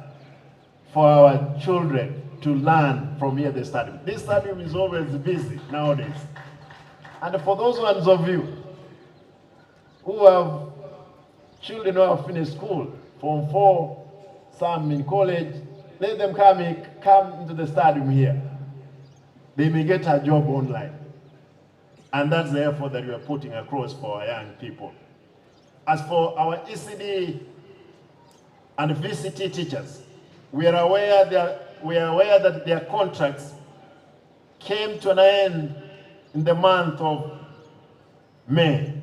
for our children to learn from here, the stadium. This stadium is always busy nowadays. And for those ones of you who have children who have finished school, Form 4, some in college, let them come into the stadium here. They may get a job online. And that's the effort that we are putting across for our young people. As for our ECD and VCT teachers, we are aware that their contracts came to an end in the month of May.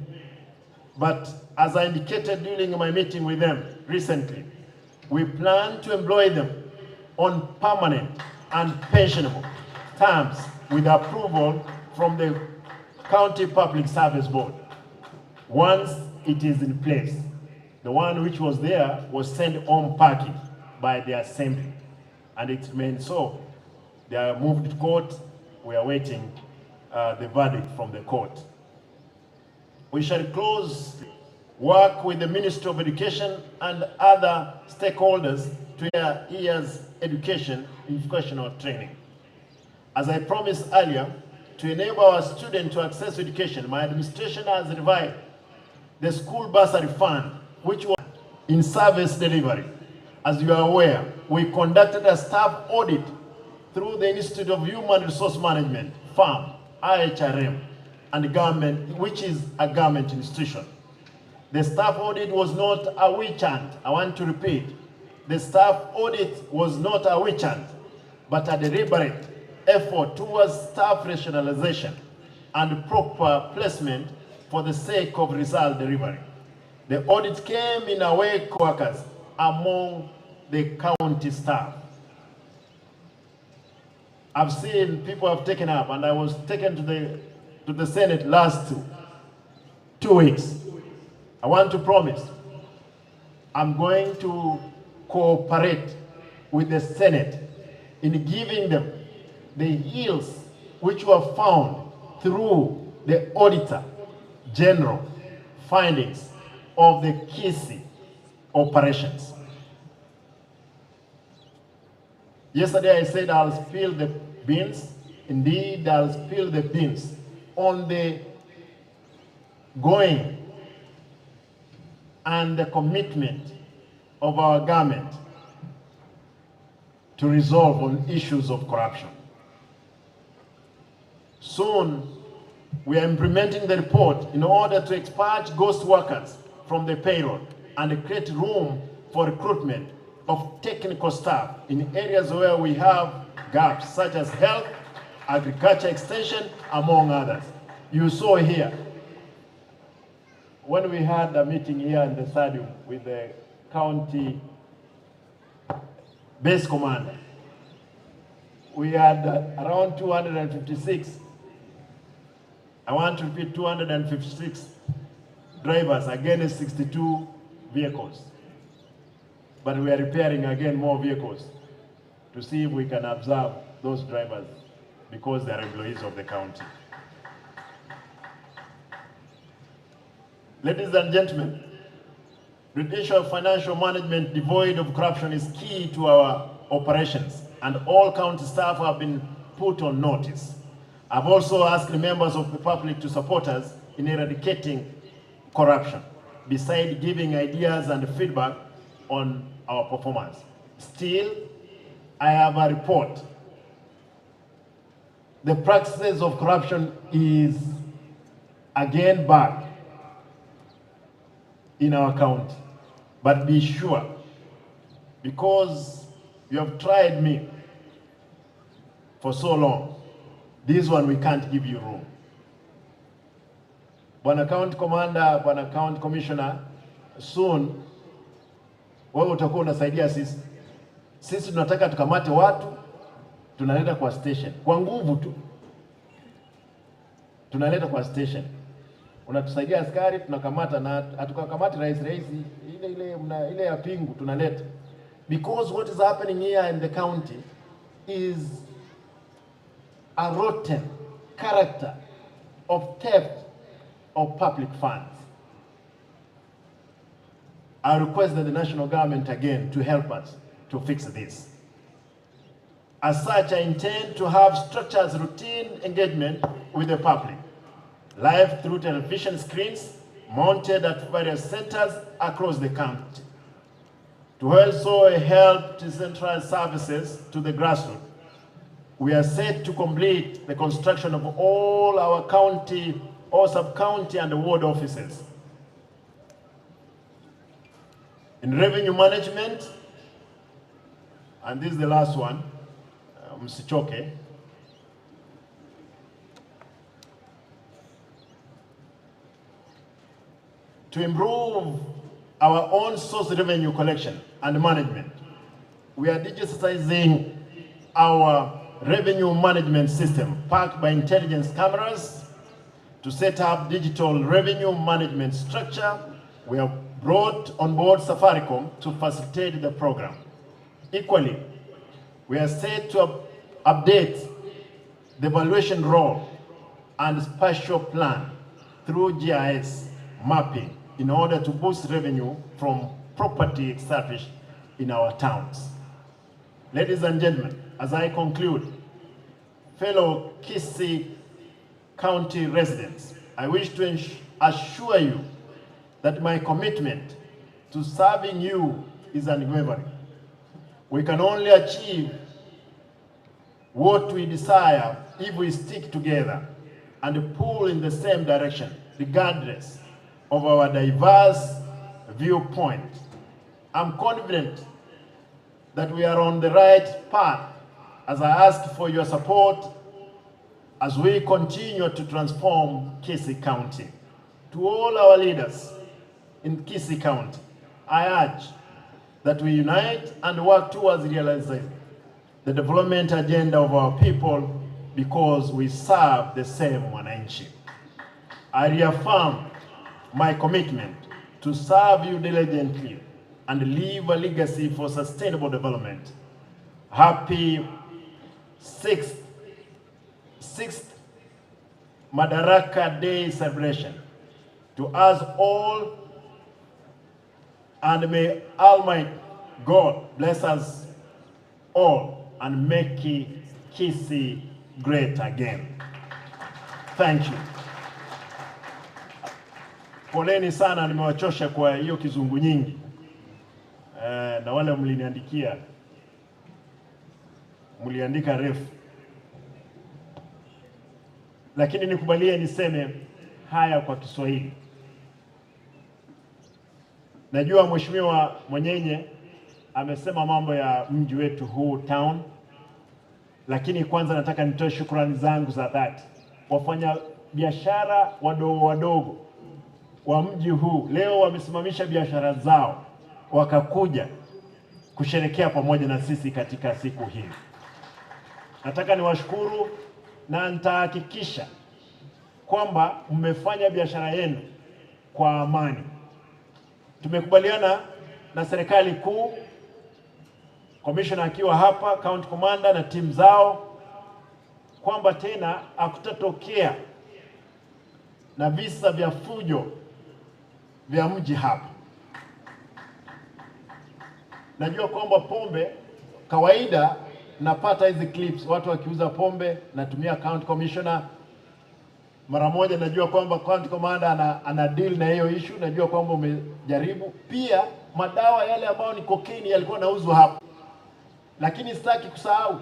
But as I indicated during my meeting with them recently, we plan to employ them on permanent and pensionable terms with approval from the County Public Service Board once it is in place. The one which was there was sent home packing by the assembly, and it remained so. They are moved to court. We are waiting the verdict from the court. We shall close work with the Ministry of Education and other stakeholders to their year's education in vocational training. As I promised earlier, to enable our students to access education, my administration has revived the school bursary fund, which was in service delivery. As you are aware, we conducted a staff audit through the Institute of Human Resource Management, FARM, IHRM, and government, which is a government institution. The staff audit was not a witch hunt. I want to repeat. The staff audit was not a witch hunt, but a deliberate effort towards staff rationalization and proper placement for the sake of result delivery. The audit came in a wake of workers among the county staff. I've seen people have taken up, and I was taken to the Senate last 2 weeks. I want to promise I'm going to cooperate with the Senate in giving them the yields which were found through the Auditor General findings of the Kisii operations. Yesterday I said I'll spill the beans. Indeed, I'll spill the beans on the going and the commitment of our government to resolve on issues of corruption. Soon, we are implementing the report in order to expurge ghost workers from the payroll and create room for recruitment of technical staff in areas where we have gaps, such as health, agriculture extension, among others. You saw here, when we had a meeting here in the stadium with the county base commander, we had around 256. I want to repeat, 256 drivers against 62 vehicles. But we are repairing again more vehicles to see if we can observe those drivers because they are employees of the county. Ladies and gentlemen, judicial financial management devoid of corruption is key to our operations, and all county staff have been put on notice. I've also asked the members of the public to support us in eradicating corruption, besides giving ideas and feedback on our performance. Still, I have a report. The practices of corruption is again back in our county. But be sure, because you have tried me for so long, this one we can't give you room. Bwana County Commander, Bwana County Commissioner, soon wewe utakuwa unasaidia sisi. Sisi tunataka tukamate watu, tunaleta kwa station. Kwa nguvu tu. Tunaleta kwa station. Unatusaidia askari, tunakamata, na hatukakamati rais ile ya pingu tunaleta. Because what is happening here in the county is a rotten character of theft of public funds. I request that the national government again to help us to fix this. As such, I intend to have structured routine engagement with the public, live through television screens mounted at various centers across the country, to also help to centralize services to the grassroots. We are set to complete the construction of all our county or sub-county and ward offices. In revenue management, and this is the last one, msichoke. To improve our own source revenue collection and management, we are digitizing our revenue management system, backed by intelligence cameras, to set up digital revenue management structure we have brought on board Safaricom to facilitate the program. Equally, we are set to update the evaluation role and spatial plan through GIS mapping in order to boost revenue from property established in our towns. Ladies and gentlemen, as I conclude, fellow Kisii County residents, I wish to assure you that my commitment to serving you is unwavering. We can only achieve what we desire if we stick together and pull in the same direction, regardless of our diverse viewpoints. I'm confident that we are on the right path as I ask for your support as we continue to transform Kisii County. To all our leaders in Kisii County, I urge that we unite and work towards realizing the development agenda of our people because we serve the same wananchi. I reaffirm my commitment to serve you diligently and leave a legacy for sustainable development. Happy 6th Madaraka Day celebration to us all, and may Almighty God bless us all and make Kisii great again. Thank you. Poleni sana, nimewachosha kwa hiyo kizungu nyingi. Na wale mliniandikia, mliandika refu. Lakini nikubalie niseme haya kwa Kiswahili. Najua Mheshimiwa Mwenyenye amesema mambo ya mji wetu huu town, lakini kwanza nataka nitoe shukrani zangu za dhati. Wafanya biashara wadogo wa mji huu leo wamesimamisha biashara zao wakakuja kusherekea pamoja na sisi katika siku hii. Nataka niwashukuru na nitahakikisha kwamba mmefanya biashara yenu kwa amani. Tumekubaliana na serikali kuu, commissioner akiwa hapa, county commander na timu zao, kwamba tena hakutatokea na visa vya fujo vya mji hapa. Najua kwamba pombe kawaida napata hizi clips watu wakiuza pombe, natumia county commissioner mara moja. Najua kwamba county commander ana deal na hiyo issue. Najua kwamba umejaribu pia madawa yale ambayo ni cocaine yalikuwa nauzwa hapa, lakini sitaki kusahau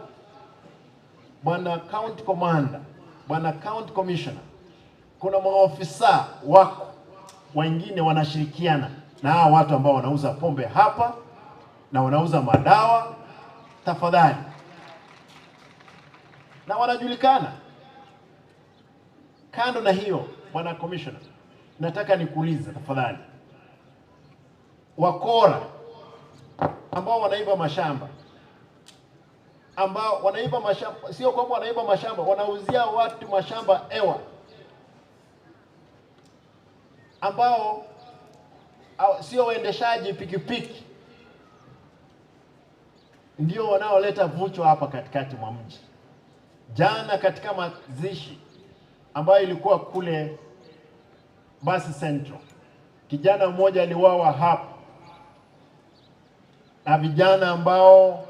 bwana county commander, bwana county commissioner, kuna maofisa wako wengine wanashirikiana na hao watu ambao wanauza pombe hapa na wanauza madawa. Tafadhali, na wanajulikana. Kando na hiyo, bwana commissioner, nataka nikuulize tafadhali, wakora ambao wanaiba mashamba, ambao wanaiba mashamba, sio kwamba wanaiba mashamba, wanauzia watu mashamba ewa, ambao sio waendeshaji pikipiki, ndio wanaoleta vucho hapa katikati mwa mji. Jana katika mazishi ambayo ilikuwa kule Basi Central, kijana mmoja aliuawa hapa na vijana ambao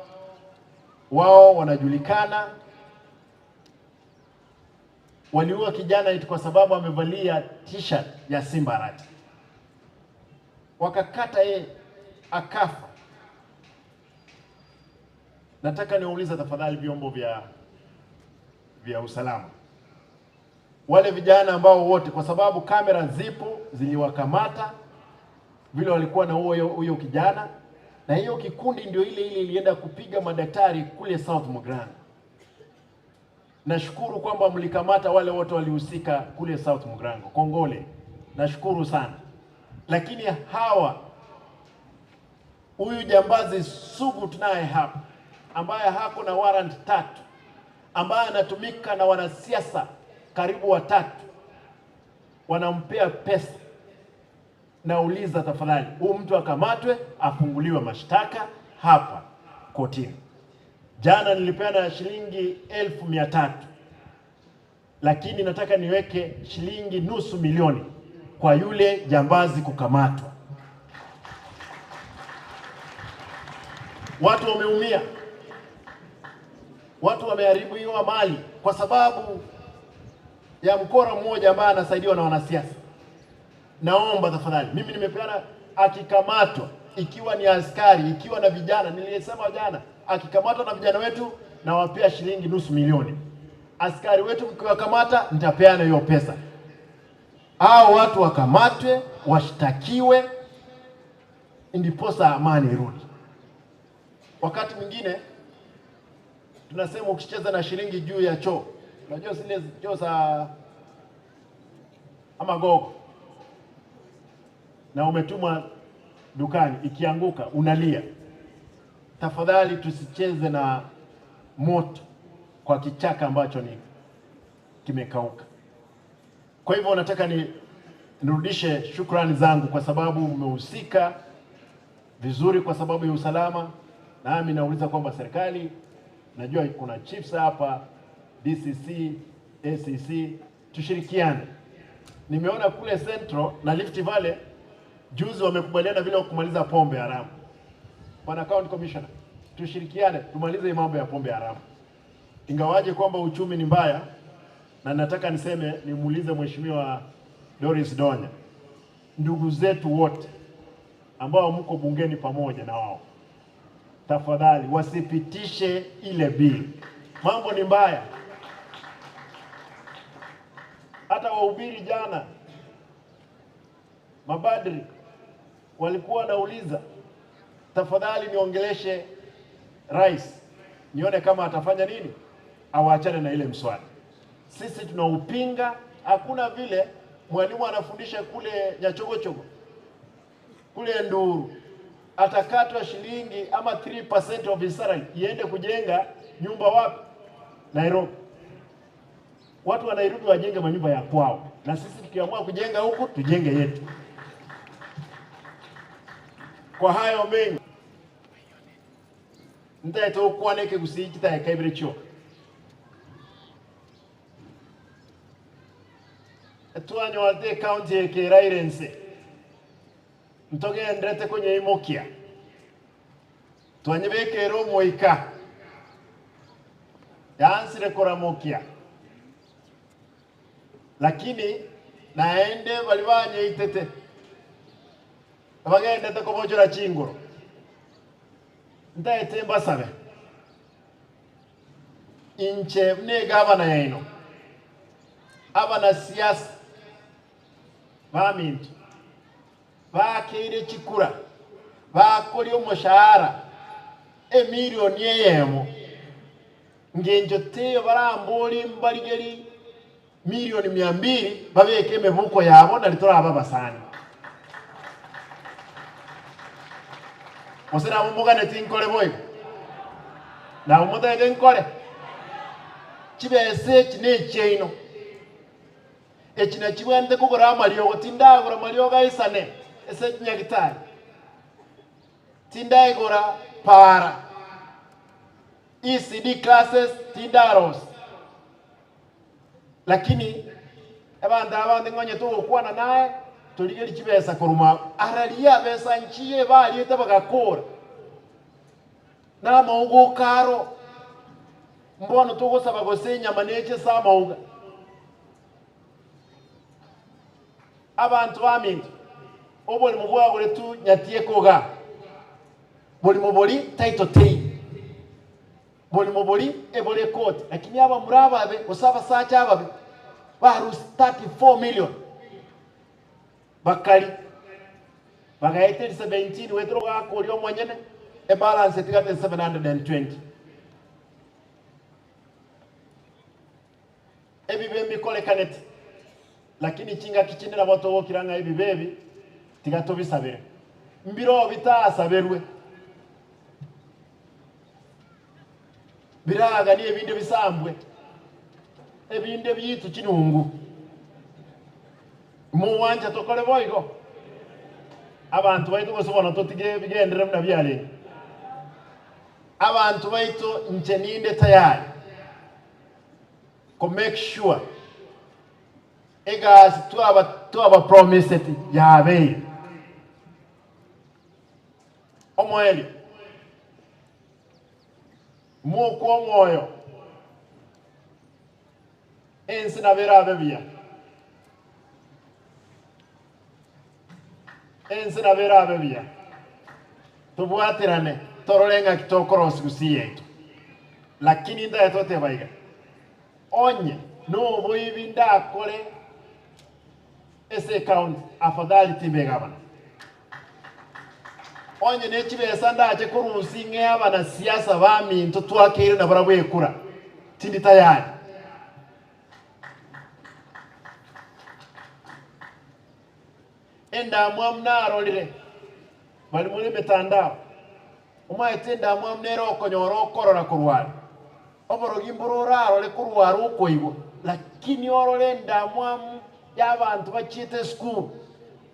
wao wanajulikana. Waliua kijana eti kwa sababu amevalia t-shirt ya Simba Arati, wakakata yeye akafa. Nataka niwaulize tafadhali vyombo vya usalama, wale vijana ambao wote, kwa sababu kamera zipo ziliwakamata vile walikuwa na huyo kijana, na hiyo kikundi ndio ile ilienda kupiga madaktari kule South Mugirango. Nashukuru kwamba mlikamata wale wote walihusika kule South Mugirango. Kongole, nashukuru sana. Lakini huyu jambazi sugu tunaye hapa, ambaye hako na warrant 3, ambaye anatumika na wanasiasa karibu 3, wanampea pesa nauliza tafadhali, huyu mtu akamatwe, afunguliwe mashtaka hapa kotini. Jana nilipeana shilingi 1,300, lakini nataka niweke shilingi nusu milioni kwa yule jambazi kukamatwa. Watu wameumia, watu wameharibu hiyo mali kwa sababu ya mkora mmoja ambaye anasaidiwa na wanasiasa. Naomba tafadhali, mimi nimepeana, akikamatwa, ikiwa ni askari, ikiwa na vijana, nilisema jana, akikamatwa na vijana wetu na wapea shilingi nusu milioni. Askari wetu mkiwakamata, nitapeana hiyo pesa. Hao watu wakamatwe, washtakiwe, ndiposa amani irudi. Wakati mwingine tunasema ukicheza na shilingi juu ya choo, unajua zile choo za ama gogo, na umetumwa dukani, ikianguka unalia. Tafadhali tusicheze na moto kwa kichaka ambacho ni kimekauka. Kwa hivyo nataka nirudishe shukrani zangu kwa sababu umehusika vizuri kwa sababu ya usalama. Nami nauliza kwamba serikali, najua kuna chiefs hapa, DCC, ACC, tushirikiane. Nimeona kule Central na Rift Valley juzi wamekubaliana vile kumaliza pombe haramu. Bwana County Commissioner, tushirikiane tumalize mambo ya pombe haramu. Ingawaje kwamba uchumi ni mbaya, na nataka niseme, nimuulize Mheshimiwa Doris Donya, ndugu zetu wote ambao mko bungeni pamoja na wao, tafadhali wasipitishe ile bill. Mambo ni mbaya. Hata wahubiri jana, mabadri walikuwa wanauliza, tafadhali niongeleshe rais, nione kama atafanya nini, awaachane na ile mswada. Sisi tunaupinga. Hakuna vile mwalimu anafundisha kule Nyachogochogo, kule Nduru, atakatwa shilingi ama 3% of his salary iende kujenga nyumba wapi? Nairobi. Watu wa Nairobi wajenge manyumba ya kwao, na sisi tukiamua kujenga huku tujenge yetu. Kwa hayo mengi ntaito kwaneke Gusii kitakaibire cyo twanyote county ekirairense ntogendrete kwenye imokia twanyebekero moika yansire koramokia, lakini naende balibanye itete abagendete kobojora chingoro ndaete mbasabe inche ne gavana yaino abana siasa bamintu bakire chikura bakori umushahara emilioni yemo ngenjo teyo baramboli mbarigeri milioni 200 babeke mebuko yabo nalitora basani osera mumugane tinkole boy na umudede nkole kibese kine cheino ekina kibwende kugora amalio tindagora malio gaisane ese nyagitari tindagora para ECD classes tindaros, lakini abandi ngonye to okwana naye tuligeri kibesa kuruma aralia besa nchiye bali tabagakora na maugo karo mbono to gosaba gosenya maneche sa mauga abantu bamintu obole mubwagore tu nyatie koga boli muboli title tei boli muboli ebole court, lakini aba murababe osaba sacha ababe baru 34 million bakali bagaite 17 wetro ga kolio mwanyene e balance tigate 720 ebibembi kole kanet, lakini chinga kichinira boto wokiranga ebibebi tigato bisabere mbiro bitasaberwe biraga ni ebinde bisambwe ebinde biyitu kinungu mu wanja tokole boygo abantu baitu gusubona tutige bigendere mna byale abantu baitu njeninde tayari ko make sure egas tuaba promise it yabe omoeli moko moyo ensi na berabe bia ensi na berabe bia tubwatirane torolenga kitokorosi Gusii yetu lakini nda yatote baiga onye no boibi ndakole ese count afadhali tibe gabana onye nekibesa ndaje kurusinge abana siasa bami ntutwakire na barabwe kura tindi tayari enda mwamnaro lire bali muri metandao umaitenda mwamnero okonyoro korora kurwara oborogi mbururaro le kurwara ukoigo lakini orole ndamwamu y'abantu bacite school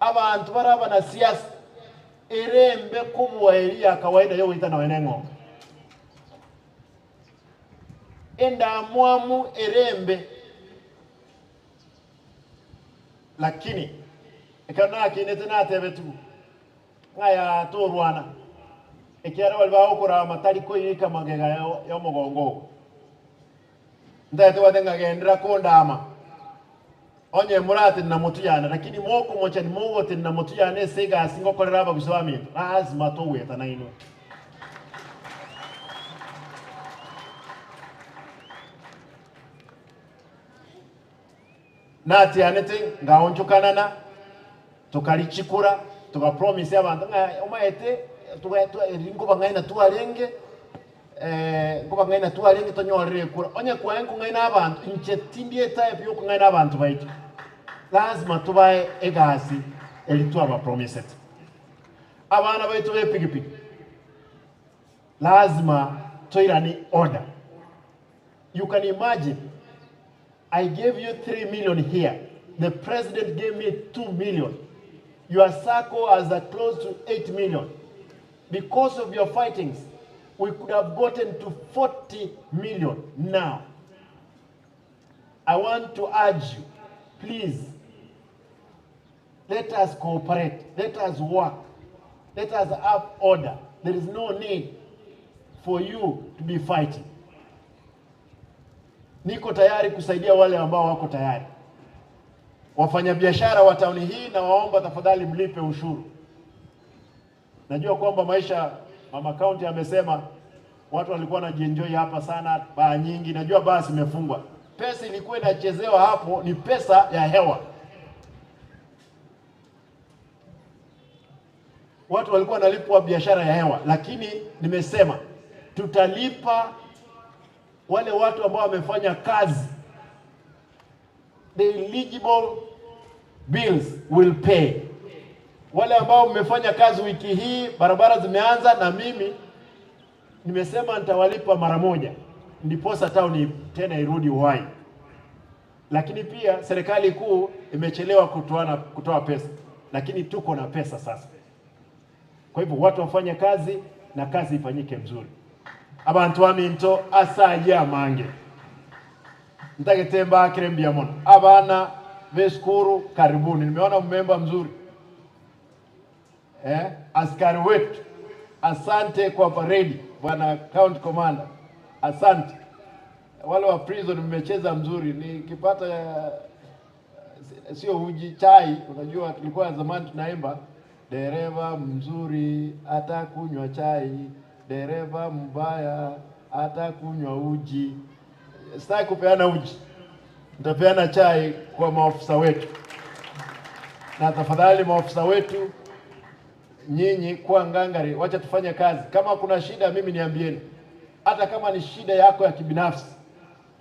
abantu baraba na siasa erembe kubwa ya kawaida yo wita na wenengo endamwamu erembe lakini ekana kinete na tebetu ngaya torwana ekiara walba okora matari ko yika magega yo mogongo ndate wadenga gendra kondama onye murati na mutu yana lakini moko mocha ni mowote na mutu yana sega asingo kolera aba guswami lazima to weta na ino nati anete ngaonchukanana tukalichikura tuka promise abantu omaete ngo bangaina tualenge ngo bangaina tualenge tonyorere kura onye kwangu ngaina abantu inchetindie type yo ngaina abantu baitu lazima tubaye egasi elitu aba promise abana baitu bepigipigi lazima toirani order. You can imagine I gave you 3 million here, the president gave me 2 million. Your circle has a close to 8 million. Because of your fightings, we could have gotten to 40 million now. I want to urge you, please, let us cooperate, let us work, let us have order. There is no need for you to be fighting. Niko tayari kusaidia wale ambao wako tayari. Wafanyabiashara wa tauni hii na waomba tafadhali mlipe ushuru. Najua kwamba maisha mama county amesema watu walikuwa wanajienjoy hapa sana, baa nyingi. Najua basi imefungwa. Pesa ilikuwa inachezewa hapo ni pesa ya hewa. Watu walikuwa wanalipwa biashara ya hewa, lakini nimesema tutalipa wale watu ambao wamefanya kazi. The eligible bills will pay. Wale ambao mmefanya kazi wiki hii, barabara zimeanza na mimi nimesema nitawalipa mara moja. Ndiposa town tena irudi uhai. Lakini pia serikali kuu imechelewa kutoa pesa. Lakini tuko na pesa sasa. Kwa hivyo watu wafanye kazi na kazi ifanyike mzuri. Abantu aminto asaje amange. Ntagetemba kirembia mono. Abana beskuru karibuni. Nimeona mmemba mzuri. Askari wetu. Asante kwa parade bwana county commander. Asante. Wale wa prison mmecheza mzuri. Nikipata sio uji chai, unajua tulikuwa zamani tunaimba dereva mzuri atakunywa chai, dereva mbaya atakunywa uji. Sitaki kupeana uji, nitapeana chai kwa maofisa wetu. Na tafadhali maofisa wetu, nyinyi kwa ngangari, wacha tufanye kazi. Kama kuna shida mimi niambieni. Hata kama ni shida yako ya kibinafsi,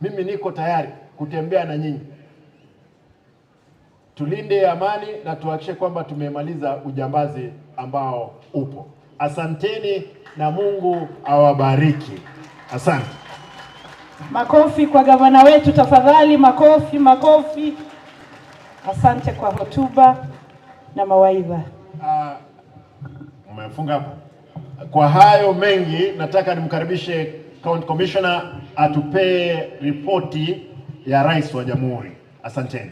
mimi niko tayari kutembea na nyinyi. Tulinde amani na tuhakikishe kwamba tumemaliza ujambazi ambao upo. Asanteni na Mungu awabariki. Asante. Makofi kwa gavana wetu tafadhali, makofi, makofi. Asante kwa hotuba na mawaidha. Funga hapo. Kwa hayo mengi, nataka nimkaribishe County Commissioner atupee ripoti ya Rais wa Jamhuri. Asanteni.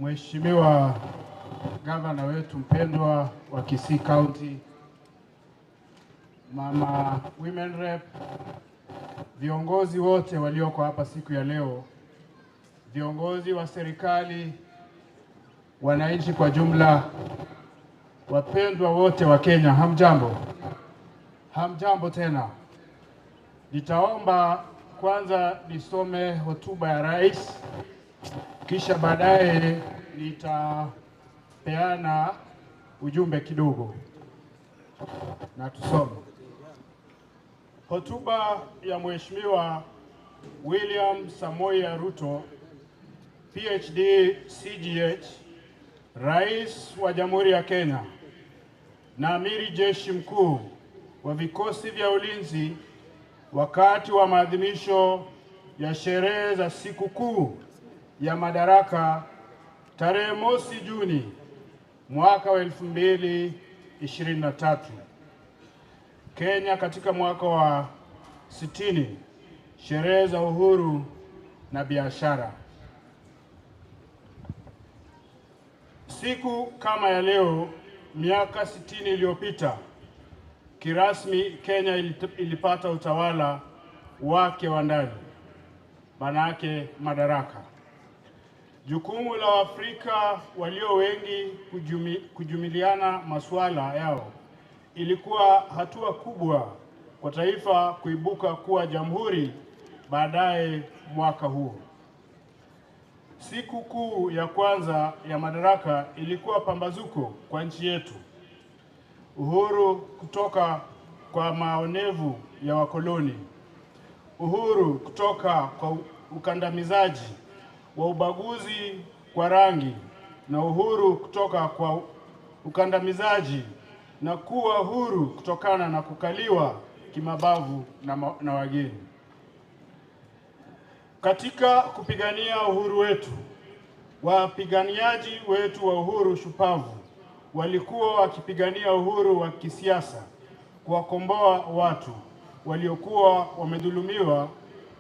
Mheshimiwa Gavana wetu mpendwa wa Kisii County, Mama Women Rep, viongozi wote walioko hapa siku ya leo, viongozi wa serikali, wananchi kwa jumla, wapendwa wote wa Kenya, hamjambo? Hamjambo tena. Nitaomba kwanza nisome hotuba ya rais, kisha baadaye nitapeana ujumbe kidogo na tusome. Hotuba ya Mheshimiwa William Samoei Ruto, PhD CGH, Rais wa Jamhuri ya Kenya na Amiri Jeshi Mkuu wa Vikosi vya Ulinzi wakati wa maadhimisho ya sherehe za sikukuu ya Madaraka tarehe mosi Juni mwaka wa 2023. Kenya katika mwaka wa 60, sherehe za uhuru na biashara. Siku kama ya leo miaka 60 iliyopita, kirasmi Kenya ilipata utawala wake wa ndani, manake madaraka. Jukumu la Waafrika walio wengi kujumiliana masuala yao ilikuwa hatua kubwa kwa taifa kuibuka kuwa jamhuri baadaye mwaka huo. Siku kuu ya kwanza ya Madaraka ilikuwa pambazuko kwa nchi yetu. Uhuru kutoka kwa maonevu ya wakoloni, uhuru kutoka kwa ukandamizaji wa ubaguzi kwa rangi, na uhuru kutoka kwa ukandamizaji na kuwa huru kutokana na kukaliwa kimabavu na wageni. Katika kupigania uhuru wetu, wapiganiaji wetu wa uhuru shupavu walikuwa wakipigania uhuru wa kisiasa, kuwakomboa watu waliokuwa wamedhulumiwa,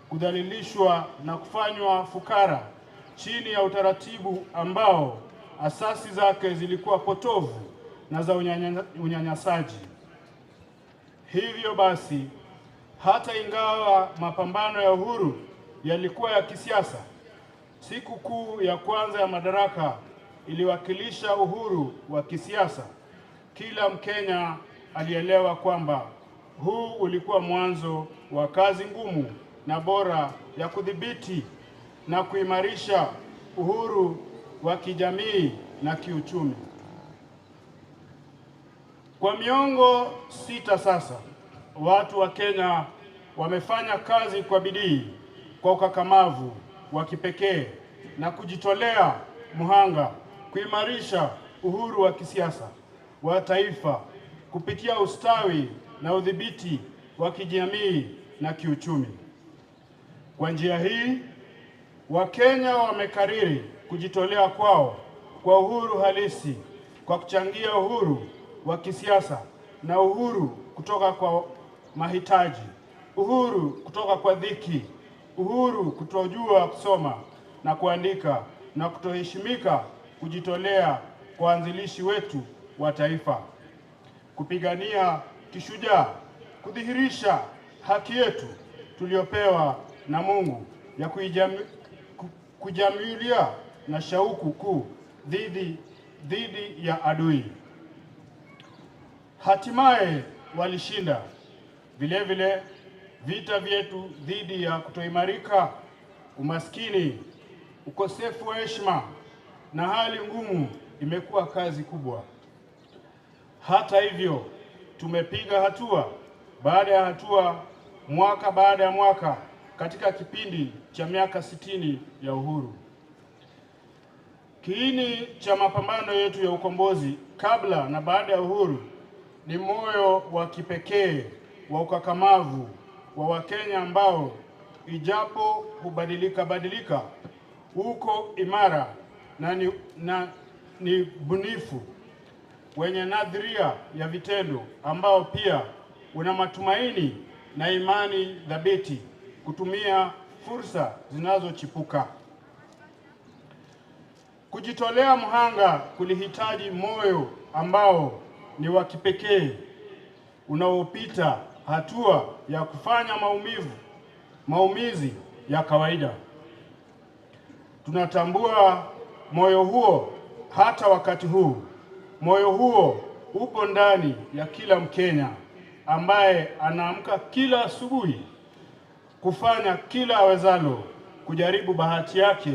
kudhalilishwa na kufanywa fukara chini ya utaratibu ambao asasi zake zilikuwa potovu na za unyanyasaji. Hivyo basi, hata ingawa mapambano ya uhuru yalikuwa ya kisiasa, siku kuu ya kwanza ya Madaraka iliwakilisha uhuru wa kisiasa. Kila Mkenya alielewa kwamba huu ulikuwa mwanzo wa kazi ngumu na bora ya kudhibiti na kuimarisha uhuru wa kijamii na kiuchumi. Kwa miongo 6 sasa, watu wa Kenya wamefanya kazi kwa bidii, kwa ukakamavu wa kipekee na kujitolea muhanga kuimarisha uhuru wa kisiasa wa taifa kupitia ustawi na udhibiti wa kijamii na kiuchumi. Kwa njia hii, Wakenya wamekariri kujitolea kwao kwa uhuru halisi, kwa kuchangia uhuru wa kisiasa na uhuru kutoka kwa mahitaji, uhuru kutoka kwa dhiki, uhuru kutojua kusoma na kuandika na kutoheshimika, kujitolea kwa waanzilishi wetu wa taifa, kupigania kishujaa, kudhihirisha haki yetu tuliopewa na Mungu ya kujamilia na shauku kuu dhidi ya adui. Hatimaye walishinda. Vile vile vita vyetu dhidi ya kutoimarika umaskini, ukosefu wa heshima na hali ngumu imekuwa kazi kubwa. Hata hivyo, tumepiga hatua baada ya hatua, mwaka baada ya mwaka, katika kipindi cha miaka 60 ya uhuru. Kiini cha mapambano yetu ya ukombozi kabla na baada ya uhuru ni moyo wa kipekee wa ukakamavu wa Wakenya ambao ijapo hubadilika uko imara na ni bunifu, wenye nadharia ya vitendo ambao pia una matumaini na imani thabiti kutumia fursa zinazochipuka. Kujitolea mhanga kulihitaji moyo ambao ni wa kipekee unaopita hatua ya kufanya maumizi ya kawaida. Tunatambua moyo huo hata wakati huu. Moyo huo upo ndani ya kila Mkenya ambaye anaamka kila asubuhi kufanya kila awezalo kujaribu bahati yake,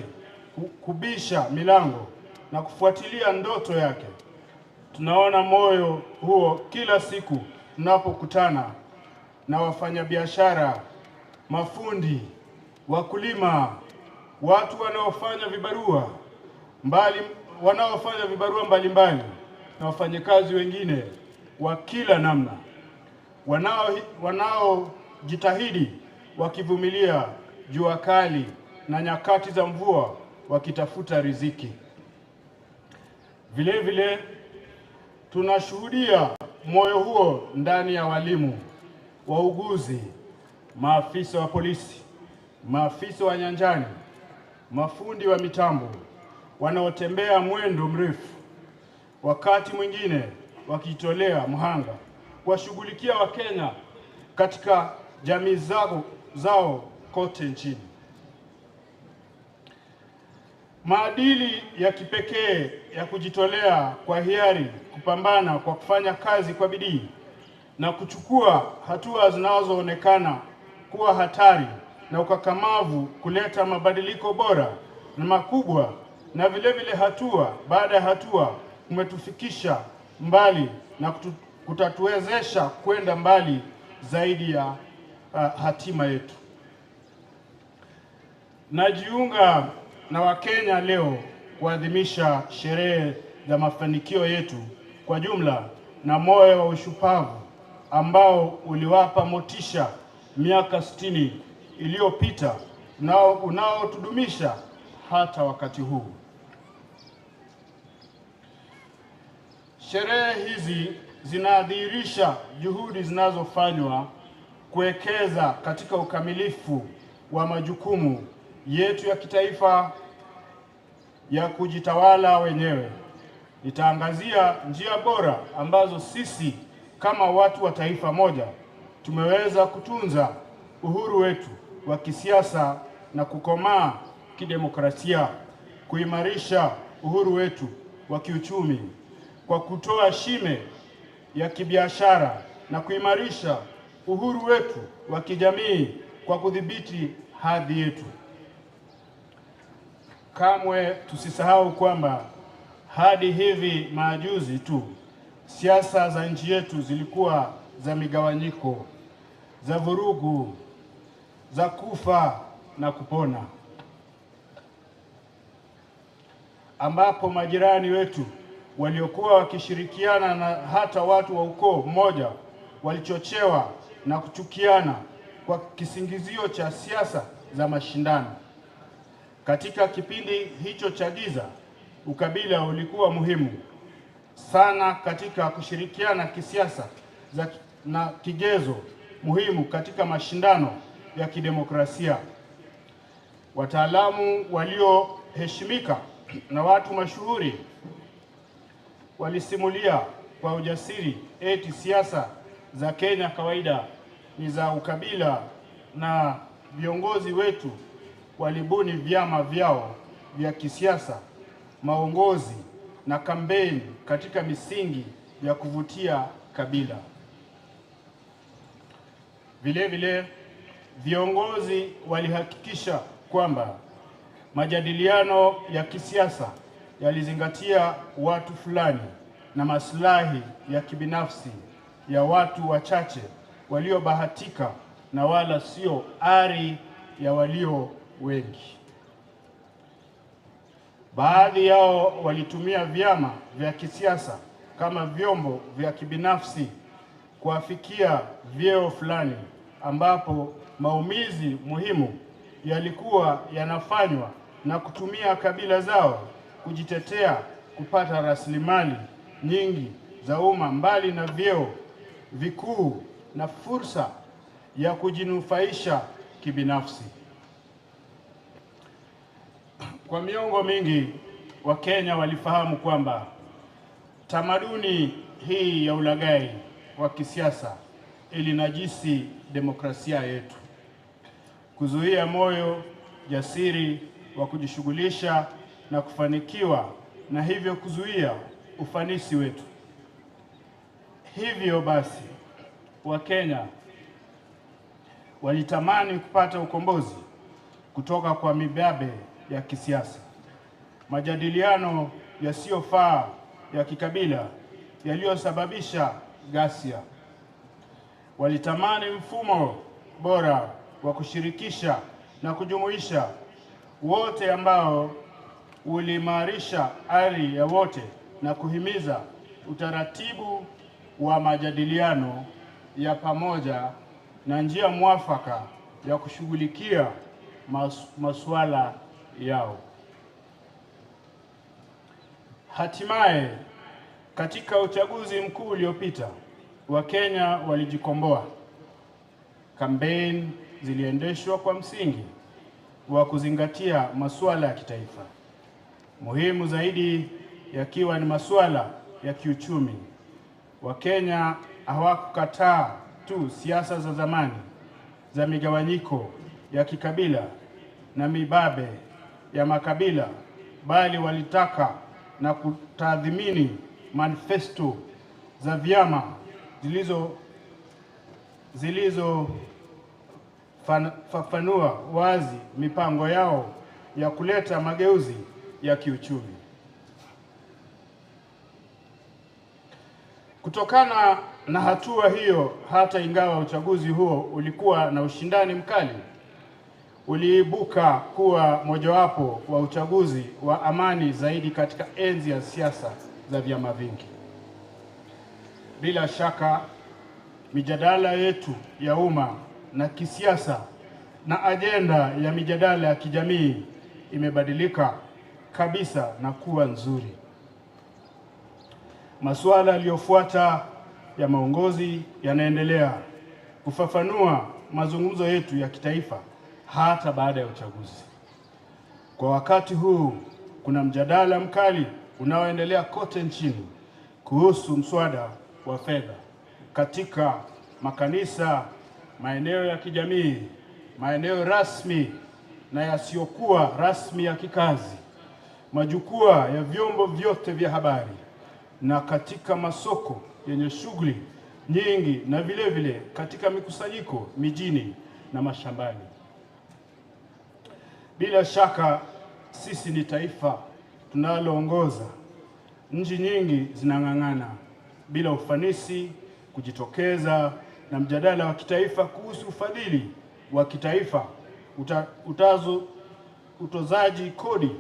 kubisha milango na kufuatilia ndoto yake. Tunaona moyo huo kila siku tunapokutana na wafanyabiashara, mafundi, wakulima, watu wanaofanya vibarua mbalimbali na wafanyakazi wengine wa kila namna wanaojitahidi wakivumilia jua kali na nyakati za mvua wakitafuta riziki. Vile vile tunashuhudia moyo huo ndani ya walimu, wauguzi, maafisa wa polisi, maafisa wa nyanjani, mafundi wa mitambo wanaotembea mwendo mrefu, wakati mwingine wakitolea mhanga kuwashughulikia Wakenya katika jamii zao kote nchini. Maadili ya kipekee ya kujitolea kwa hiari, kupambana kwa kufanya kazi kwa bidii na kuchukua hatua zinazoonekana kuwa hatari na ukakamavu kuleta mabadiliko bora na makubwa, na vile vile hatua baada ya hatua umetufikisha mbali na kutatuwezesha kwenda mbali zaidi ya hatima yetu. Najiunga na Wakenya leo kuadhimisha sherehe za mafanikio yetu kwa jumla na moyo wa ushupavu ambao uliwapa motisha miaka 60 iliyopita unaotudumisha hata wakati huu. Sherehe hizi zinadhihirisha juhudi zinazofanywa kuwekeza katika ukamilifu wa majukumu yetu ya kitaifa ya kujitawala wenyewe. Nitaangazia njia bora ambazo sisi kama watu wa taifa moja tumeweza kutunza uhuru wetu wa kisiasa na kukomaa kidemokrasia, kuimarisha uhuru wetu wa kiuchumi kwa kutoa shime ya kibiashara na kuimarisha uhuru wetu wa kijamii kwa kudhibiti hadhi yetu. Kamwe tusisahau kwamba hadi hivi majuzi tu siasa za nchi yetu zilikuwa za migawanyiko, za vurugu, za kufa na kupona, ambapo majirani wetu waliokuwa wakishirikiana na hata watu wa ukoo mmoja walichochewa na kuchukiana kwa kisingizio cha siasa za mashindano. Katika kipindi hicho cha giza, ukabila ulikuwa muhimu sana katika kushirikiana kisiasa na kigezo muhimu katika mashindano ya kidemokrasia. Wataalamu walioheshimika na watu mashuhuri walisimulia kwa ujasiri eti siasa za Kenya kawaida ni za ukabila, na viongozi wetu walibuni vyama vyao vya kisiasa, maongozi na kampeni katika misingi ya kuvutia kabila. Vile vile viongozi walihakikisha kwamba majadiliano ya kisiasa yalizingatia watu fulani na maslahi ya kibinafsi ya watu wachache waliobahatika na wala sio ari ya walio wengi. Baadhi yao walitumia vyama vya kisiasa kama vyombo vya kibinafsi kuafikia vyeo fulani, ambapo maumizi muhimu yalikuwa yanafanywa na kutumia kabila zao kujitetea kupata rasilimali nyingi za umma, mbali na vyeo vikuu na fursa ya kujinufaisha kibinafsi. Kwa miongo mingi Wakenya walifahamu kwamba tamaduni hii ya ulaghai wa kisiasa ilinajisi demokrasia yetu, kuzuia moyo jasiri wa kujishughulisha na kufanikiwa, na hivyo kuzuia ufanisi wetu. Hivyo basi, Wakenya walitamani kupata ukombozi kutoka kwa mibabe ya kisiasa, majadiliano yasiyofaa ya kikabila yaliyosababisha ghasia. Walitamani mfumo bora wa kushirikisha na kujumuisha wote ambao uliimarisha ari ya wote na kuhimiza utaratibu wa majadiliano ya pamoja na njia mwafaka ya kushughulikia masuala yao. Hatimaye, katika uchaguzi mkuu uliopita, Wakenya walijikomboa. Kampeni ziliendeshwa kwa msingi wa kuzingatia masuala ya kitaifa, muhimu zaidi yakiwa ni masuala ya kiuchumi. Wakenya hawakukataa tu siasa za zamani za migawanyiko ya kikabila na mibabe ya makabila, bali walitaka na kutathmini manifesto za vyama zilizofafanua wazi mipango yao ya kuleta mageuzi ya kiuchumi. Kutokana na hatua hiyo, hata ingawa uchaguzi huo ulikuwa na ushindani mkali, uliibuka kuwa mojawapo wa uchaguzi wa amani zaidi katika enzi ya siasa za vyama vingi. Bila shaka, mijadala yetu ya umma na kisiasa na ajenda ya mijadala ya kijamii imebadilika kabisa na kuwa nzuri. Masuala yaliyofuata ya maongozi yanaendelea kufafanua mazungumzo yetu ya kitaifa hata baada ya uchaguzi. Kwa wakati huu kuna mjadala mkali unaoendelea kote nchini kuhusu mswada wa fedha katika makanisa, maeneo ya kijamii, maeneo rasmi na yasiyokuwa rasmi ya kikazi, majukwaa ya vyombo vyote vya habari na katika masoko yenye shughuli nyingi, na vile vile katika mikusanyiko mijini na mashambani. Bila shaka sisi ni taifa tunaloongoza. Nchi nyingi zinang'ang'ana bila ufanisi kujitokeza na mjadala wa kitaifa kuhusu ufadhili wa kitaifa, utozaji kodi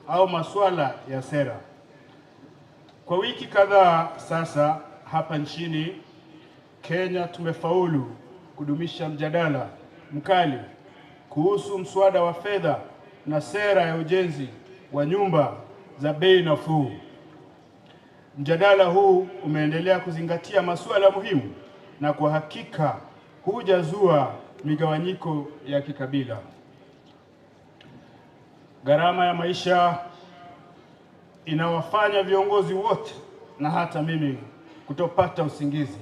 au masuala ya sera. Kwa wiki kadhaa sasa hapa nchini Kenya tumefaulu kudumisha mjadala mkali kuhusu mswada wa fedha na sera ya ujenzi wa nyumba za bei nafuu. Mjadala huu umeendelea kuzingatia masuala muhimu na kwa hakika hujazua migawanyiko ya kikabila. Gharama ya maisha inawafanya viongozi wote na hata mimi kutopata usingizi,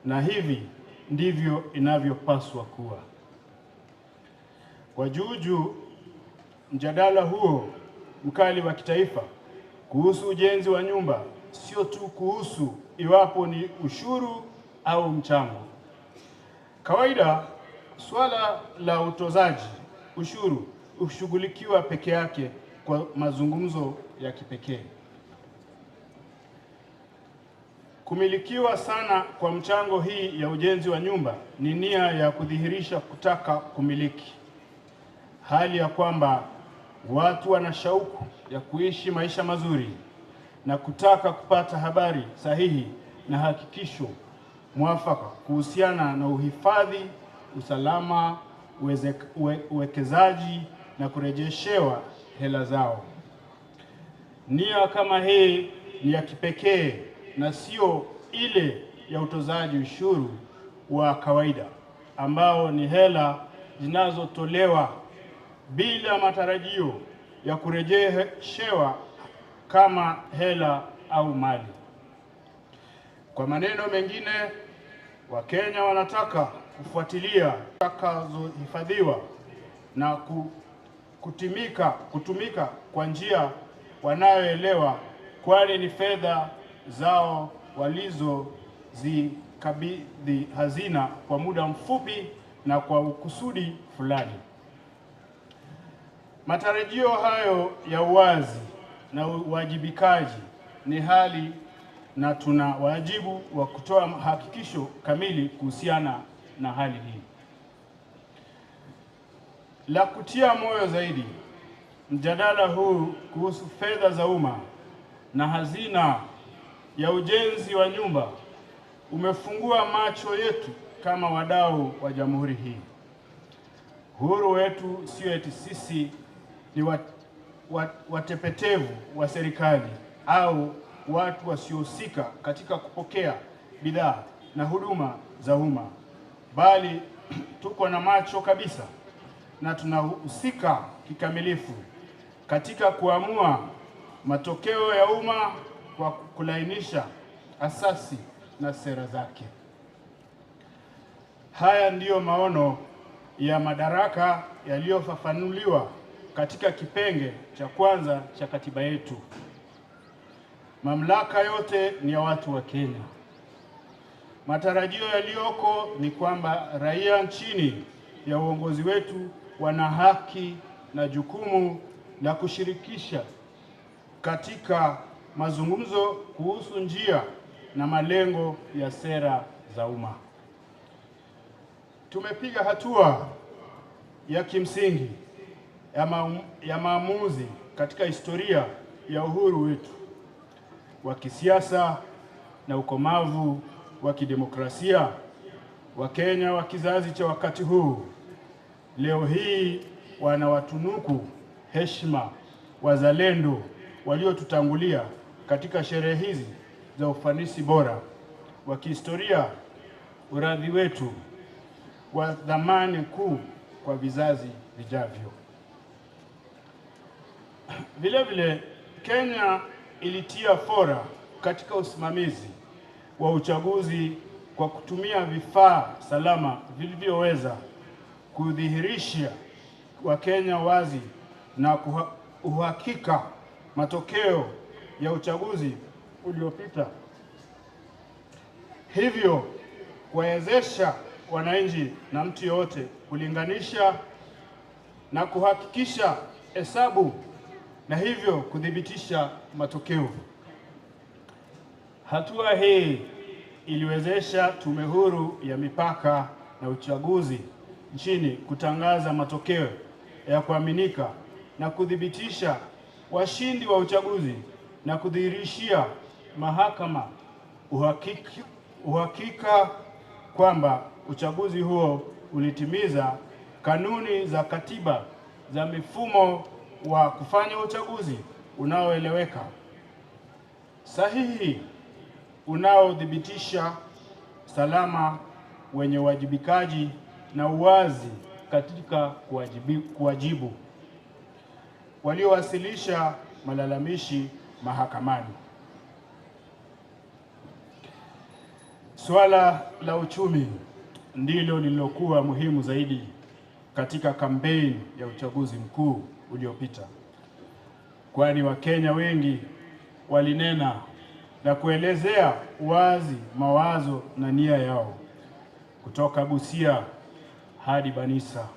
na hivi ndivyo inavyopaswa kuwa. Kwa juju mjadala huo mkali wa kitaifa kuhusu ujenzi wa nyumba sio tu kuhusu iwapo ni ushuru au mchango. Kawaida swala la utozaji ushuru ushughulikiwa peke yake kwa mazungumzo ya kipekee. Kumilikiwa sana kwa mchango hii ya ujenzi wa nyumba ni nia ya kudhihirisha kutaka kumiliki, hali ya kwamba watu wana shauku ya kuishi maisha mazuri na kutaka kupata habari sahihi na hakikisho mwafaka kuhusiana na uhifadhi, usalama, uwekezaji na kurejeshewa hela zao. Nia kama hii ni ya kipekee na sio ile ya utozaji ushuru wa kawaida ambao ni hela zinazotolewa bila matarajio ya kurejeshewa kama hela au mali. Kwa maneno mengine, Wakenya wanataka kufuatilia zitakazohifadhiwa na kutumika kwa njia wanayoelewa, kwani ni fedha zao walizozikabidhi hazina kwa muda mfupi na kwa ukusudi fulani. Matarajio hayo ya uwazi na uwajibikaji ni hali na tuna wajibu wa kutoa hakikisho kamili kuhusiana na hali hii. La kutia moyo zaidi, mjadala huu kuhusu fedha za umma na hazina ya ujenzi wa nyumba umefungua macho yetu kama wadau wa jamhuri hii. Uhuru wetu sio eti sisi ni watepetevu wa serikali au watu wasiohusika katika kupokea bidhaa na huduma za umma, bali tuko na macho kabisa na tunahusika kikamilifu katika kuamua matokeo ya umma kwa kulainisha asasi na sera zake. Haya ndiyo maono ya madaraka yaliyofafanuliwa katika kipenge cha kwanza cha katiba yetu. Mamlaka yote ni ya watu wa Kenya. Matarajio yaliyoko ni kwamba raia chini ya uongozi wetu wana haki na jukumu la kushirikisha katika mazungumzo kuhusu njia na malengo ya sera za umma. Tumepiga hatua ya kimsingi ya maamuzi katika historia ya uhuru wetu wa kisiasa na ukomavu wa kidemokrasia. Wakenya wa kizazi cha wakati huu leo hii wanawatunuku heshima wazalendo waliotutangulia katika sherehe hizi za ufanisi bora wa kihistoria, uradhi wetu wa dhamani kuu kwa vizazi vijavyo. Vile vile, Kenya ilitia fora katika usimamizi wa uchaguzi kwa kutumia vifaa salama vilivyoweza kudhihirisha Wakenya wazi na uhakika matokeo ya uchaguzi uliopita, hivyo kuwezesha wananchi na mtu yote kulinganisha na kuhakikisha hesabu na hivyo kudhibitisha matokeo. Hatua hii iliwezesha Tume Huru ya Mipaka na Uchaguzi nchini kutangaza matokeo ya kuaminika na kudhibitisha washindi wa uchaguzi na kudhihirishia mahakama uhakika kwamba uchaguzi huo ulitimiza kanuni za katiba za mifumo wa kufanya uchaguzi unaoeleweka, sahihi, unaodhibitisha salama, wenye uwajibikaji na uwazi katika kuwajibu waliowasilisha malalamishi mahakamani. Suala la uchumi ndilo lililokuwa muhimu zaidi katika kampeni ya uchaguzi mkuu uliopita, kwani Wakenya wengi walinena na kuelezea wazi mawazo na nia yao kutoka Gusii hadi Banisa,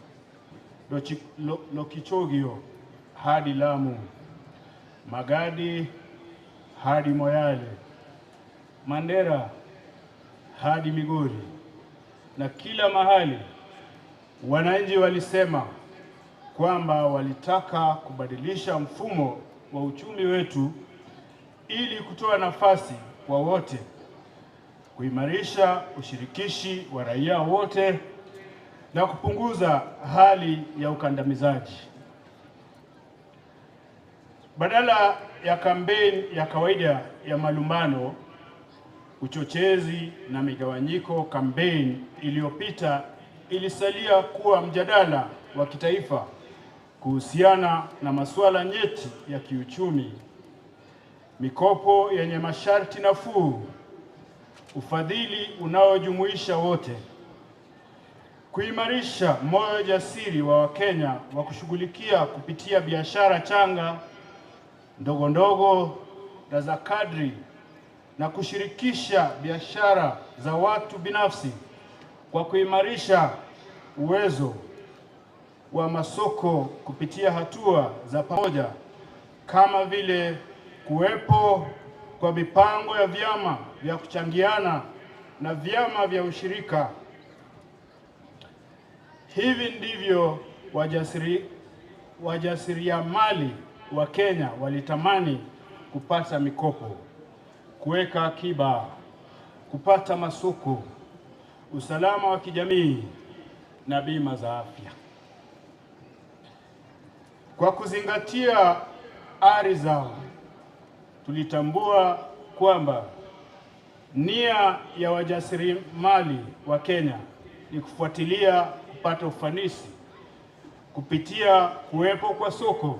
Lokichogio hadi Lamu, Magadi hadi Moyale, Mandera hadi Migori, na kila mahali wananchi walisema kwamba walitaka kubadilisha mfumo wa uchumi wetu ili kutoa nafasi kwa wote, kuimarisha ushirikishi wa raia wote na kupunguza hali ya ukandamizaji. Badala ya kampeni ya kawaida ya malumbano, uchochezi na migawanyiko, kampeni iliyopita ilisalia kuwa mjadala wa kitaifa kuhusiana na masuala nyeti ya kiuchumi: mikopo yenye masharti nafuu, ufadhili unaojumuisha wote, kuimarisha moyo jasiri wa Wakenya wa kushughulikia kupitia biashara changa, ndogo ndogo na za kadri, na kushirikisha biashara za watu binafsi kwa kuimarisha uwezo wa masoko kupitia hatua za pamoja kama vile kuwepo kwa mipango ya vyama vya kuchangiana na vyama vya ushirika. Hivi ndivyo wajasiriamali wa Kenya walitamani kupata mikopo, kuweka akiba, kupata masoko, usalama wa kijamii na bima za afya. Kwa kuzingatia ari zao, tulitambua kwamba nia ya wajasiriamali wa Kenya ni kufuatilia kupata ufanisi kupitia kuwepo kwa soko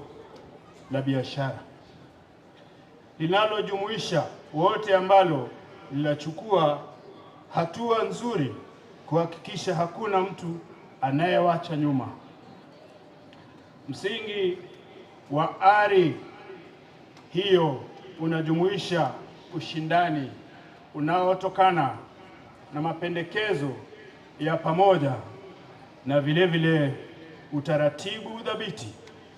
la biashara linalojumuisha wote, ambalo linachukua hatua nzuri kuhakikisha hakuna mtu anayewacha nyuma. Msingi wa ari hiyo unajumuisha ushindani unaotokana na mapendekezo ya pamoja na vile vile utaratibu dhabiti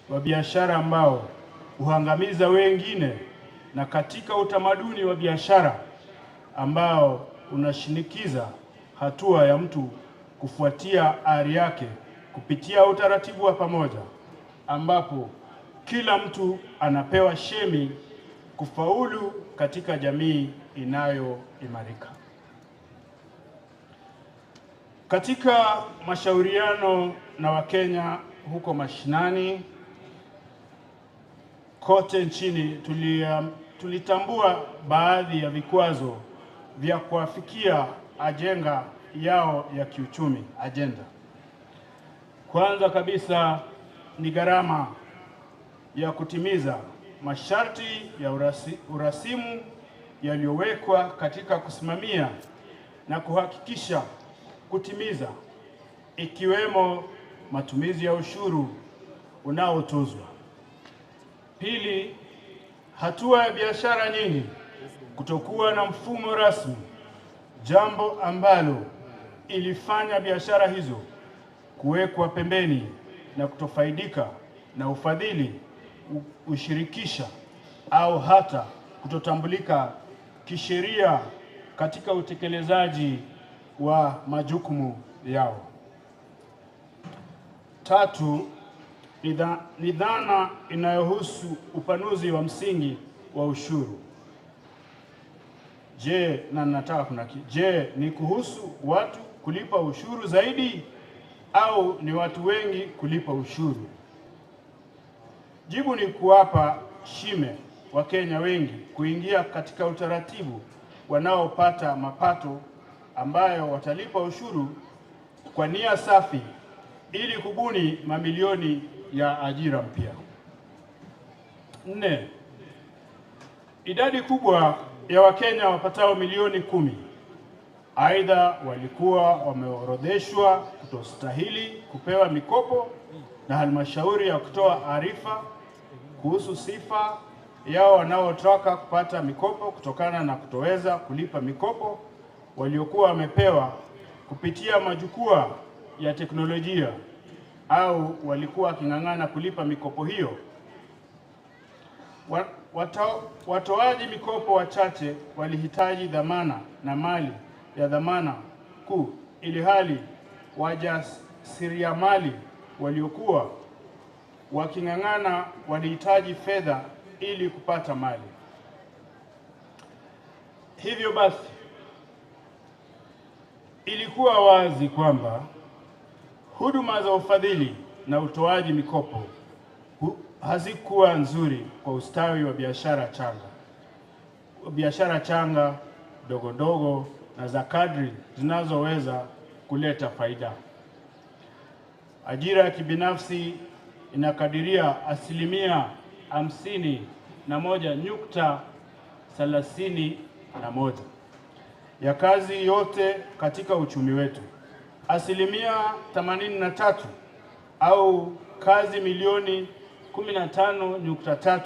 wa biashara ambao huangamiza wengine, na katika utamaduni wa biashara ambao unashinikiza hatua ya mtu kufuatia ari yake kupitia utaratibu wa pamoja, ambapo kila mtu anapewa shemi kufaulu katika jamii inayoimarika. Katika mashauriano na Wakenya huko mashinani kote nchini, tulitambua baadhi ya vikwazo vya kuafikia ajenda yao ya kiuchumi. Kwanza kabisa ni gharama ya kutimiza masharti ya urasimu yaliyowekwa katika kusimamia na kuhakikisha kutimiza, ikiwemo matumizi ya ushuru unaotozwa. Pili, hatua ya biashara nyingi kutokuwa na mfumo rasmi, jambo ambalo ilifanya biashara hizo kuwekwa pembeni na kutofaidika na ufadhili, ushirikisha au hata kutotambulika kisheria katika utekelezaji wa majukumu yao. Tatu, ni dhana inayohusu upanuzi wa msingi wa ushuru. Je, ni kuhusu watu kulipa ushuru zaidi au ni watu wengi kulipa ushuru? Jibu ni kuwapa shime Wakenya wengi kuingia katika utaratibu wanaopata mapato ambayo watalipa ushuru kwa nia safi ili kubuni mamilioni ya ajira mpya. 4. Idadi kubwa ya Wakenya wapatao milioni 10 aidha walikuwa wameorodheshwa kutostahili kupewa mikopo na halmashauri ya kutoa arifa kuhusu sifa yao wanaotaka kupata mikopo kutokana na kutoweza kulipa mikopo waliokuwa wamepewa kupitia majukwaa ya teknolojia au walikuwa waking'ang'ana kulipa mikopo hiyo. Watoaji mikopo wachache walihitaji dhamana na mali ya dhamana kuu, ili hali wajasiriamali waliokuwa waking'ang'ana walihitaji fedha ili kupata mali. Hivyo basi, ilikuwa wazi kwamba huduma za ufadhili na utoaji mikopo hazikuwa nzuri kwa ustawi wa biashara changa dogo dogo na za kadri zinazoweza kuleta faida. Ajira ya kibinafsi inakadiria 51.31 ya kazi yote katika uchumi wetu. 83 au kazi milioni 15.3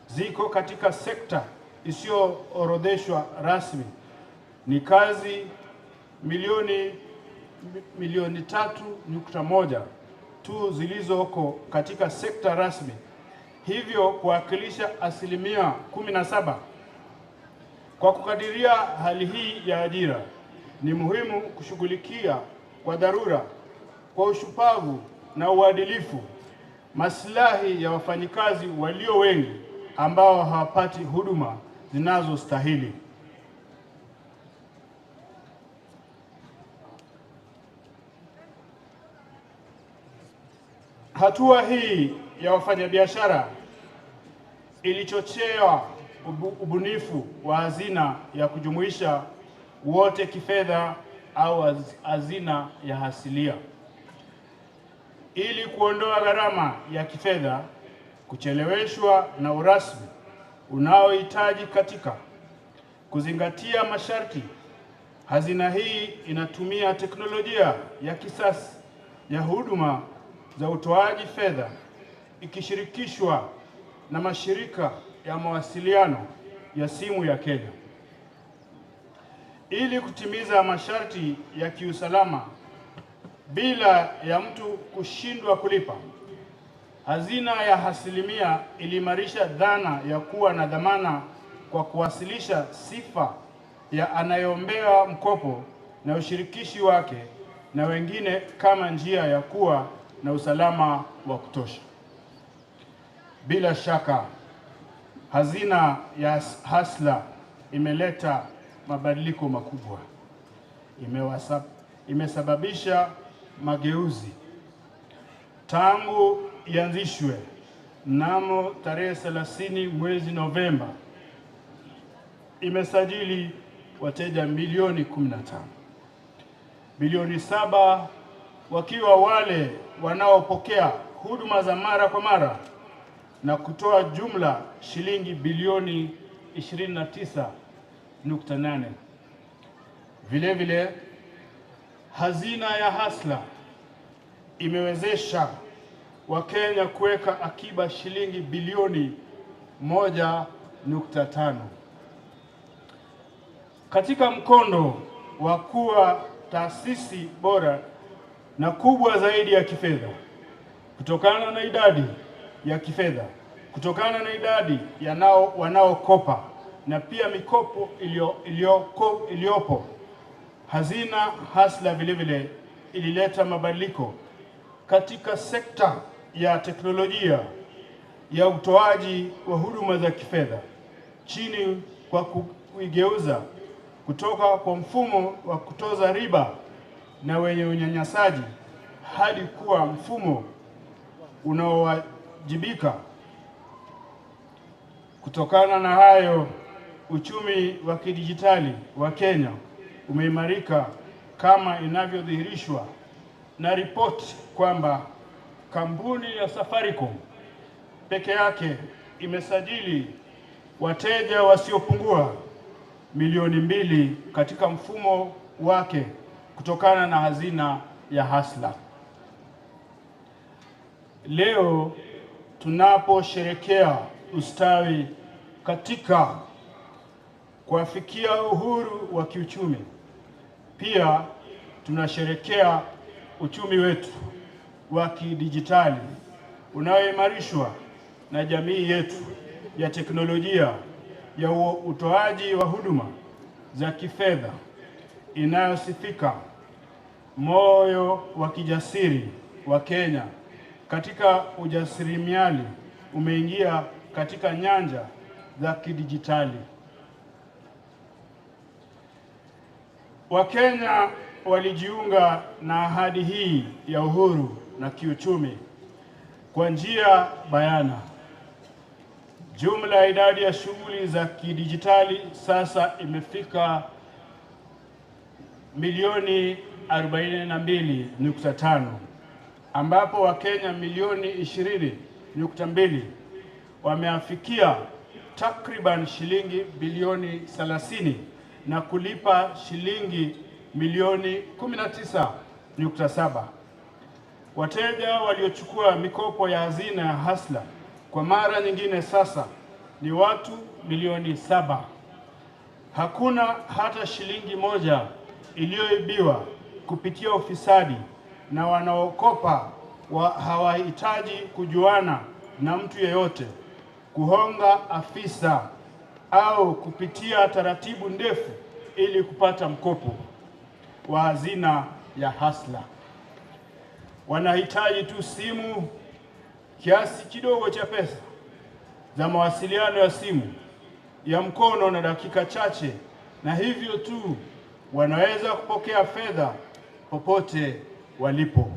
ziko katika sekta isiyoorodheshwa rasmi. Ni kazi milioni 3.1 tu zilizoko katika sekta rasmi, hivyo kuwakilisha 17%. Kwa kukadiria hali hii ya ajira, ni muhimu kushughulikia kwa dharura, kwa ushupavu na uadilifu maslahi ya wafanyikazi walio wengi ambao hawapati huduma zinazostahili. Hatua hii ya wafanyabiashara ilichochea ubunifu wa hazina ya kujumuisha wote kifedha au hazina ya hasilia, ili kuondoa gharama ya kifedha, kucheleweshwa na urasmi unaohitaji katika kuzingatia masharti. Hazina hii inatumia teknolojia ya kisasa ya huduma za utoaji fedha, ikishirikishwa na mashirika ya mawasiliano ya simu ya Kenya, ili kutimiza masharti ya kiusalama bila ya mtu kushindwa kulipa. Hazina ya hasilimia iliimarisha dhana ya kuwa na dhamana kwa kuwasilisha sifa ya anayeombea mkopo na ushirikishi wake na wengine kama njia ya kuwa na usalama wa kutosha. Bila shaka, hazina ya hasla imeleta mabadiliko makubwa. Imesababisha mageuzi. Tangu ianzishwe mnamo tarehe 30 mwezi Novemba, imesajili wateja milioni 15, bilioni 7 wakiwa wale wanaopokea huduma za mara kwa mara, na kutoa jumla shilingi bilioni 29.8. Vile vile, hazina ya hasla imewezesha Wakenya kuweka akiba shilingi bilioni 1.5 katika mkondo wa kuwa taasisi bora na kubwa zaidi ya kifedha, kutokana na idadi ya kifedha, kutokana na idadi ya wanaokopa na pia mikopo iliyopo. Hazina hasla vile vile ilileta mabadiliko katika sekta ya teknolojia ya utoaji wa huduma za kifedha chini kwa kuigeuza kutoka kwa mfumo wa kutoza riba na wenye unyanyasaji hadi kuwa mfumo unaowajibika. Kutokana na hayo, uchumi wa kidijitali wa Kenya umeimarika kama inavyodhihirishwa na ripoti kwamba kampuni ya Safaricom peke yake imesajili wateja wasiopungua milioni 2 katika mfumo wake kutokana na hazina ya hasla. Leo tunaposherekea ustawi katika kuafikia uhuru wa kiuchumi, pia tunasherekea uchumi wetu wa kidijitali unaoimarishwa na jamii yetu ya teknolojia ya utoaji wa huduma za kifedha inayosifika, moyo wa kijasiri wa Kenya katika ujasiriamali umeingia katika nyanja za kidijitali. Wakenya walijiunga na ahadi hii ya uhuru na kiuchumi kwa njia bayana. Jumla ya idadi ya shughuli za kidijitali sasa imefika milioni 42.5, ambapo Wakenya milioni 20.2 wameafikia takriban shilingi bilioni 30 na kulipa shilingi milioni 19.7. Wateja waliochukua mikopo ya hazina ya Hustler kwa mara nyingine sasa ni watu milioni 7. Hakuna hata shilingi moja iliyoibiwa kupitia ufisadi, na wanaokopa hawahitaji kujuana na mtu yeyote, kuhonga afisa au kupitia taratibu ndefu ili kupata mkopo wa hazina ya Hustler. Wanahitaji tu simu, kiasi kidogo cha pesa za mawasiliano ya simu ya mkono na dakika chache, na hivyo tu wanaweza kupokea fedha popote walipo.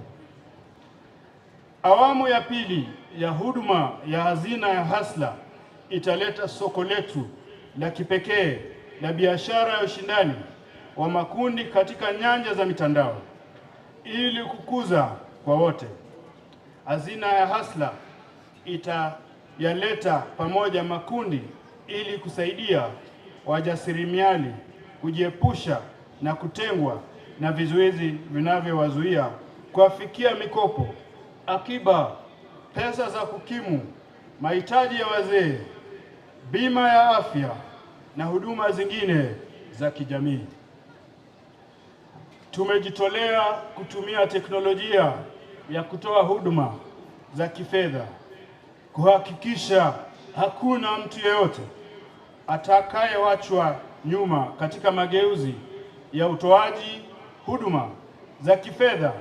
Awamu ya pili ya huduma ya hazina ya Hustler italeta soko letu la kipekee la biashara ya ushindani wa makundi katika nyanja za mitandao ili kukuza kwa wote. Hazina ya Hustler itayaleta pamoja makundi ili kusaidia wajasiriamali kujiepusha na kutengwa na vizuizi vinavyowazuia kufikia mikopo, akiba, pesa za kukimu mahitaji ya wazee, bima ya afya na huduma zingine za kijamii. Tumejitolea kutumia teknolojia ya kutoa huduma za kifedha kuhakikisha hakuna mtu yeyote atakayewachwa nyuma katika mageuzi ya utoaji huduma za kifedha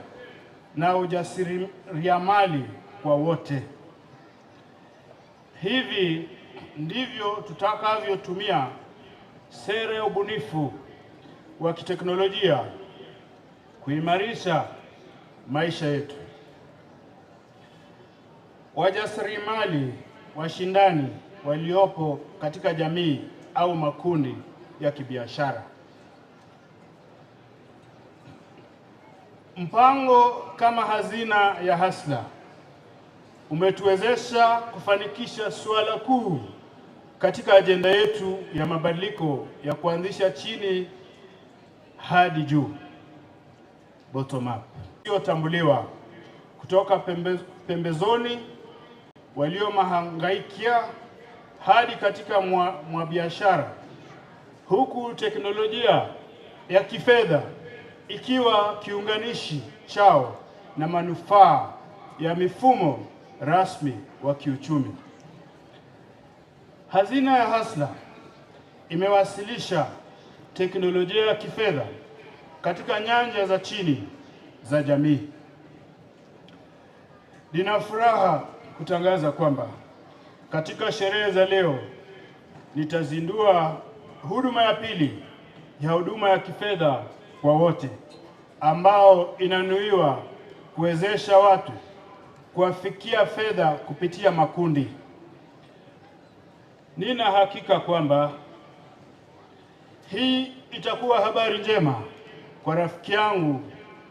na ujasiriamali kwa wote. Hivi ndivyo tutakavyotumia sera ya ubunifu wa kiteknolojia kuimarisha maisha yetu. Wajasiriamali washindani waliopo katika jamii au makundi ya kibiashara. Mpango kama hazina ya Hustler umetuwezesha kufanikisha suala kuu katika ajenda yetu ya mabadiliko ya kuanzisha chini hadi juu, bottom up, waliotambuliwa kutoka pembezoni, waliomahangaikia hadi katika mwa biashara, huku teknolojia ya kifedha ikiwa kiunganishi chao na manufaa ya mifumo rasmi wa kiuchumi. Hazina ya Hustler imewasilisha teknolojia ya kifedha katika nyanja za chini za jamii. Nina furaha kutangaza kwamba katika sherehe za leo nitazindua huduma ya pili ya huduma ya kifedha kwa wote, ambao inanuiwa kuwezesha watu kuwafikia fedha kupitia makundi. Nina hakika kwamba hii itakuwa habari njema kwa rafiki yangu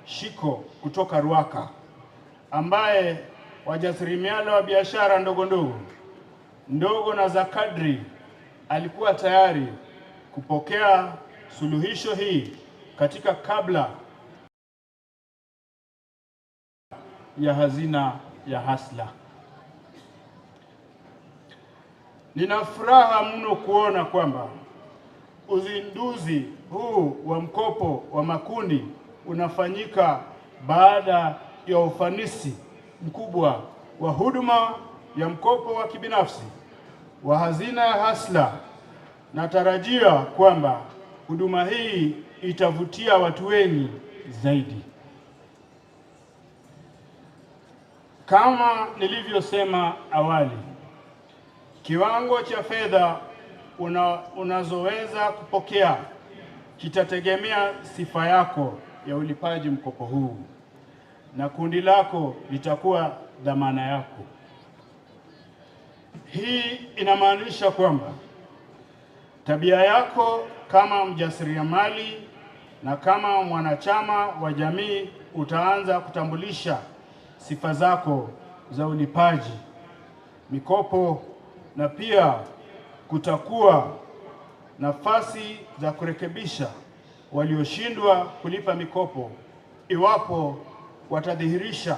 Shiko kutoka Ruaka, ambaye wajasiriamali wa biashara ndogo na za kadri alikuwa tayari kupokea suluhisho hii katika kabla ya hazina ya Hustler. Nina furaha mno kuona kwamba uzinduzi huu wa mkopo wa makundi unafanyika baada ya ufanisi mkubwa wa huduma ya mkopo wa kibinafsi wa hazina ya Hasla, natarajia kwamba huduma hii itavutia watu wengi zaidi. Kama nilivyosema awali, kiwango cha fedha unazoweza kupokea kitategemea sifa yako ya ulipaji mkopo huu, na kundi lako litakuwa dhamana yako. Hii inamaanisha kwamba tabia yako kama mjasiriamali na kama mwanachama wa jamii utaanza kutambulisha sifa zako za ulipaji mikopo, na pia kutakuwa nafasi za kurekebisha walioshindwa kulipa mikopo iwapo watadhihirisha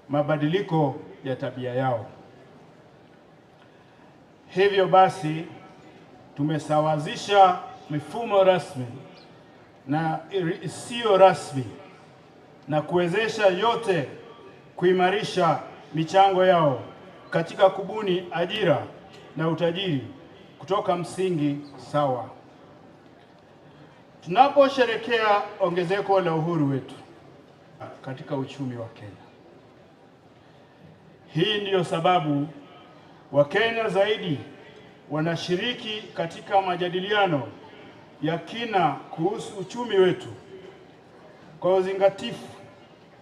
mabadiliko ya tabia yao. Hivyo basi, tumesawazisha mifumo rasmi na isiyo rasmi na kuwezesha yote kuimarisha michango yao katika kubuni ajira na utajiri kutoka msingi sawa. Tunaposherekea ongezeko la uhuru wetu katika uchumi wa Kenya, hii ndiyo sababu Wakenya zaidi wanashiriki katika majadiliano ya kina kuhusu uchumi wetu kwa uzingatifu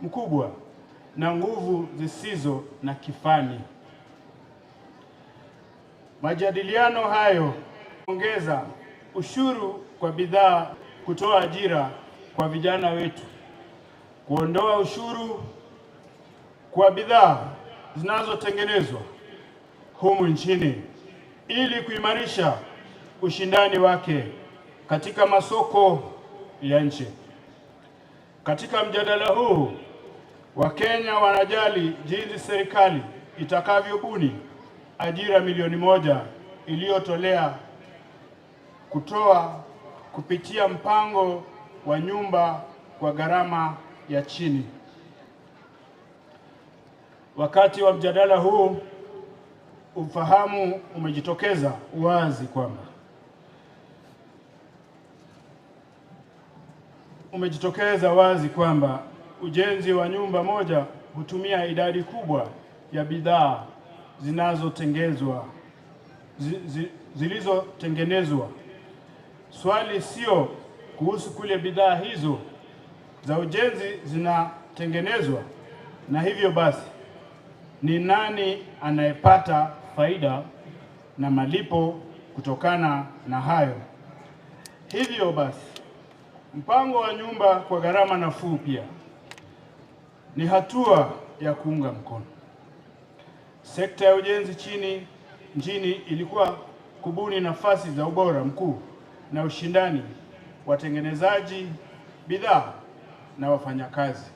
mkubwa na nguvu zisizo na kifani. Majadiliano hayo ongeza ushuru kwa bidhaa, kutoa ajira kwa vijana wetu, kuondoa ushuru kwa bidhaa zinazotengenezwa humu nchini ili kuimarisha ushindani wake katika masoko ya nchi. Katika mjadala huu, Wakenya wanajali jinsi serikali itakavyobuni ajira milioni 1 iliyotolea kutoa kupitia mpango wa nyumba kwa gharama ya chini. Wakati wa mjadala huu, ufahamu umejitokeza wazi kwamba ujenzi wa nyumba moja hutumia idadi kubwa ya bidhaa zilizotengenezwa. Swali sio kuhusu kule bidhaa hizo za ujenzi zinatengenezwa, na hivyo basi ni nani anayepata faida na malipo kutokana na hayo. Hivyo basi, mpango wa nyumba kwa gharama nafuu pia ni hatua ya kuunga mkono sekta ya ujenzi nchini. Ilikuwa kubuni nafasi za ubora mkuu na ushindani, watengenezaji bidhaa na wafanyakazi.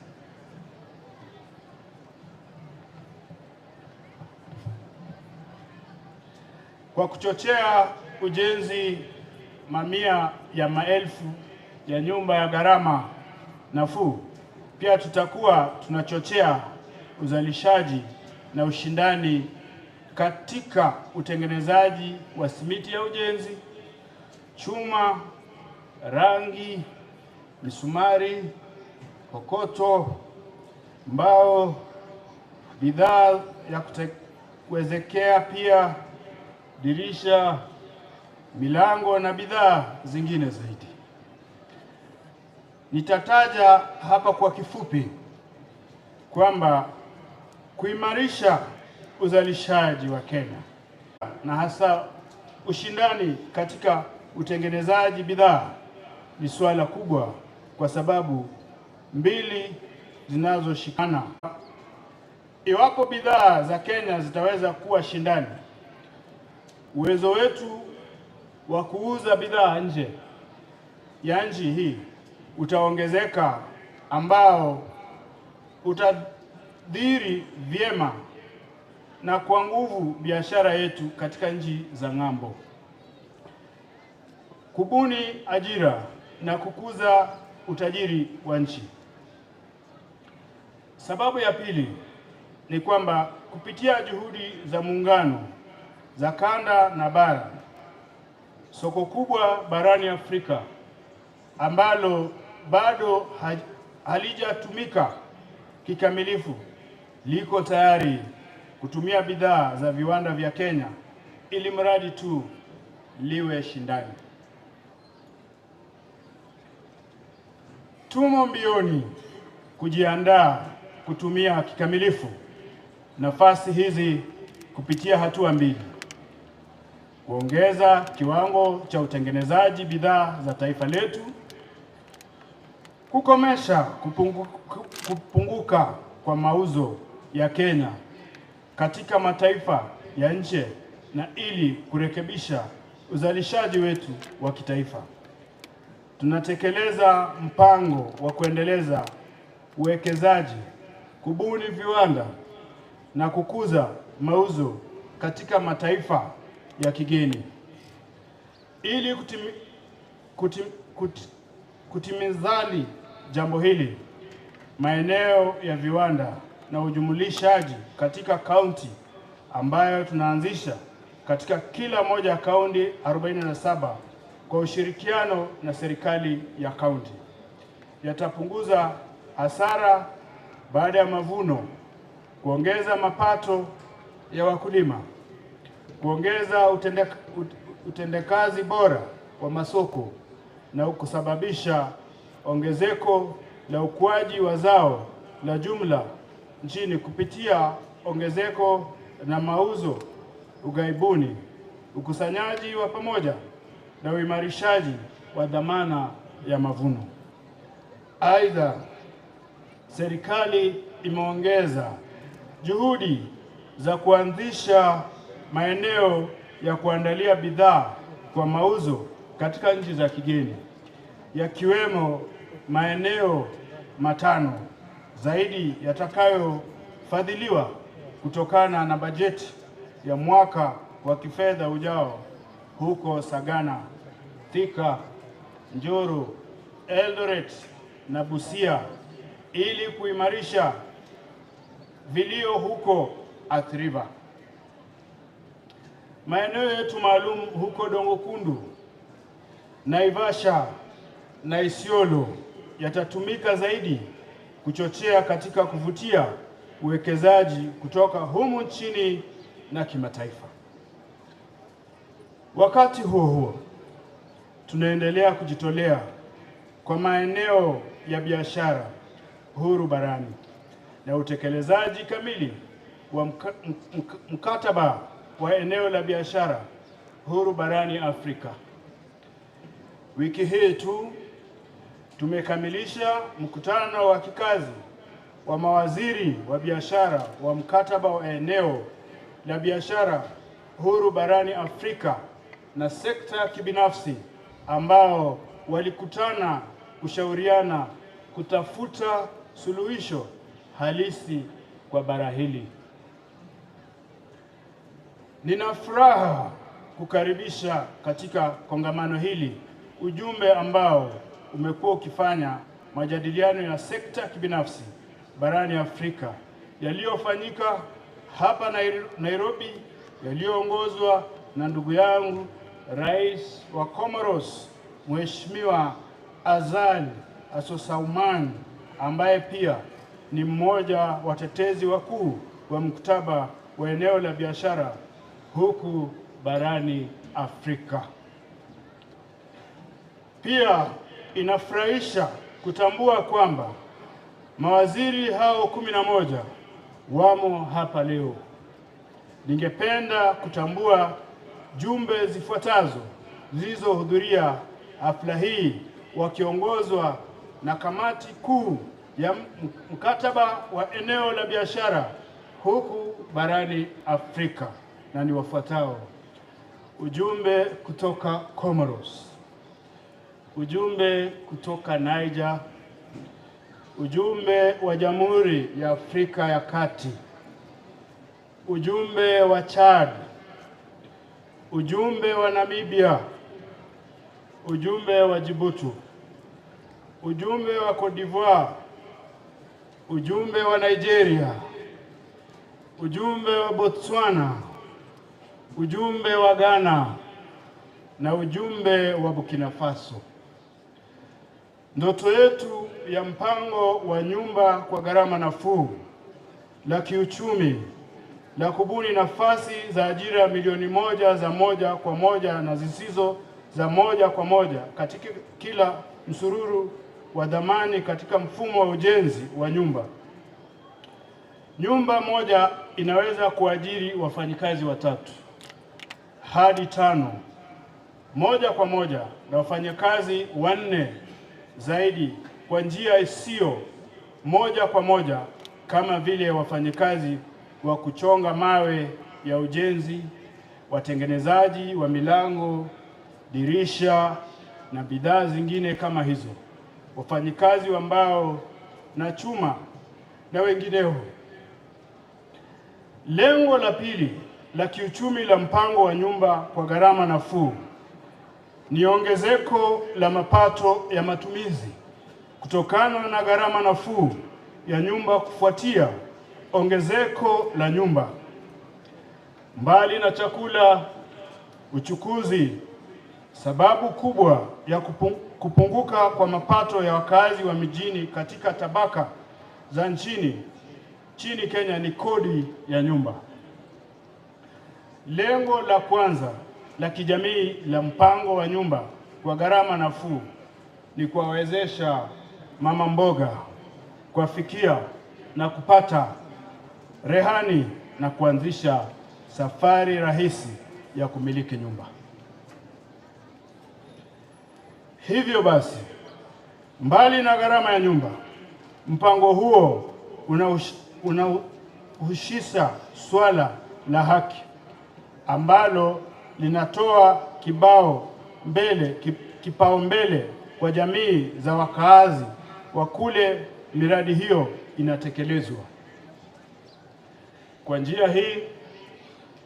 Kwa kuchochea ujenzi mamia ya maelfu ya nyumba ya gharama nafuu, pia tutakuwa tunachochea uzalishaji na ushindani katika utengenezaji wa simiti ya ujenzi, chuma, rangi, misumari, kokoto, mbao, bidhaa ya kuwezekea, pia dirisha, milango na bidhaa zingine zaidi. Nitataja hapa kwa kifupi kwamba kuimarisha uzalishaji wa Kenya na hasa ushindani katika utengenezaji bidhaa ni suala kubwa, kwa sababu mbili zinazoshikana. Iwapo bidhaa za Kenya zitaweza kuwa shindani, uwezo wetu wa kuuza bidhaa nje ya nchi hii utaongezeka, ambao utadhiri vyema na kwa nguvu biashara yetu katika nchi za ng'ambo. Kubuni ajira na kukuza utajiri wa nchi. Sababu ya pili ni kwamba kupitia juhudi za muungano za kanda na bara, soko kubwa barani Afrika ambalo bado halijatumika kikamilifu liko tayari kutumia bidhaa za viwanda vya Kenya ili mradi tu liwe shindani. Tumo mbioni kujiandaa kutumia kikamilifu nafasi hizi kupitia hatua mbili: kuongeza kiwango cha bidhaa za taifa letu, kukomesha kupunguka kwa mauzo ya Kenya katika mataifa ya nje na ili kurekebisha uzalishaji wetu wa kitaifa. Tunatekeleza mpango wa kuendeleza uwekezaji, kubuni viwanda na kukuza mauzo katika mataifa ya kigeni. Ili kutimizali jambo hili, maeneo ya viwanda na ujumulishaji katika kaunti ambayo tunaanzisha katika kila moja ya kaunti 47 kwa ushirikiano na serikali ya kaunti yatapunguza hasara baada ya mavuno, kuongeza mapato ya wakulima, kuongeza utendekazi bora wa masoko na kusababisha ongezeko la ukuaji wa zao la jumla nchini kupitia ongezeko na mauzo ughaibuni, ukusanyaji wa pamoja na uimarishaji wa dhamana ya mavuno. Aidha, serikali imeongeza juhudi za kuanzisha maeneo ya kuandalia bidhaa kwa mauzo katika nchi za kigeni, yakiwemo maeneo 5 zaidi yatakayofadhiliwa kutokana na bajeti ya mwaka wa kifedha ujao huko Sagana, Thika, Njoro, Eldoret na Busia ili kuimarisha vilio huko Athi River. Maeneo yetu maalum huko Dongo Kundu, Naivasha na Isiolo yatatumika zaidi kuchochea katika kuvutia uwekezaji kutoka humu nchini na kimataifa. Wakati huo huo, tunaendelea kujitolea kwa maeneo ya biashara huru barani na utekelezaji kamili wa mkataba wa eneo la biashara huru barani Afrika. Wiki hii tu tumekamilisha mkutano wa kikazi wa mawaziri wa biashara wa mkataba wa eneo la biashara huru barani Afrika na sekta ya kibinafsi ambao walikutana kushauriana kutafuta suluhisho halisi kwa bara hili. Nina furaha kukaribisha katika kongamano hili ujumbe ambao umekuwa ukifanya majadiliano ya sekta ya kibinafsi barani Afrika yaliyofanyika hapa Nairobi, yaliyoongozwa na ndugu yangu Rais wa Comoros Mheshimiwa Azali Assoumani, ambaye pia ni mmoja wa watetezi wakuu wa mkataba wa eneo la biashara huku barani Afrika. Pia inafurahisha kutambua kwamba mawaziri hao 11 wamo hapa leo. Ningependa kutambua jumbe zifuatazo zilizohudhuria hafla hii wakiongozwa na kamati kuu ya mkataba wa eneo la biashara huku barani Afrika, na ni wafuatao: ujumbe kutoka Comoros, ujumbe kutoka Niger, ujumbe wa Jamhuri ya Afrika ya Kati, ujumbe wa Chad, ujumbe wa Namibia, ujumbe wa Djibouti, ujumbe wa Cote d'Ivoire, ujumbe wa Nigeria, ujumbe wa Botswana, ujumbe wa Ghana na ujumbe wa Burkina Faso. Ndoto yetu ya mpango wa nyumba kwa gharama nafuu la kiuchumi la kubuni nafasi za ajira milioni 1 za moja kwa moja na zisizo za moja kwa moja katika kila msururu wa dhamani katika mfumo wa ujenzi wa nyumba. Nyumba moja inaweza kuajiri wafanyikazi 3 hadi 5 moja kwa moja na wafanyakazi 4 zaidi kwa njia isiyo moja kwa moja, kama vile wafanyakazi wa kuchonga mawe ya ujenzi, watengenezaji wa milango, dirisha na bidhaa zingine kama hizo, wafanyikazi wa mbao na chuma na wengineo. Lengo la pili la kiuchumi la mpango wa nyumba kwa gharama nafuu ni ongezeko la mapato ya matumizi kutokana na gharama nafuu ya nyumba kufuatia ongezeko la nyumba. Mbali na chakula, uchukuzi, sababu kubwa ya kupunguka kwa mapato ya wakazi wa mijini katika tabaka za nchini Kenya ni kodi ya nyumba. Lengo la kwanza la kijamii la mpango wa nyumba kwa gharama nafuu ni kuwawezesha mama mboga kuafikia na kupata rehani na kuanzisha safari rahisi ya kumiliki nyumba. Hivyo basi, mbali na gharama ya nyumba, mpango huo unahusisha swala la haki ambalo linatoa kipaumbele kwa jamii za wakaazi wa kule miradi hiyo inatekelezwa. Kwa njia hii,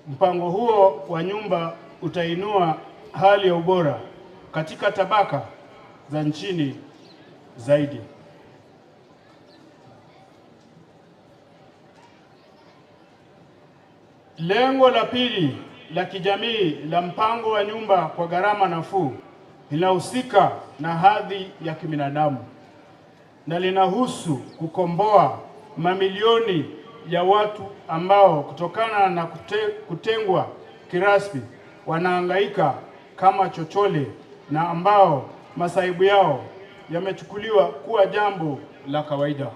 mpango huo wa nyumba utainua hali ya ubora katika tabaka za nchini zaidi. Lengo la pili la kijamii la mpango wa nyumba kwa gharama nafuu linahusika na hadhi ya kibinadamu na linahusu kukomboa mamilioni ya watu ambao kutokana na kutengwa kirasmi wanahangaika kama chochole na ambao masaibu yao yamechukuliwa kuwa jambo la kawaida.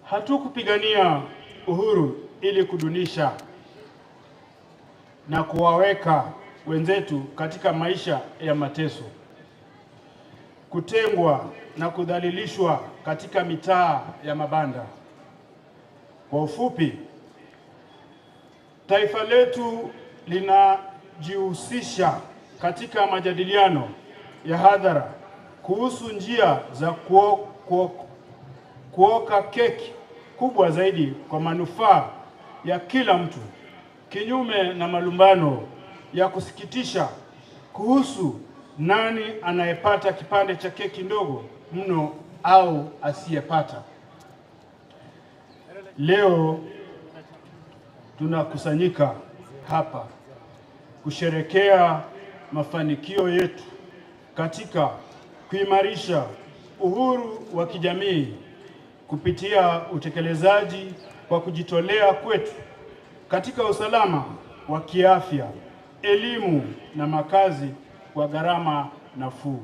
Hatukupigania uhuru ili kudunisha na kuwaweka wenzetu katika maisha ya mateso, kutengwa na kudhalilishwa katika mitaa ya mabanda. Kwa ufupi, taifa letu linajihusisha katika majadiliano ya hadhara kuhusu njia za kuoka keki kubwa zaidi kwa manufaa ya kila mtu, kinyume na malumbano ya kusikitisha kuhusu nani anayepata kipande cha keki ndogo mno au asiyepata. Leo tunakusanyika hapa kusherekea mafanikio yetu katika kuimarisha uhuru wa kijamii kupitia utekelezaji wa kujitolea kwetu katika usalama wa kiafya, elimu na makazi kwa gharama nafuu.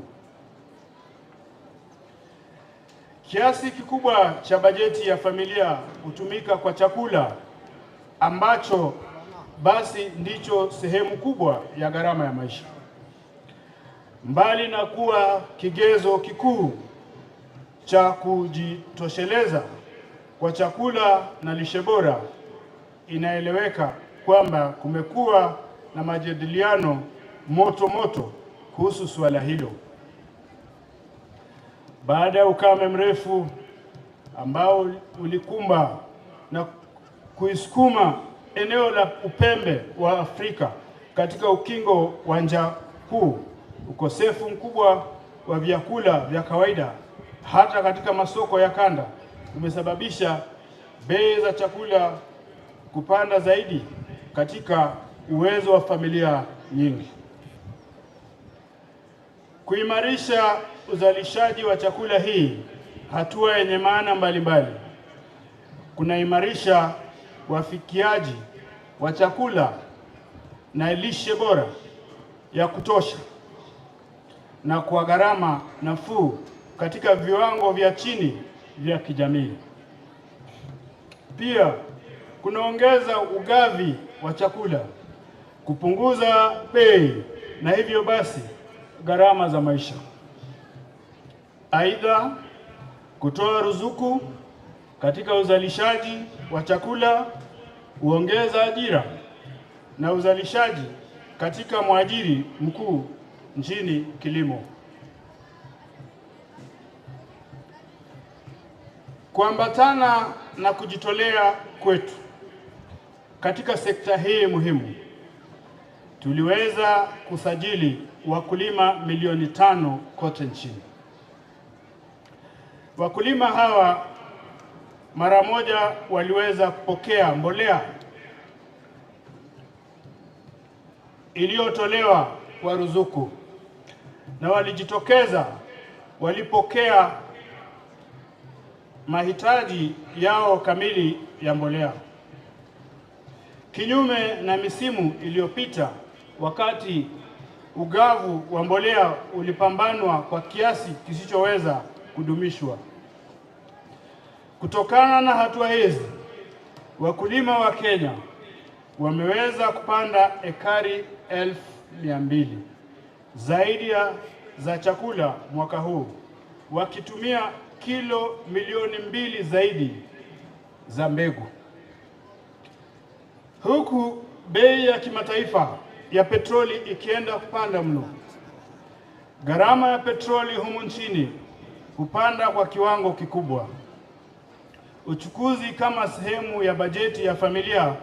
Kiasi kikubwa cha bajeti ya familia hutumika kwa chakula ambacho basi ndicho sehemu kubwa ya gharama ya maisha. Mbali na kuwa kigezo kikuu cha kujitosheleza kwa chakula na lishe bora, inaeleweka kwamba kumekuwa na majadiliano moto kuhusu suala hilo. Baada ya ukame mrefu ambao ulikumba na kuisukuma eneo la upembe wa Afrika katika ukingo wa njaa kuu, ukosefu mkubwa wa vyakula vya kawaida hata katika masoko ya kanda umesababisha bei za chakula kupanda zaidi katika uwezo wa familia nyingi. Kuimarisha uzalishaji wa chakula hii hatua yenye maana mbalimbali. Kunaimarisha wafikiaji wa chakula na lishe bora ya kutosha na kwa gharama nafuu katika viwango vya chini vya kijamii. Pia kunaongeza ugavi wa chakula, kupunguza bei na hivyo basi gharama za maisha. Aidha, kutoa ruzuku katika uzalishaji wa chakula huongeza ajira na uzalishaji katika mwajiri mkuu nchini kilimo. Kuambatana na kujitolea kwetu katika sekta hii muhimu, tuliweza kusajili wakulima milioni 5 kote nchini. Wakulima hawa mara moja waliweza kupokea mbolea iliyotolewa kwa ruzuku na walijitokeza walipokea mahitaji yao kamili ya mbolea. Kinyume na misimu iliyopita, wakati ugavu wa mbolea ulipambanwa kwa kiasi kisichoweza kudumishwa. Kutokana na hatua hizi, wakulima wa Kenya wameweza kupanda ekari 1200 zaidi za chakula mwaka huu, wakitumia kilo milioni 2 zaidi za mbegu. Huku bei ya kimataifa ya petroli ikienda kupanda mno. Gharama ya petroli humu nchini hupanda kwa kiwango kikubwa. Uchukuzi kama sehemu ya bajeti ya familia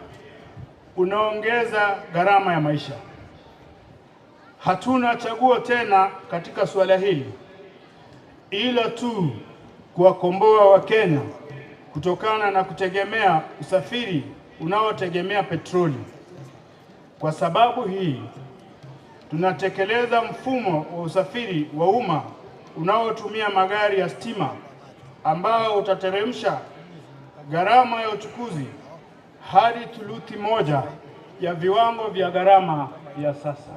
unaongeza gharama ya maisha. Hatuna chaguo tena katika suala hili ila tu kuwakomboa Wakenya kutokana na kutegemea usafiri unaotegemea petroli. Kwa sababu hii, tunatekeleza mfumo wa usafiri wa umma unaotumia magari ya stima ambao utateremsha gharama ya uchukuzi hadi 1/3 ya viwango vya gharama ya sasa.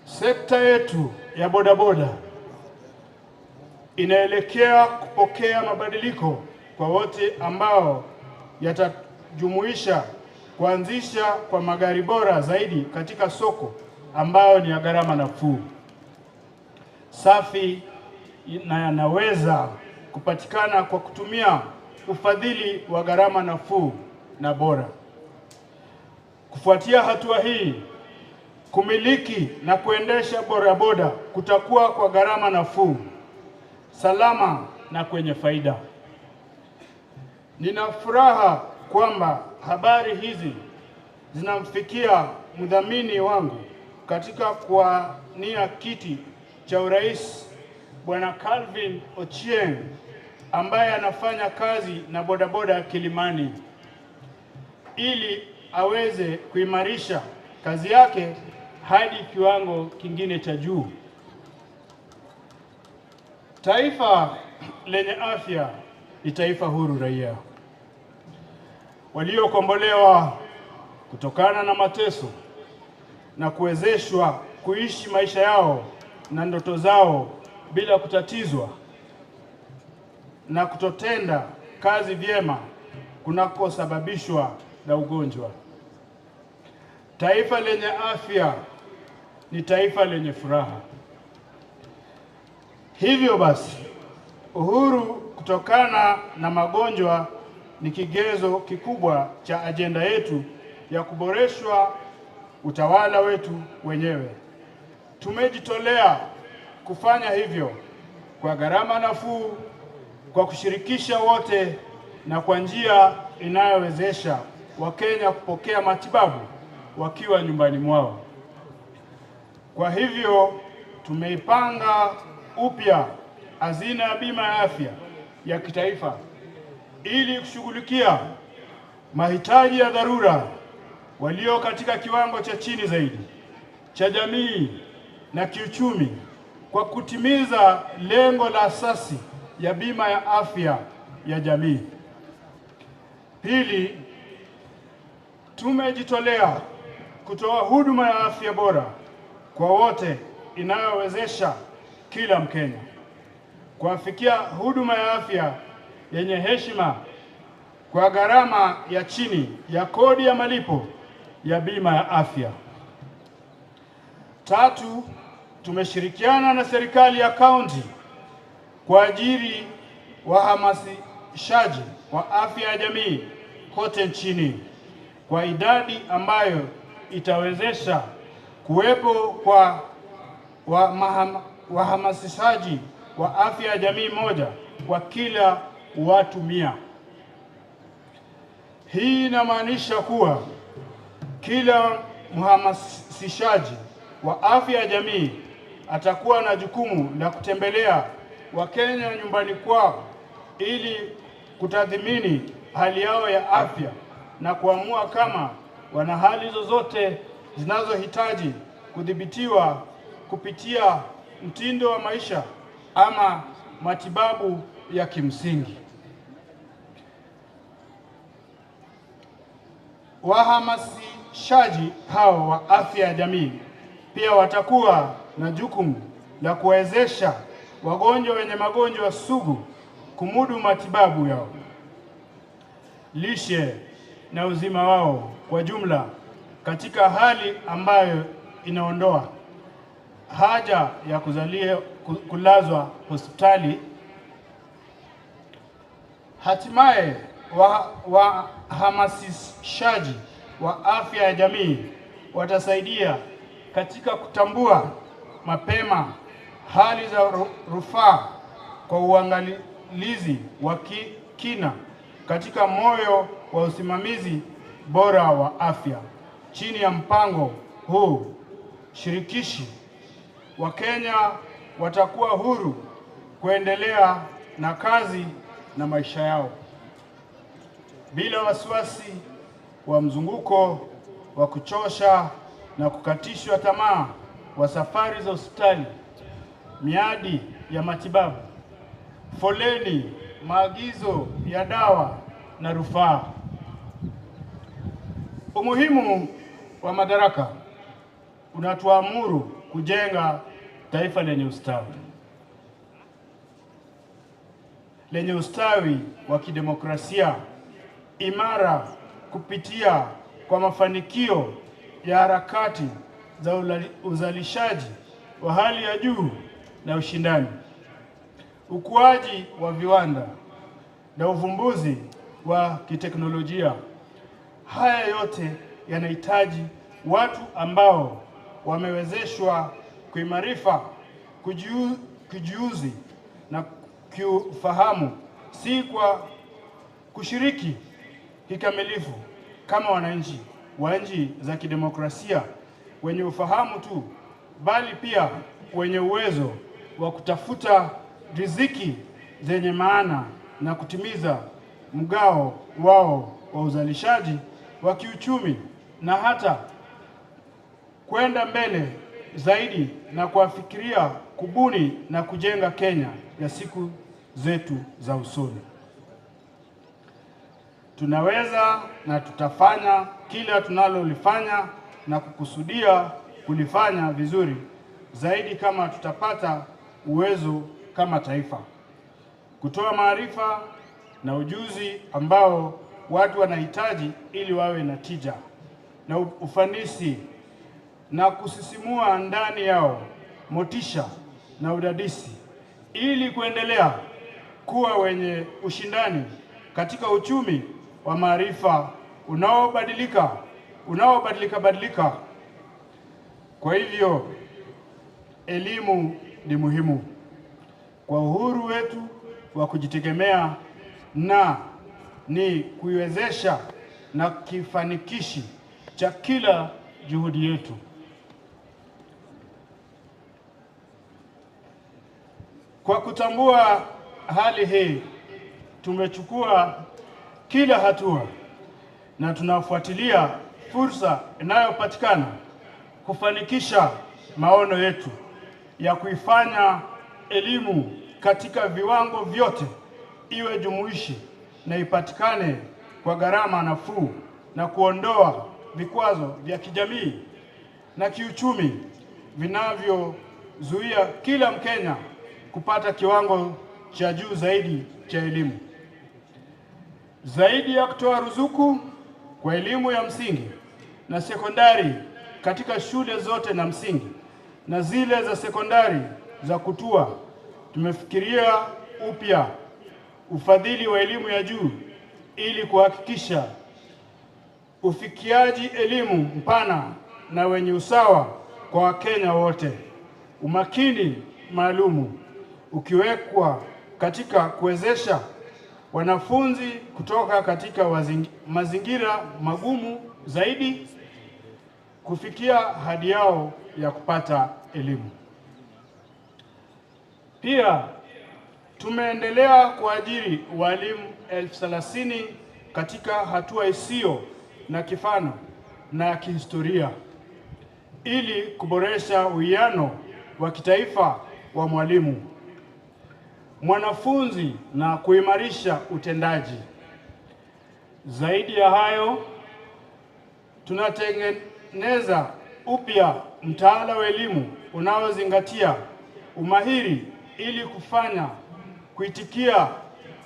Sekta yetu ya bodaboda inaelekea kupokea mabadiliko kwa wote ambao yatajumuisha kuanzisha kwa magari bora zaidi katika soko ambayo ni ya gharama nafuu, safi na yanaweza kupatikana kwa kutumia ufadhili wa gharama nafuu na bora. Kufuatia hatua hii, kumiliki na kuendesha bodaboda kutakuwa kwa gharama nafuu, salama na kwenye faida. Nina furaha kwamba habari hizi zinamfikia mdhamini wangu katika kuwania kiti cha urais, Bwana Calvin Ochieng, ambaye anafanya kazi na bodaboda Kilimani, ili aweze kuimarisha kazi yake hadi kiwango kingine cha juu. Taifa lenye afya ni taifa huru raia waliokombolewa kutokana na mateso na kuwezeshwa kuishi maisha yao na ndoto zao bila kutatizwa na kutotenda kazi vyema kunakosababishwa na ugonjwa. Taifa lenye afya ni taifa lenye furaha. Hivyo basi, uhuru kutokana na magonjwa ni kigezo kikubwa cha ajenda yetu ya kuboreshwa utawala wetu wenyewe. Tumejitolea kufanya hivyo kwa gharama nafuu, kwa kushirikisha wote na kwa njia inayowezesha Wakenya kupokea matibabu wakiwa nyumbani mwao. Kwa hivyo tumeipanga upya hazina ya bima ya afya ya kitaifa ili kushughulikia mahitaji ya dharura walio katika kiwango cha chini zaidi cha jamii na kiuchumi kwa kutimiza lengo la asasi ya bima ya afya ya jamii. Pili, tumejitolea kutoa huduma ya afya bora kwa wote inayowezesha kila Mkenya kuafikia huduma ya afya yenye heshima kwa gharama ya chini ya kodi ya malipo ya bima ya afya. Tatu, tumeshirikiana na serikali ya kaunti kwa ajili wahamasishaji wa afya ya jamii kote nchini kwa idadi ambayo itawezesha kuwepo kwa wahamasishaji wa afya ya jamii moja kwa kila watu 100. Hii inamaanisha kuwa kila mhamasishaji wa afya ya jamii atakuwa na jukumu la kutembelea Wakenya nyumbani kwao ili kutathmini hali yao ya afya na kuamua kama wana hali zozote zinazohitaji kudhibitiwa kupitia mtindo wa maisha ama matibabu ya kimsingi. Wahamasishaji hao wa afya ya jamii pia watakuwa na jukumu la kuwezesha wagonjwa wenye magonjwa sugu kumudu matibabu yao, lishe na uzima wao kwa jumla katika hali ambayo inaondoa haja ya kulazwa hospitali. Hatimaye wahamasishaji wa afya ya jamii watasaidia katika kutambua mapema hali za rufaa kwa uangalizi wa kina katika moyo wa usimamizi bora wa afya. Chini ya mpango huu shirikishi, Wakenya watakuwa huru kuendelea na kazi na maisha yao bila wasiwasi wa mzunguko wa kuchosha na kukatishwa tamaa wa safari za hospitali, miadi ya matibabu, foleni, maagizo ya dawa na rufaa. Umuhimu wa Madaraka unatuamuru kujenga taifa lenye ustawi wa kidemokrasia imara kupitia kwa mafanikio ya harakati za uzalishaji wa hali ya juu na ushindani, ukuaji wa viwanda na uvumbuzi wa kiteknolojia. Haya yote yanahitaji watu ambao wamewezeshwa kuimarika, kujiuzi na kufahamu, si kwa kushiriki kikamilifu kama wananchi wa nchi za kidemokrasia wenye ufahamu tu, bali pia wenye uwezo wa kutafuta riziki zenye maana na kutimiza mgao wao wa uzalishaji wa kiuchumi, na hata kwenda mbele zaidi na kuafikiria kubuni na kujenga Kenya ya siku zetu za usoni. Tunaweza na tutafanya kila tunalolifanya na kukusudia kulifanya vizuri zaidi kama tutapata uwezo kama taifa kutoa maarifa na ujuzi ambao watu wanahitaji ili wawe na tija na ufanisi na kusisimua ndani yao motisha na udadisi ili kuendelea kuwa wenye ushindani katika uchumi wa maarifa unaobadilika. Kwa hivyo elimu ni muhimu kwa uhuru wetu wa kujitegemea na ni kuiwezesha na kifanikishi cha kila juhudi yetu. Kwa kutambua hali hii, tumechukua kila hatua na tunafuatilia fursa inayopatikana kufanikisha maono yetu ya kuifanya elimu katika viwango vyote iwe jumuishi na ipatikane kwa gharama nafuu na kuondoa vikwazo vya kijamii na kiuchumi vinavyozuia kila Mkenya kupata kiwango cha juu zaidi cha elimu. Zaidi ya kutoa ruzuku kwa elimu ya msingi na sekondari katika shule zote na msingi na zile za sekondari za kutua, tumefikiria upya ufadhili wa elimu ya juu ili kuhakikisha ufikiaji elimu mpana na wenye usawa kwa Wakenya wote. Umakini maalumu ukiwekwa katika kuwezesha wanafunzi kutoka katika mazingira magumu zaidi kufikia hadi yao ya kupata elimu. Pia tumeendelea kuajiri walimu 30,000 katika hatua isiyo na kifano na kihistoria ili kuboresha uwiano wa kitaifa wa mwalimu mwanafunzi na kuimarisha utendaji. Zaidi ya hayo, tunatengeneza upya mtaala wa elimu unaozingatia umahiri ili kufanya kuitikia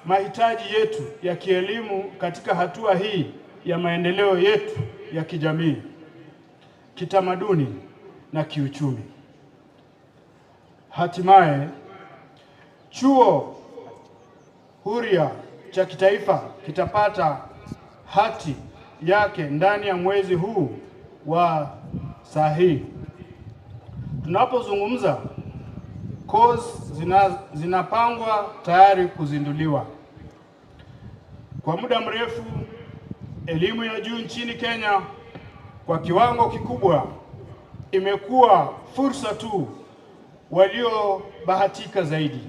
mahitaji yetu ya kielimu katika hatua hii ya maendeleo yetu ya kijamii, kitamaduni na kiuchumi. Hatimaye, chuo huria cha kitaifa kitapata hati yake ndani ya mwezi huu wa sahihi. Tunapozungumza, course zinapangwa tayari kuzinduliwa. Kwa muda mrefu, elimu ya juu nchini Kenya kwa kiwango kikubwa imekuwa fursa tu waliobahatika zaidi,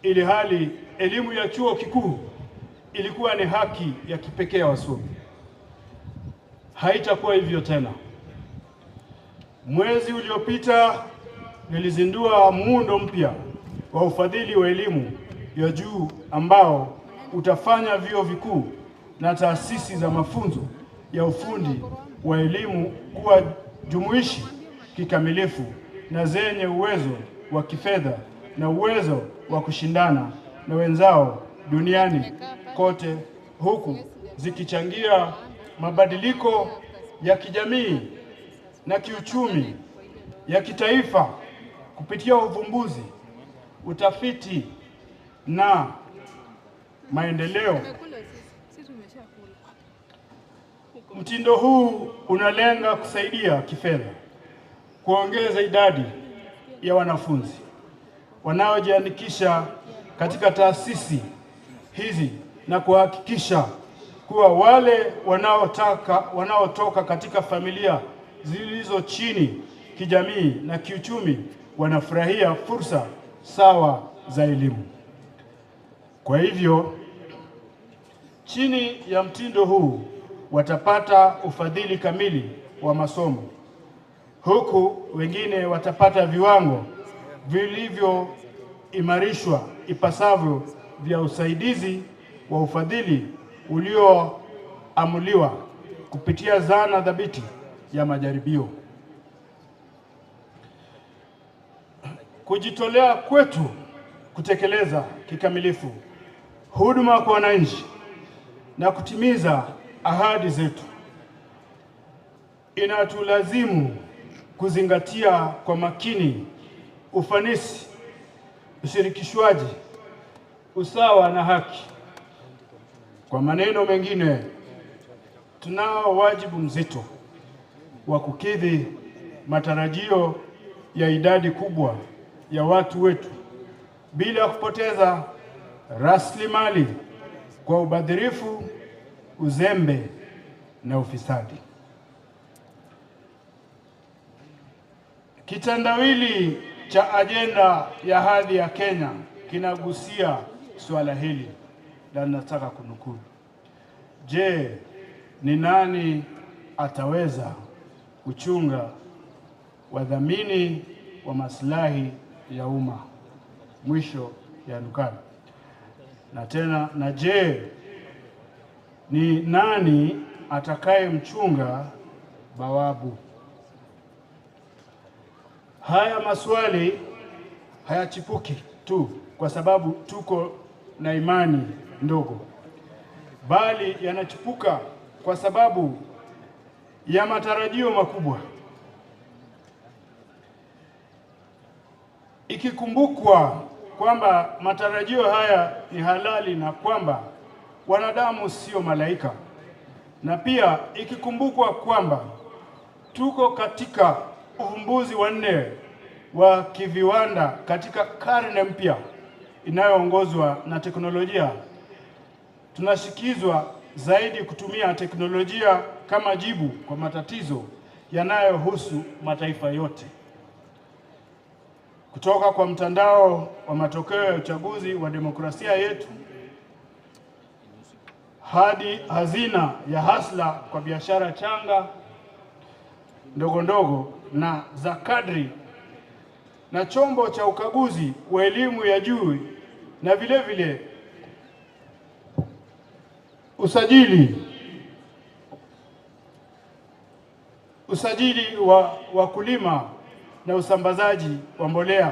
ili hali elimu ya chuo kikuu ilikuwa ni haki ya kipekee ya wasomi. Haitakuwa hivyo tena. Mwezi uliopita nilizindua muundo mpya wa ufadhili wa elimu ya juu ambao utafanya vyuo vikuu na taasisi za mafunzo ya ufundi wa elimu kuwa jumuishi kikamilifu na zenye uwezo wa kifedha na uwezo wa kushindana na wenzao duniani kote, huku zikichangia mabadiliko ya kijamii na kiuchumi ya kitaifa kupitia uvumbuzi, utafiti na maendeleo. Mtindo huu unalenga kusaidia kifedha kuongeza idadi ya wanafunzi wanaojiandikisha katika taasisi hizi na kuhakikisha kuwa wale wanaotoka katika familia zilizo chini kijamii na kiuchumi wanafurahia fursa sawa za elimu. Kwa hivyo, chini ya mtindo huu watapata ufadhili kamili wa masomo, huku wengine watapata viwango vilivyoimarishwa ipasavyo vya usaidizi wa ufadhili ulioamuliwa kupitia zana dhabiti ya majaribio. Kujitolea kwetu kutekeleza kikamilifu huduma kwa wananchi na kutimiza ahadi zetu inatulazimu kuzingatia kwa makini ufanisi, ushirikishwaji, usawa na haki. Kwa maneno mengine, tunao wajibu mzito wa kukidhi matarajio ya idadi kubwa ya watu wetu bila kupoteza rasilimali kwa ubadhirifu, uzembe na ufisadi. Kitandawili cha ajenda ya hadhi ya Kenya kinagusia suala hili na nataka kunukuu. Je, ni nani ataweza kuchunga wadhamini wa maslahi ya umma? Mwisho ya nukala. Na tena, na je, ni nani atakaye mchunga bawabu? Haya maswali hayachipuki tu kwa sababu tuko na imani ndogo, bali yanachipuka kwa sababu ya matarajio makubwa. Ikikumbukwa kwamba matarajio haya ni halali na kwamba wanadamu sio malaika, na pia ikikumbukwa kwamba tuko katika uvumbuzi wa 4 wa kiviwanda katika karne mpya inayoongozwa na teknolojia, tunashikizwa zaidi kutumia teknolojia kama jibu kwa matatizo yanayohusu mataifa yote. Kutoka kwa mtandao wa matokeo ya uchaguzi wa demokrasia yetu hadi hazina ya hasla kwa biashara changa, ndogo ndogo na za kadri, na chombo cha ukaguzi wa elimu ya juu, na vile vile usajili wa wakulima na usambazaji wa mbolea.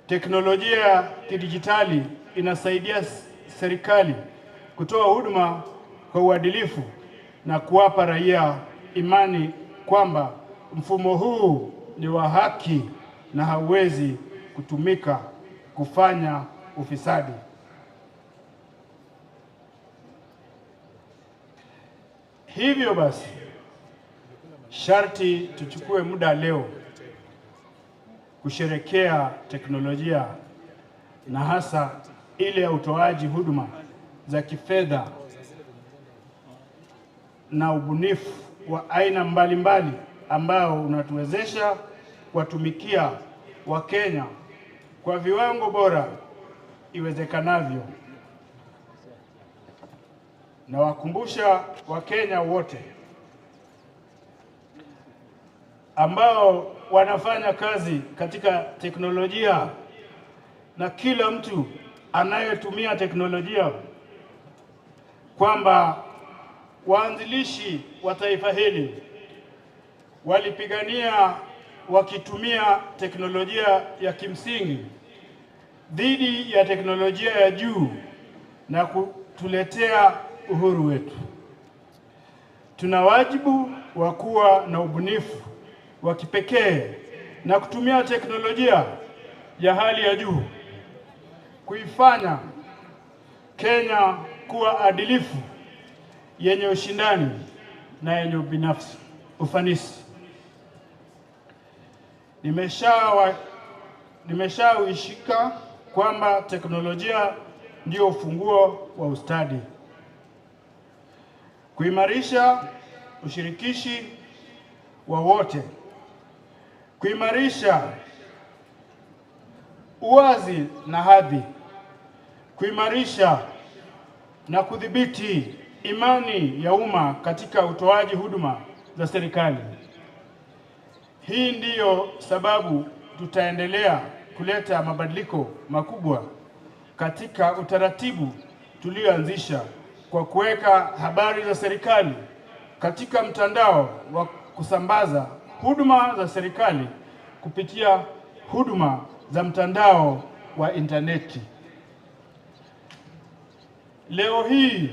Teknolojia ya kidijitali inasaidia serikali kutoa huduma kwa uadilifu na kuwapa raia imani kwamba mfumo huu ni wa haki na hauwezi kutumika kufanya ufisadi. Hivyo basi, sharti tuchukue muda leo kusherekea teknolojia na hasa ile ya utoaji huduma za kifedha na ubunifu wa aina mbalimbali ambao unatuwezesha kuwatumikia Wakenya kwa viwango bora iwezekanavyo. Na wakumbusha Wakenya wote ambao wanafanya kazi katika teknolojia na kila mtu anayetumia teknolojia kwamba waanzilishi wa taifa hili walipigania wakitumia teknolojia ya kimsingi dhidi ya teknolojia ya juu na kutuletea uhuru wetu. Tuna wajibu wa kuwa na ubunifu wa kipekee na kutumia teknolojia ya hali ya juu kuifanya Kenya kuwa adilifu, yenye ushindani na yenye ufanisi. Nimeshawishika kwamba teknolojia ndio ufunguo wa ustadi. Kuimarisha ushirikishi wa wote, kuimarisha uwazi na hadhi, kuimarisha na kudhibiti imani ya umma katika utoaji huduma za serikali. Hii ndiyo sababu tutaendelea kuleta mabadiliko makubwa katika utaratibu tulioanzisha kwa kuweka habari za serikali katika mtandao wa kusambaza huduma za serikali kupitia huduma za mtandao wa interneti. Leo hii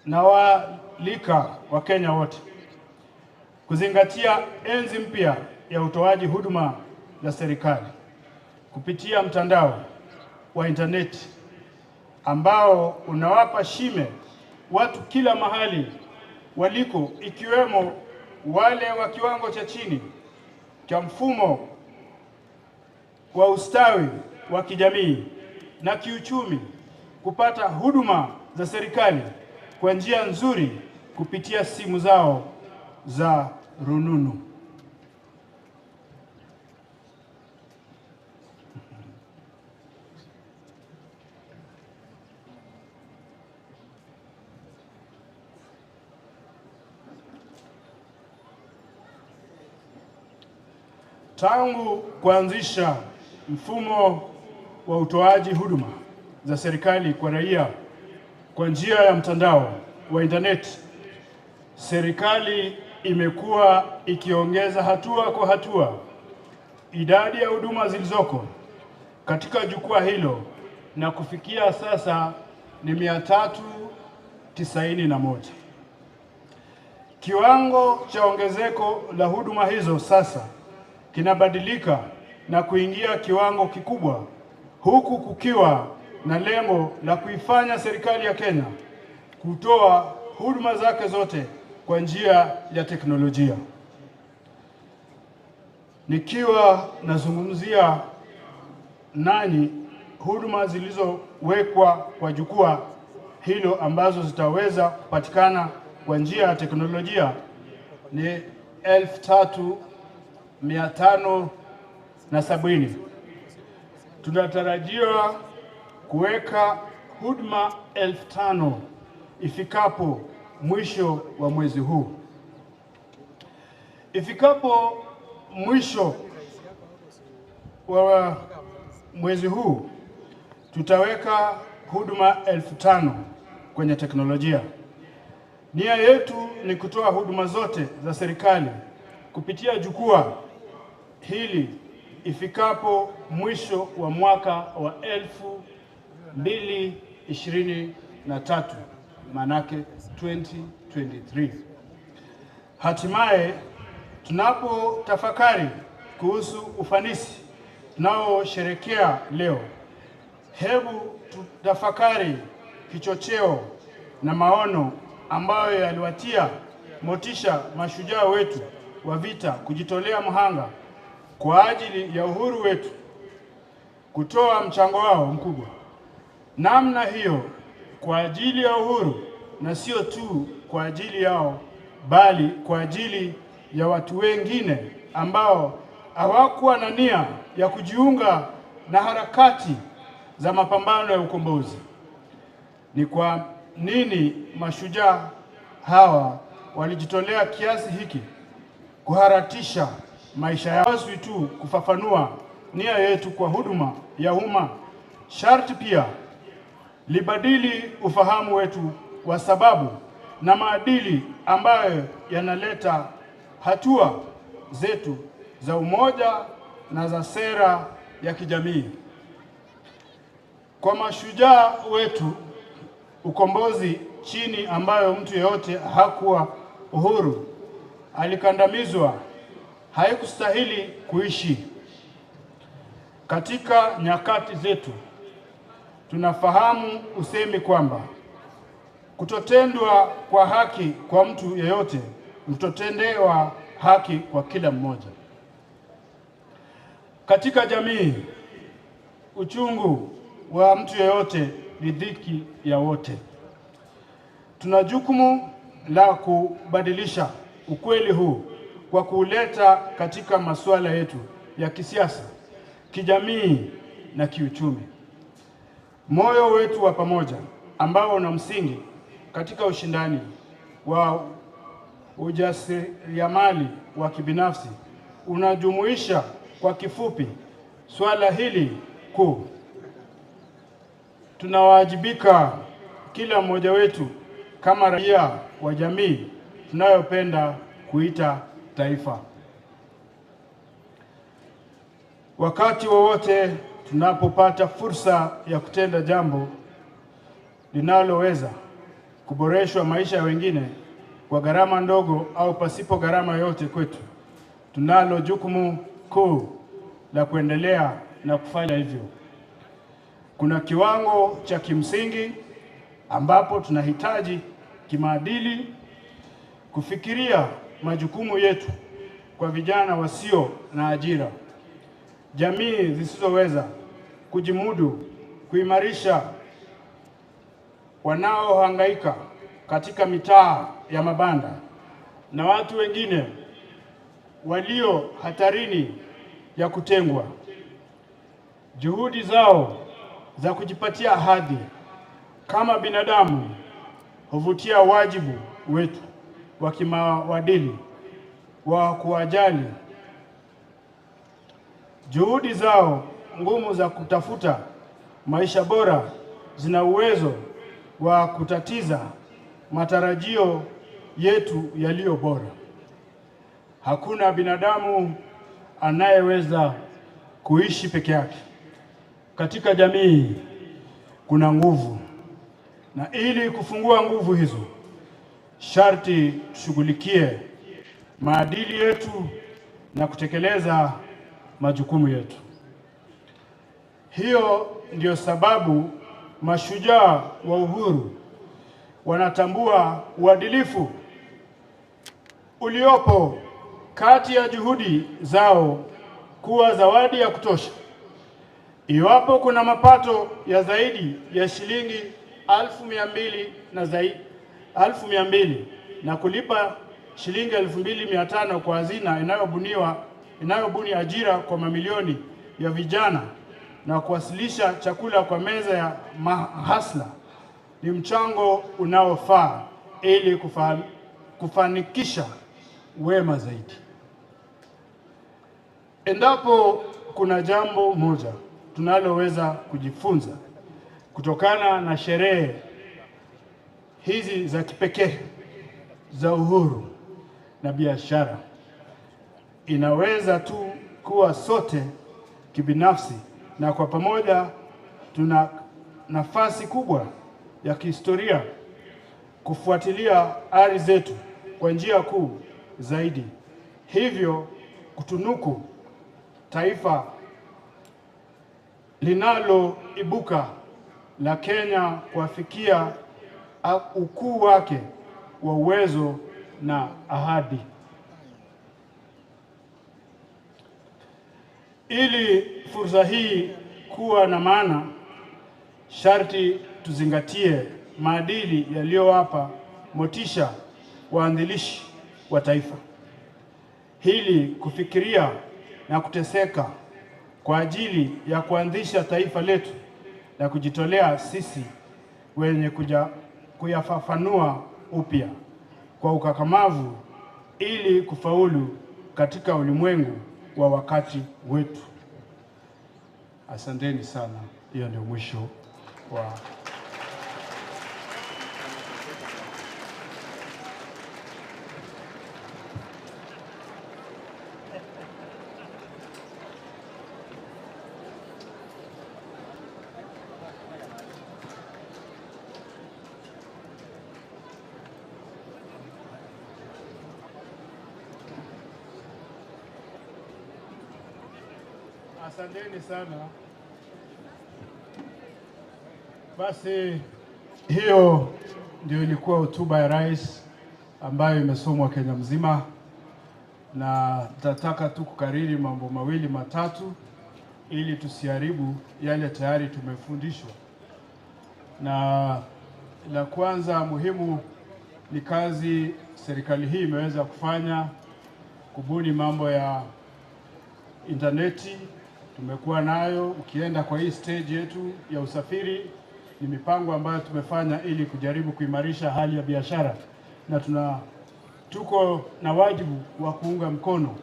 nawaalika Wakenya wote kuzingatia enzi mpya ya utoaji huduma za serikali kupitia mtandao wa interneti ambao unawapa shime watu kila mahali waliko, ikiwemo wale wa kiwango cha chini cha mfumo wa ustawi wa kijamii na kiuchumi kupata huduma za serikali kwa njia nzuri kupitia simu zao za rununu. Tangu kuanzisha mfumo wa utoaji huduma za serikali kwa raia kwa njia ya mtandao wa internet, serikali imekuwa ikiongeza hatua kwa hatua idadi ya huduma zilizoko katika jukwaa hilo na kufikia sasa ni 391. Kiwango cha ongezeko la huduma hizo sasa kinabadilika na kuingia kiwango kikubwa, huku kukiwa na lengo la kuifanya serikali ya Kenya kutoa huduma zake zote kwa njia ya teknolojia. Nikiwa nazungumzia nanyi huduma zilizowekwa kwa jukwaa hilo ambazo zitaweza kupatikana kwa njia ya teknolojia ni 3570. Tunatarajiwa kuweka huduma 5000 ifikapo mwisho wa mwezi huu. Ifikapo mwisho wa mwezi huu tutaweka huduma 5000 kwenye teknolojia. Nia yetu ni kutoa huduma zote za serikali kupitia jukwaa hili ifikapo mwisho wa mwaka wa 2023, manake 2023. Hatimaye tunapotafakari kuhusu ufanisi tunaosherekea leo, hebu tutafakari kichocheo na maono ambayo yaliwatia motisha mashujaa wetu wa vita kujitolea mhanga kwa ajili ya uhuru wetu, kutoa mchango wao mkubwa namna hiyo kwa ajili ya uhuru, na sio tu kwa ajili yao bali kwa ajili ya watu wengine ambao hawakuwa na nia ya kujiunga na harakati za mapambano ya ukombozi. Ni kwa nini mashujaa hawa walijitolea kiasi hiki kuharatisha maisha yao? Si tu kufafanua nia yetu kwa huduma ya umma, sharti pia libadili ufahamu wetu wa sababu na maadili ambayo yanaleta hatua zetu za umoja na za sera ya kijamii. Kwa mashujaa wetu, ukombozi chini ambayo mtu yeyote hakuwa uhuru, alikandamizwa, haikustahili kuishi. Katika nyakati zetu tunafahamu usemi kwamba kutotendwa kwa haki kwa mtu yeyote, mtotendewa haki kwa kila mmoja. Katika jamii, uchungu wa mtu yeyote ni dhiki ya wote. Tuna jukumu la kubadilisha ukweli huu kwa kuuleta katika masuala yetu ya kisiasa, kijamii na kiuchumi. Moyo wetu wa pamoja ambao una msingi katika ushindani wa ujasiriamali wa kibinafsi unajumuisha kwa kifupi swala hili kuu. Tunawajibika kila mmoja wetu kama raia wa jamii tunayopenda kuita taifa. Wakati wowote tunapopata fursa ya kutenda jambo linaloweza kuboreshwa maisha ya wengine kwa gharama ndogo au pasipo gharama yote kwetu, tunalo jukumu kuu la kuendelea na kufanya hivyo. Kuna kiwango cha kimsingi ambapo tunahitaji kimaadili kufikiria majukumu yetu kwa vijana wasio na ajira, jamii zisizoweza kujimudu, kuimarisha wanaohangaika katika mitaa ya mabanda na watu wengine walio hatarini ya kutengwa. Juhudi zao za kujipatia hadhi kama binadamu huvutia wajibu wetu wa kimaadili wa kuwajali Juhudi zao ngumu za kutafuta maisha bora zina uwezo wa kutatiza matarajio yetu yaliyo bora. Hakuna binadamu anayeweza kuishi peke yake. Katika jamii kuna nguvu, na ili kufungua nguvu hizo, sharti tushughulikie maadili yetu na kutekeleza majukumu yetu. Hiyo ndio sababu mashujaa wa uhuru wanatambua uadilifu uliopo kati ya juhudi zao kuwa zawadi ya kutosha. Iwapo kuna mapato ya zaidi ya shilingi 1,200 na kulipa shilingi 2,500 kwa hazina inayobuni ajira kwa mamilioni ya vijana na kuwasilisha chakula kwa meza ya mahasla, ni mchango unaofaa ili kufanikisha wema zaidi. Endapo kuna jambo moja tunaloweza kujifunza kutokana na sherehe hizi za kipekee za uhuru na biashara, inaweza tu kuwa sote kibinafsi na kwa pamoja tuna nafasi kubwa ya kihistoria kufuatilia ari zetu kwa njia kuu zaidi, hivyo kutunuku taifa linaloibuka la Kenya kuafikia ukuu wake wa uwezo na ahadi. Ili fursa hii kuwa na maana, sharti tuzingatie maadili yaliyowapa motisha waanzilishi wa taifa hili kufikiria na kuteseka kwa ajili ya kuanzisha taifa letu na kujitolea sisi wenye kuyafafanua upya kwa ukakamavu ili kufaulu katika ulimwengu wa wakati wetu. Asanteni sana. Hiyo ndio mwisho wa Asanteni sana. Basi hiyo ndio ilikuwa hotuba ya rais ambayo imesomwa Kenya mzima, na tataka tu kukariri mambo mawili matatu ili tusiharibu yale tayari tumefundishwa. Na la kwanza muhimu ni kazi serikali hii imeweza kufanya kubuni mambo ya interneti. Tumekuwa nayo, ukienda kwa hii stage yetu ya usafiri, ni mipango ambayo tumefanya ili kujaribu kuimarisha hali ya biashara, na tuko na wajibu wa kuunga mkono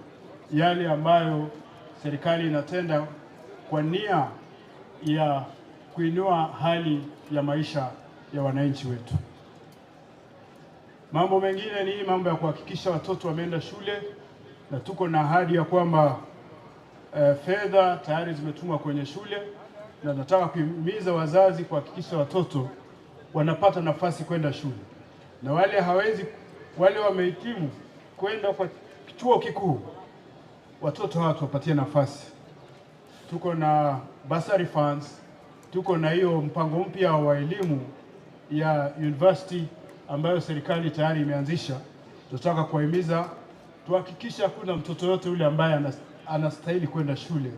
yale ambayo serikali inatenda kwa nia ya kuinua hali ya maisha ya wananchi wetu. Mambo mengine ni mambo ya kuhakikisha watoto wameenda shule, na tuko na ahadi ya kwamba fedha tayari zimetumwa kwenye shule, na nataka kuhimiza wazazi kuhakikisha watoto wanapata nafasi kwenda shule, na wale wamehitimu kwenda kwa chuo kikuu, watoto hao tuwapatie nafasi. Tuko na bursary funds, tuko na hiyo mpango mpya wa elimu ya university ambayo serikali tayari imeanzisha. Tunataka kuwahimiza tuhakikisha hakuna mtoto yote yule ambaye anastahili kwenda shule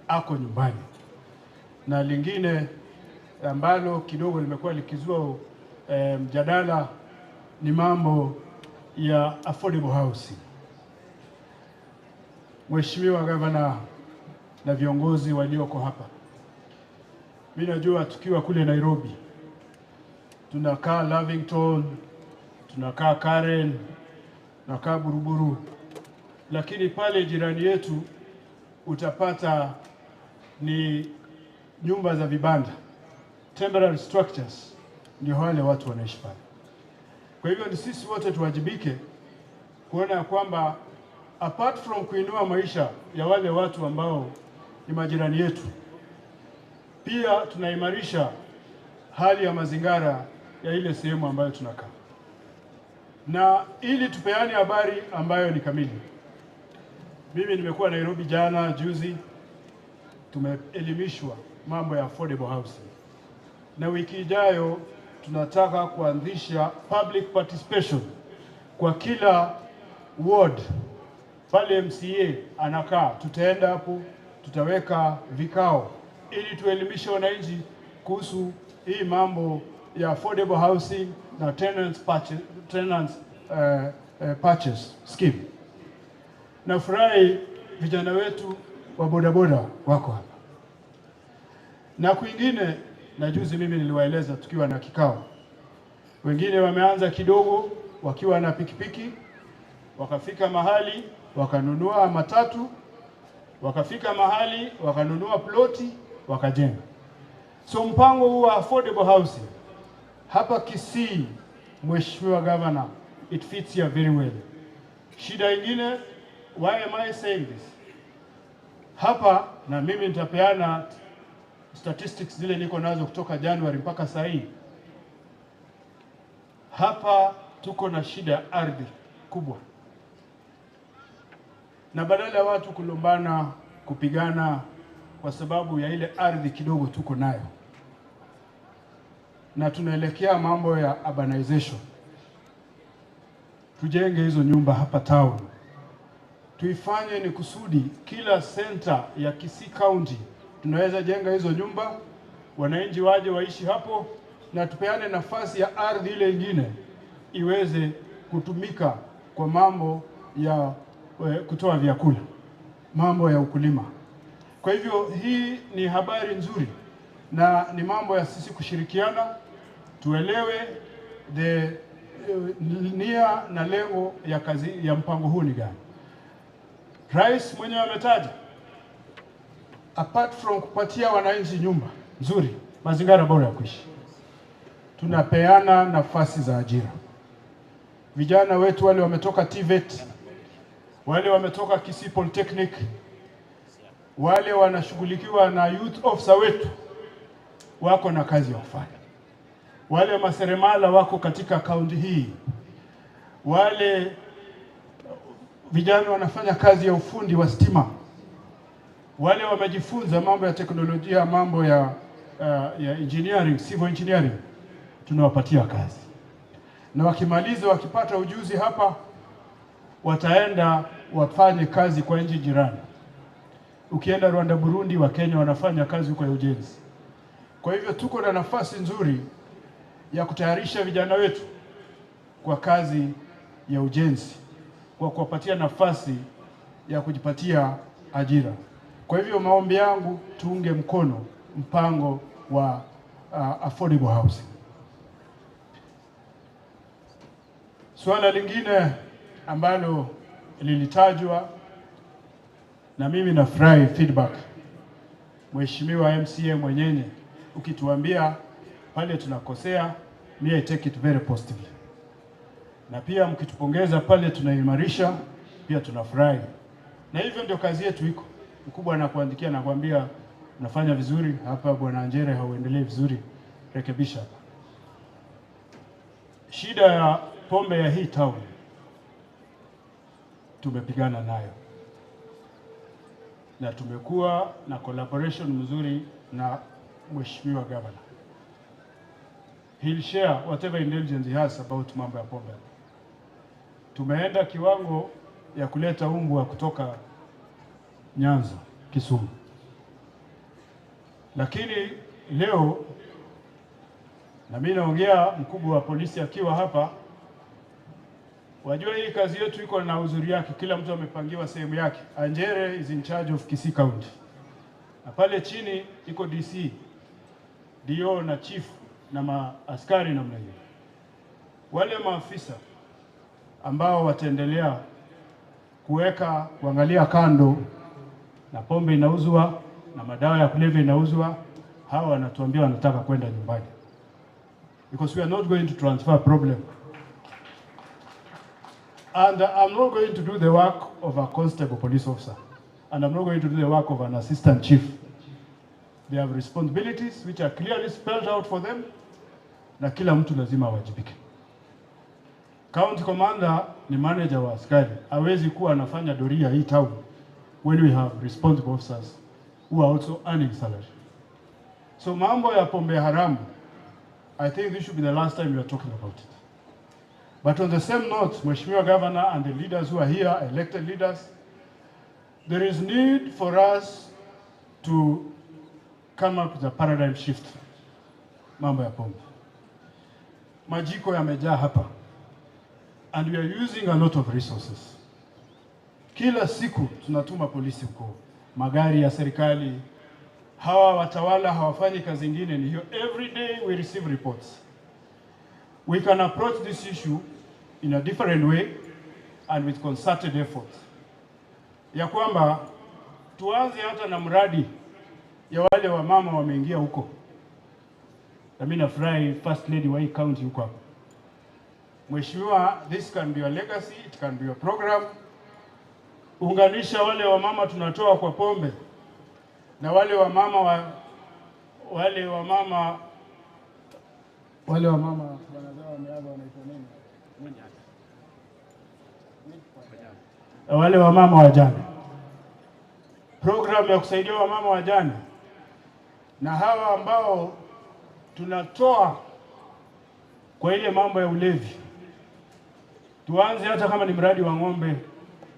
ako nyumbani. Na lingine ambalo kidogo limekuwa likizua mjadala ni mambo ya affordable housing. Mheshimiwa Gavana na viongozi walioko hapa, mimi najua tukiwa kule Nairobi tunakaa Lavington, tunakaa Karen, tunakaa Buruburu, lakini pale jirani yetu utapata ni nyumba za vibanda, temporary structures, ndio wale watu wanaishi pale. Kwa hivyo ni sisi wote tuwajibike kuona kwamba apart from kuinua maisha ya wale watu ambao ni majirani yetu, pia tunaimarisha hali ya mazingira ya ile sehemu ambayo tunakaa, na ili tupeane habari ambayo ni kamili. Mimi nimekuwa Nairobi jana juzi, tumeelimishwa mambo ya affordable housing, na wiki ijayo tunataka kuanzisha public participation kwa kila ward. Pale MCA anakaa, tutaenda hapo, tutaweka vikao ili tuelimishe wananchi kuhusu hii mambo ya affordable housing na tenants purchase scheme. Nafurahi vijana wetu wa bodaboda wako hapa. Na kwingine, na juzi mimi niliwaeleza tukiwa na kikao, wengine wameanza kidogo wakiwa na pikipiki, wakafika mahali wakanunua matatu, wakafika mahali wakanunua ploti, wakajenga. So mpango huu wa affordable housing hapa Kisii, Mheshimiwa Governor, it fits here very well. Shida ingine, why am I saying this? Hapa, na mimi nitapeana statistics zile niko nazo kutoka January mpaka saa hii. Hapa tuko na shida ya ardhi kubwa, na badala ya watu kulombana, kupigana kwa sababu ya ile ardhi kidogo tuko nayo, na tunaelekea mambo ya urbanization. Tujenge hizo nyumba hapa town, tuifanye ni kusudi kila center ya Kisii County tunaweza jenga hizo nyumba, wananchi waje waishi hapo, na tupeane nafasi ya ardhi ile ingine iweze kutumika kwa mambo ya kutoa vyakula, mambo ya ukulima. Kwa hivyo hii ni habari nzuri, na ni mambo ya sisi kushirikiana, tuelewe nia na lengo ya kazi ya mpango huu ni gani. Rais mwenyewe ametaja, apart from kupatia wananchi nyumba nzuri, mazingira bora ya kuishi, tunapeana nafasi za ajira. Vijana wetu wale wametoka TVET, wale wametoka Kisii Polytechnic, wale wanashughulikiwa na youth officer wetu wako na kazi ya kufanya. Wale maseremala wako katika kaunti hii, wale vijana wanafanya kazi ya ufundi wa stima, wale wamejifunza mambo ya teknolojia, mambo ya engineering, civil engineering, tunawapatia kazi. Na wakimaliza, wakipata ujuzi hapa, wataenda wafanye kazi kwa nchi jirani. Ukienda Rwanda, Burundi, wa Kenya wanafanya kazi huko ya ujenzi. Kwa hivyo tuko na nafasi nzuri ya kutayarisha vijana wetu kwa kazi ya ujenzi, kwa kuwapatia nafasi ya kujipatia ajira. Kwa hivyo maombi yangu, tuunge mkono mpango wa affordable housing. Suala lingine ambalo lilitajwa, na mimi nafurahi feedback, Mheshimiwa MCA mwenyenye, ukituambia pale tunakosea, I take it very positively. Na pia mkitupongeza pale tunaimarisha, pia tunafurahi. Na hivyo ndio kazi yetu iko. Mkubwa anakuandikia na kuambia unafanya vizuri hapa, bwana Anjere hauendelee vizuri, rekebisha hapa. Shida ya pombe ya hii town tumepigana nayo, na tumekuwa na collaboration mzuri na Mheshimiwa Governor. He'll share whatever intelligence he has about mambo ya pombe. Tumeenda kiwango ya kuleta umbwa kutoka Nyanza, Kisumu. Lakini leo, na mimi naongea mkubwa wa polisi akiwa hapa, wajua hii kazi yetu iko na uzuri yake, kila mtu amepangiwa sehemu yake. Anjere is in charge of Kisii County. Na pale chini iko DC, DO na chief na maaskari namna hiyo. Wale maafisa ambao wataendelea kuangalia kando na pombe inauzwa na madawa ya kulevya inauzwa, hawa wanatuambia wanataka kwenda nyumbani. Because we are not going to transfer problem. And I'm not going to do the work of a constable police officer. And I'm not going to do the work of an assistant chief. They have responsibilities which are clearly spelled out for them. Na kila mtu lazima awajibike. County commander ni manager wa askari. Hawezi kuwa anafanya doria hii town when we have responsible officers who are also earning salary. So mambo ya pombe haramu, I think this should be the last time we are talking about it. But on the same note, Mheshimiwa Governor and the leaders who are here, elected leaders, there is need for us to come up with a paradigm shift. Mambo ya pombe. Majiko yamejaa hapa. And we are using a lot of resources. Kila siku tunatuma polisi huko. Magari ya serikali. Hawa watawala hawafanyi kazi nyingine ni hiyo. Every day we receive reports. We can approach this issue in a different way and with concerted effort. Ya kwamba tuanze hata na mradi ya wale wa mama wameingia huko. Na mimi nafurahi first lady wa hii county huko hapo. Mheshimiwa, this can be a legacy, it can be a program. Unganisha wale wa mama tunatoa kwa pombe na wale wa mama wanazao wameaga wanaitwa nini? Wale wa mama wajane. Program ya kusaidia wa mama wajane. Na hawa ambao tunatoa kwa ile mambo ya ulevi. Tuanze hata kama ni mradi wa ng'ombe.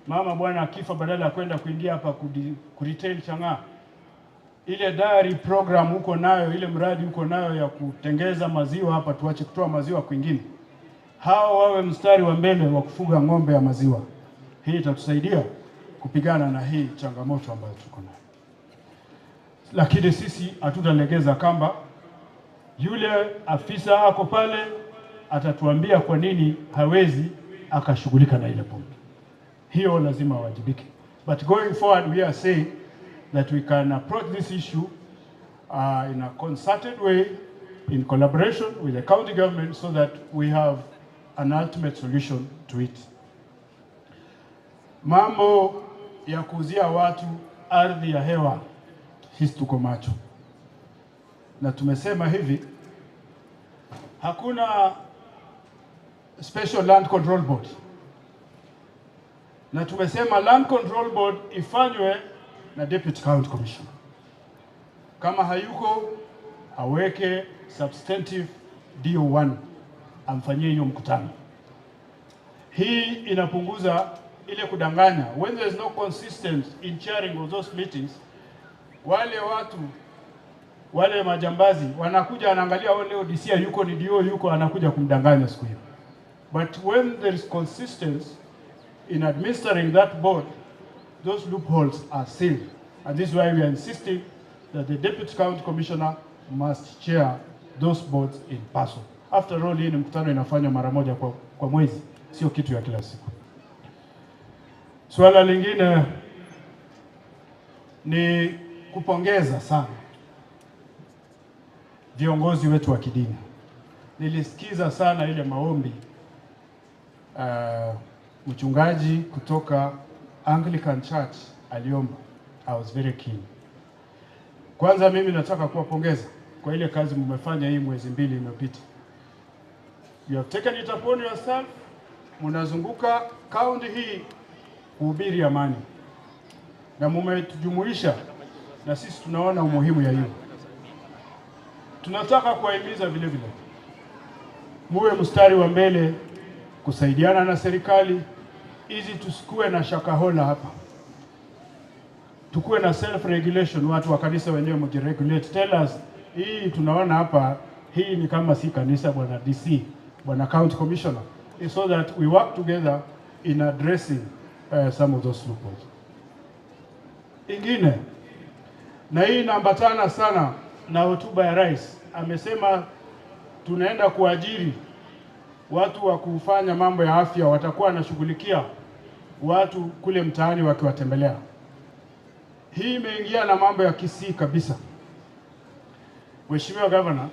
Mama bwana akifa badala ya kwenda kuingia hapa kuretail chang'aa. Ile diary program uko nayo, ile mradi uko nayo ya kutengeza maziwa hapa, tuache kutoa maziwa kwingine. Hao wawe mstari wa mbele wa kufuga ng'ombe ya maziwa. Hii itatusaidia kupigana na hii changamoto ambayo tuko nayo. Lakini sisi hatutalegeza kamba. Yule afisa ako pale atatuambia kwa nini hawezi akashughulika na ile pombe. Hiyo lazima wajibike. But going forward we are saying that we can approach this issue in a concerted way, in collaboration with the county government, so that we have an ultimate solution to it. Mambo ya kuuzia watu ardhi ya hewa, sisi tuko macho. Na tumesema hivi, hakuna Special Land Control Board. Na tumesema Land Control Board ifanywe na Deputy County Commissioner. Kama hayuko, aweke substantive DO1, amfanyie hiyo mkutano. Hii inapunguza ile kudanganya. When there is no consistency in chairing of those meetings, wale majambazi wanakuja wanaangalia leo DC yuko ni DO yuko, anakuja kumdanganya siku hiyo. But when there is consistency in administering that board, those loopholes are sealed. And this is why we are insisting that the Deputy County Commissioner must chair those boards in person. After all, hii ni mkutano inafanywa mara moja kwa mwezi, sio kitu ya kila siku. Swala lingine ni kupongeza sana viongozi wetu wa kidini. Nilisikiza sana ile maombi mchungaji kutoka Anglican Church aliomba. I was very keen. Kwanza mimi nataka kuwapongeza kwa ile kazi mmefanya hii mwezi mbili imepita. You have taken it upon yourself. Mnazunguka county hii kuhubiri amani. Na mmetujumuisha na sisi tunaona umuhimu ya hiyo. Tunataka kuwahimiza vile vile muwe mstari wa mbele kusaidiana na serikali ili tusikue na shakahola hapa. Tukue na self regulation, watu wa kanisa wenyewe mjiregulate. Tell us, hii tunaona hapa, hii ni kama si kanisa bwana DC, bwana county commissioner. So that we work together in addressing some of those loopholes. Ingine, na hii inaambatana sana na hotuba ya rais. Amesema tunaenda kuajiri watu wa kufanya mambo ya afya, watakuwa wanashughulikia watu kule mtaani wakiwatembelea. Hii imeingia na mambo ya Kisii kabisa. Mheshimiwa Governor,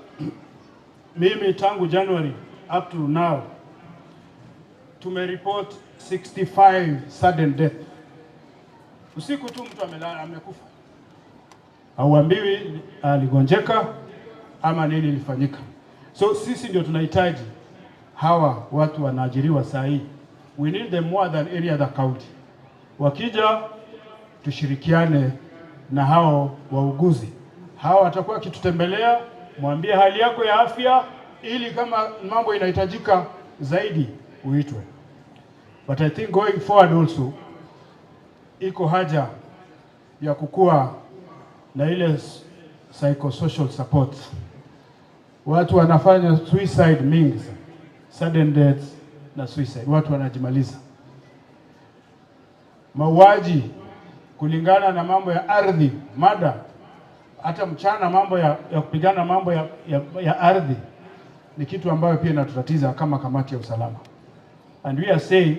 mimi tangu January up to now tumereport 65 sudden death. Usiku tu mtu amelala amekufa. Hauambiwi aligonjeka ama nini ilifanyika. So sisi ndio tunahitaji hawa watu wanaajiriwa saa hii. We need them more than any other county. Wakija tushirikiane na hao wauguzi. Hawa watakuwa kitutembelea, mwambie hali yako ya afya ili kama mambo inahitajika zaidi uitwe. But I think going forward also iko haja ya kukua na ile psychosocial support. Watu wanafanya suicide mingi, sudden deaths na suicide, watu wanajimaliza. Mauaji kulingana na mambo ya ardhi, mada hata mchana mambo ya kupigana mambo ya ardhi ni kitu ambayo pia inatutatiza kama kamati ya usalama. And we are saying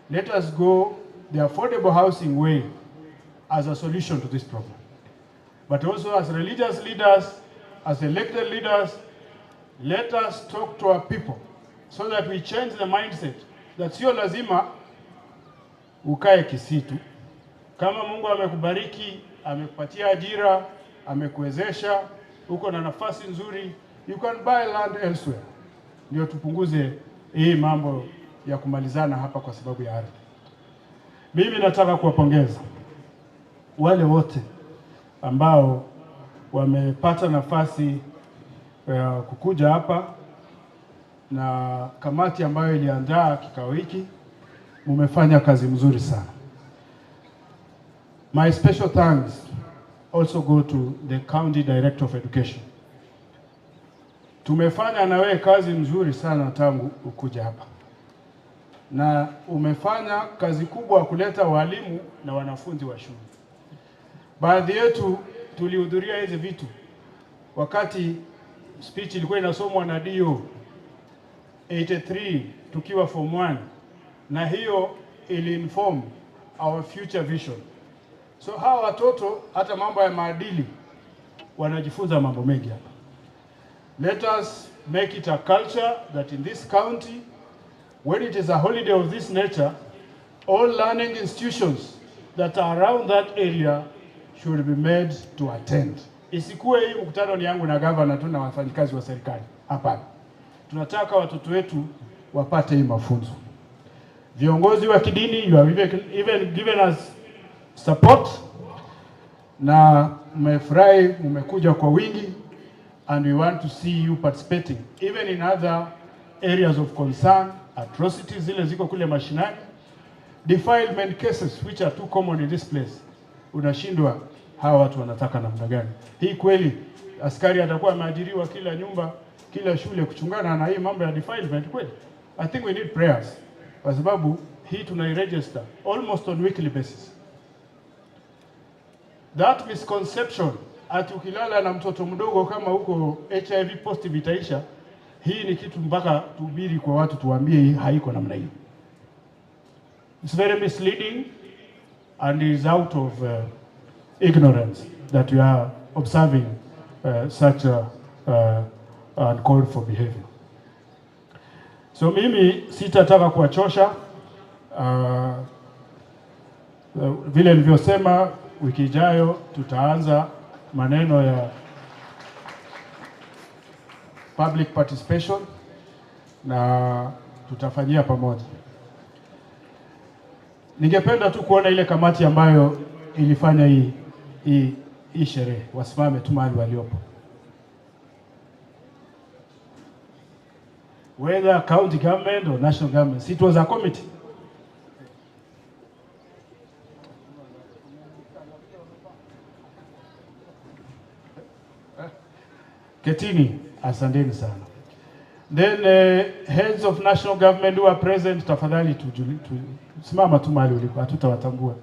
let us go the affordable housing way as a solution to this problem. But also as religious leaders, as elected leaders, let us talk to our people so that we change the mindset that sio lazima ukae Kisii tu. Kama Mungu amekubariki, amekupatia ajira, amekuwezesha, uko na nafasi nzuri, you can buy land elsewhere. Ndio tupunguze hii mambo ya kumalizana hapa kwa sababu ya ardhi. Mimi nataka kuwapongeza wale wote ambao wamepata nafasi ya kukuja hapa na kamati ambayo iliandaa kikao hiki. Mumefanya kazi mzuri sana. My special thanks also go to the County Director of Education. Tumefanya na wewe kazi mzuri sana tangu ukuja hapa. Na umefanya kazi kubwa kuleta walimu na wanafunzi wa shule. Baadhi yetu tulihudhuria hizi vitu wakati speech ilikuwa inasomwa na DO 83 tukiwa form 1, na hiyo ili-inform our future vision. So hawa watoto hata mambo ya maadili wanajifunza mambo mengi hapa. Let us make it a culture that in this county, when it is a holiday of this nature, all learning institutions that are around that area should be made to attend. Isikuwe hii mkutano ni yangu na governor tu na wafanyikazi wa serikali. Hapana. Tunataka watoto wetu wapate hii mafunzo. Viongozi wa kidini, you have even given us support, na mmefurahi, mmekuja kwa wingi, and we want to see you participating even in other areas of concern, atrocities zile ziko kule mashinani, defilement cases which are too common in this place. Unashindwa hawa watu wanataka namna gani? Hii kweli askari atakuwa ameajiriwa kila nyumba, kila shule kuchungana na hii mambo ya defilement kweli? I think we need prayers, kwa sababu hii tunairegister almost on weekly basis. That misconception ati ukilala na mtoto mdogo kama huko HIV positive itaisha, hii ni kitu mpaka tuhubiri kwa watu, tuambie hii haiko namna hiyo. It's very misleading and is out of ignorance that we are observing such uncalled for behavior. So mimi sitataka kuwachosha. Vile nilivyosema, wiki ijayo tutaanza maneno ya public participation na tutafanyia pamoja. Ningependa tu kuona ile kamati ambayo ilifanya hii sherehe wasimame tu mahali waliopo. Whether county government or national government, it was a committee. Ketini, asanteni sana. Then heads of national government who are present, tafadhali simama tu mahali ulipo, hatutawatambua.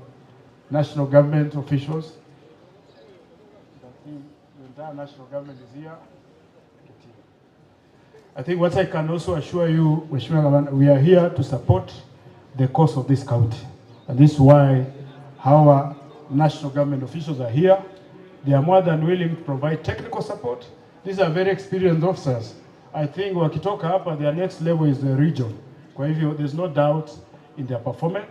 National government officials. The entire national government is here. I think what I can also assure you, Mheshimiwa Gavana, we are here to support the cause of this county. And this is why our national government officials are here. They are more than willing to provide technical support. These are very experienced officers. I think wakitoka hapa, their next level is the region. Kwa hivyo, there's no doubt in their performance.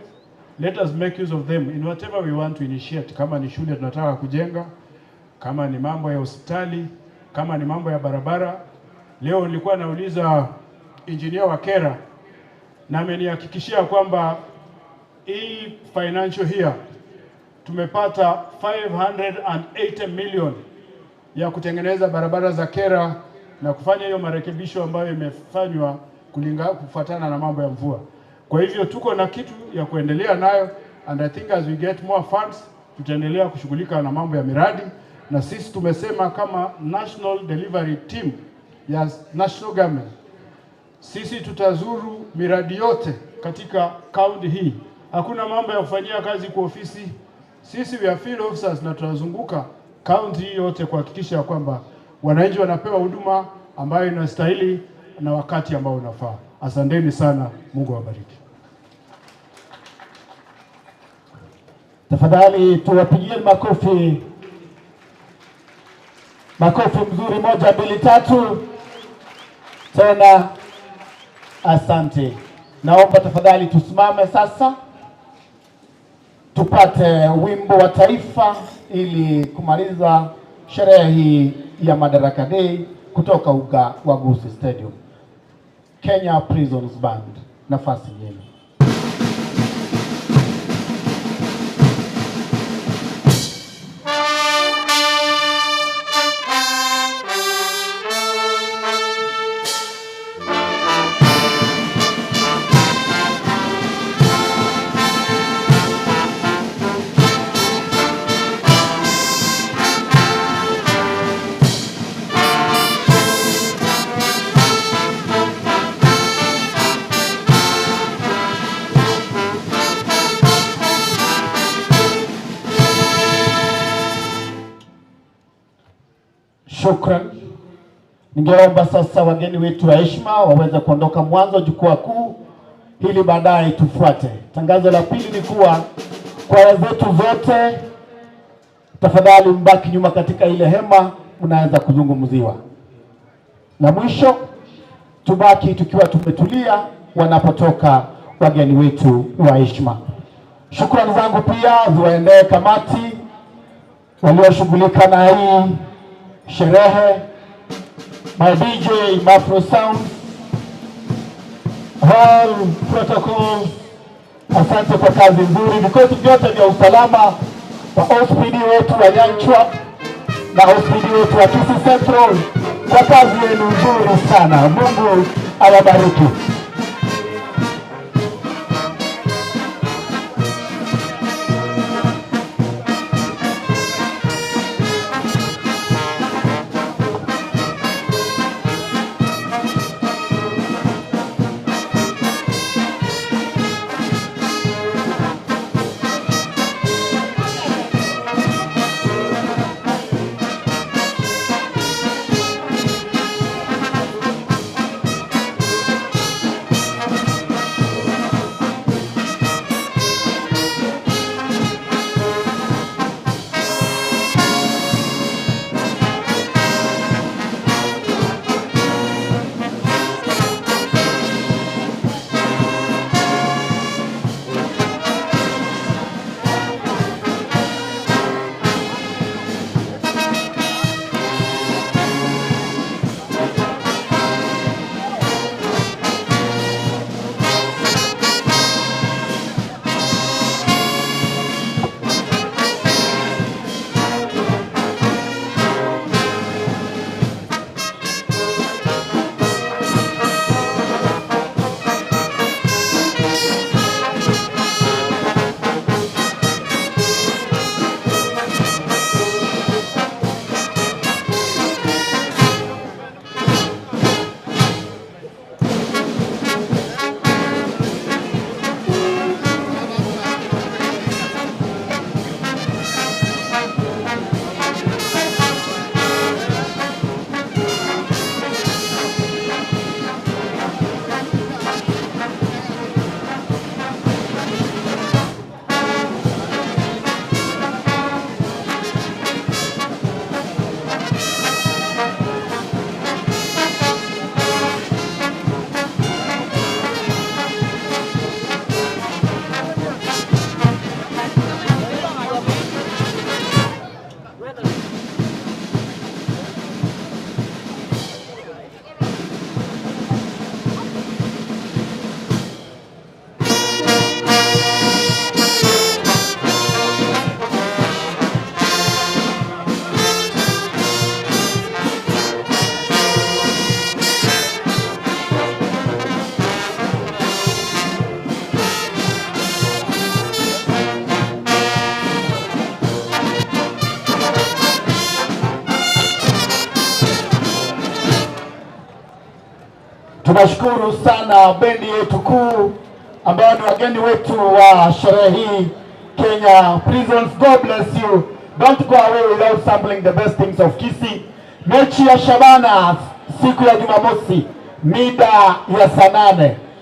Let us make use of them in whatever we want to initiate. Kama ni shule tunataka kujenga, kama ni mambo ya hospitali, kama ni mambo ya barabara. Leo nilikuwa nauliza engineer wa Kera na amenihakikishia kwamba hii financial year tumepata 580 million ya kutengeneza barabara za Kera na kufanya hiyo marekebisho ambayo imefanywa kufuatana na mambo ya mvua. Kwa hivyo tuko na kitu ya kuendelea nayo, and I think as we get more funds tutaendelea kushughulika na mambo ya miradi, na sisi tumesema kama National Delivery Team ya National Government, sisi tutazuru miradi yote katika county hii. Hakuna mambo ya kufanyia kazi kwa ofisi. Sisi we are field officers na tutazunguka county hii yote kuhakikisha kwamba wananchi wanapewa huduma ambayo inastahili na wakati ambao unafaa. Asanteni sana, Mungu awabariki. Tafadhali tuwapigie makofi. Makofi mzuri, 1, 2, 3. Tena asante. Naomba tafadhali tusimame sasa, tupate wimbo wa taifa ili kumaliza sherehe hii ya Madaraka Day kutoka uga wa Gusii Stadium. Kenya Prisons Band, nafasi yenu. Shukran. Ningeomba sasa wageni wetu wa heshima waweze kuondoka mwanzo jukwaa kuu ili baadaye tufuate. Tangazo la pili ni kuwa kwaya zetu zote tafadhali mbaki nyuma katika ile hema, unaweza kuzungumziwa. Na mwisho tubaki tukiwa tumetulia wanapotoka wageni wetu wa heshima. Shukrani zangu pia ziwaendee kamati walioshughulika na hii sherehe, my DJ, Mafro Sound, hall protocol. Asante kwa kazi nzuri. Vikosi vyote vya usalama wa OSPD wetu wa Nyanchwa na OSPD wetu wa Kisii Central kwa kazi yenu nzuri sana. Mungu awabariki. Tunashukuru sana bendi yetu kuu ambao ni wageni wetu wa sherehe hii Kenya Prisons. God bless you. Don't go away without sampling the best things of Kisii. Mechi ya Shabana siku ya Jumamosi mida ya saa 8.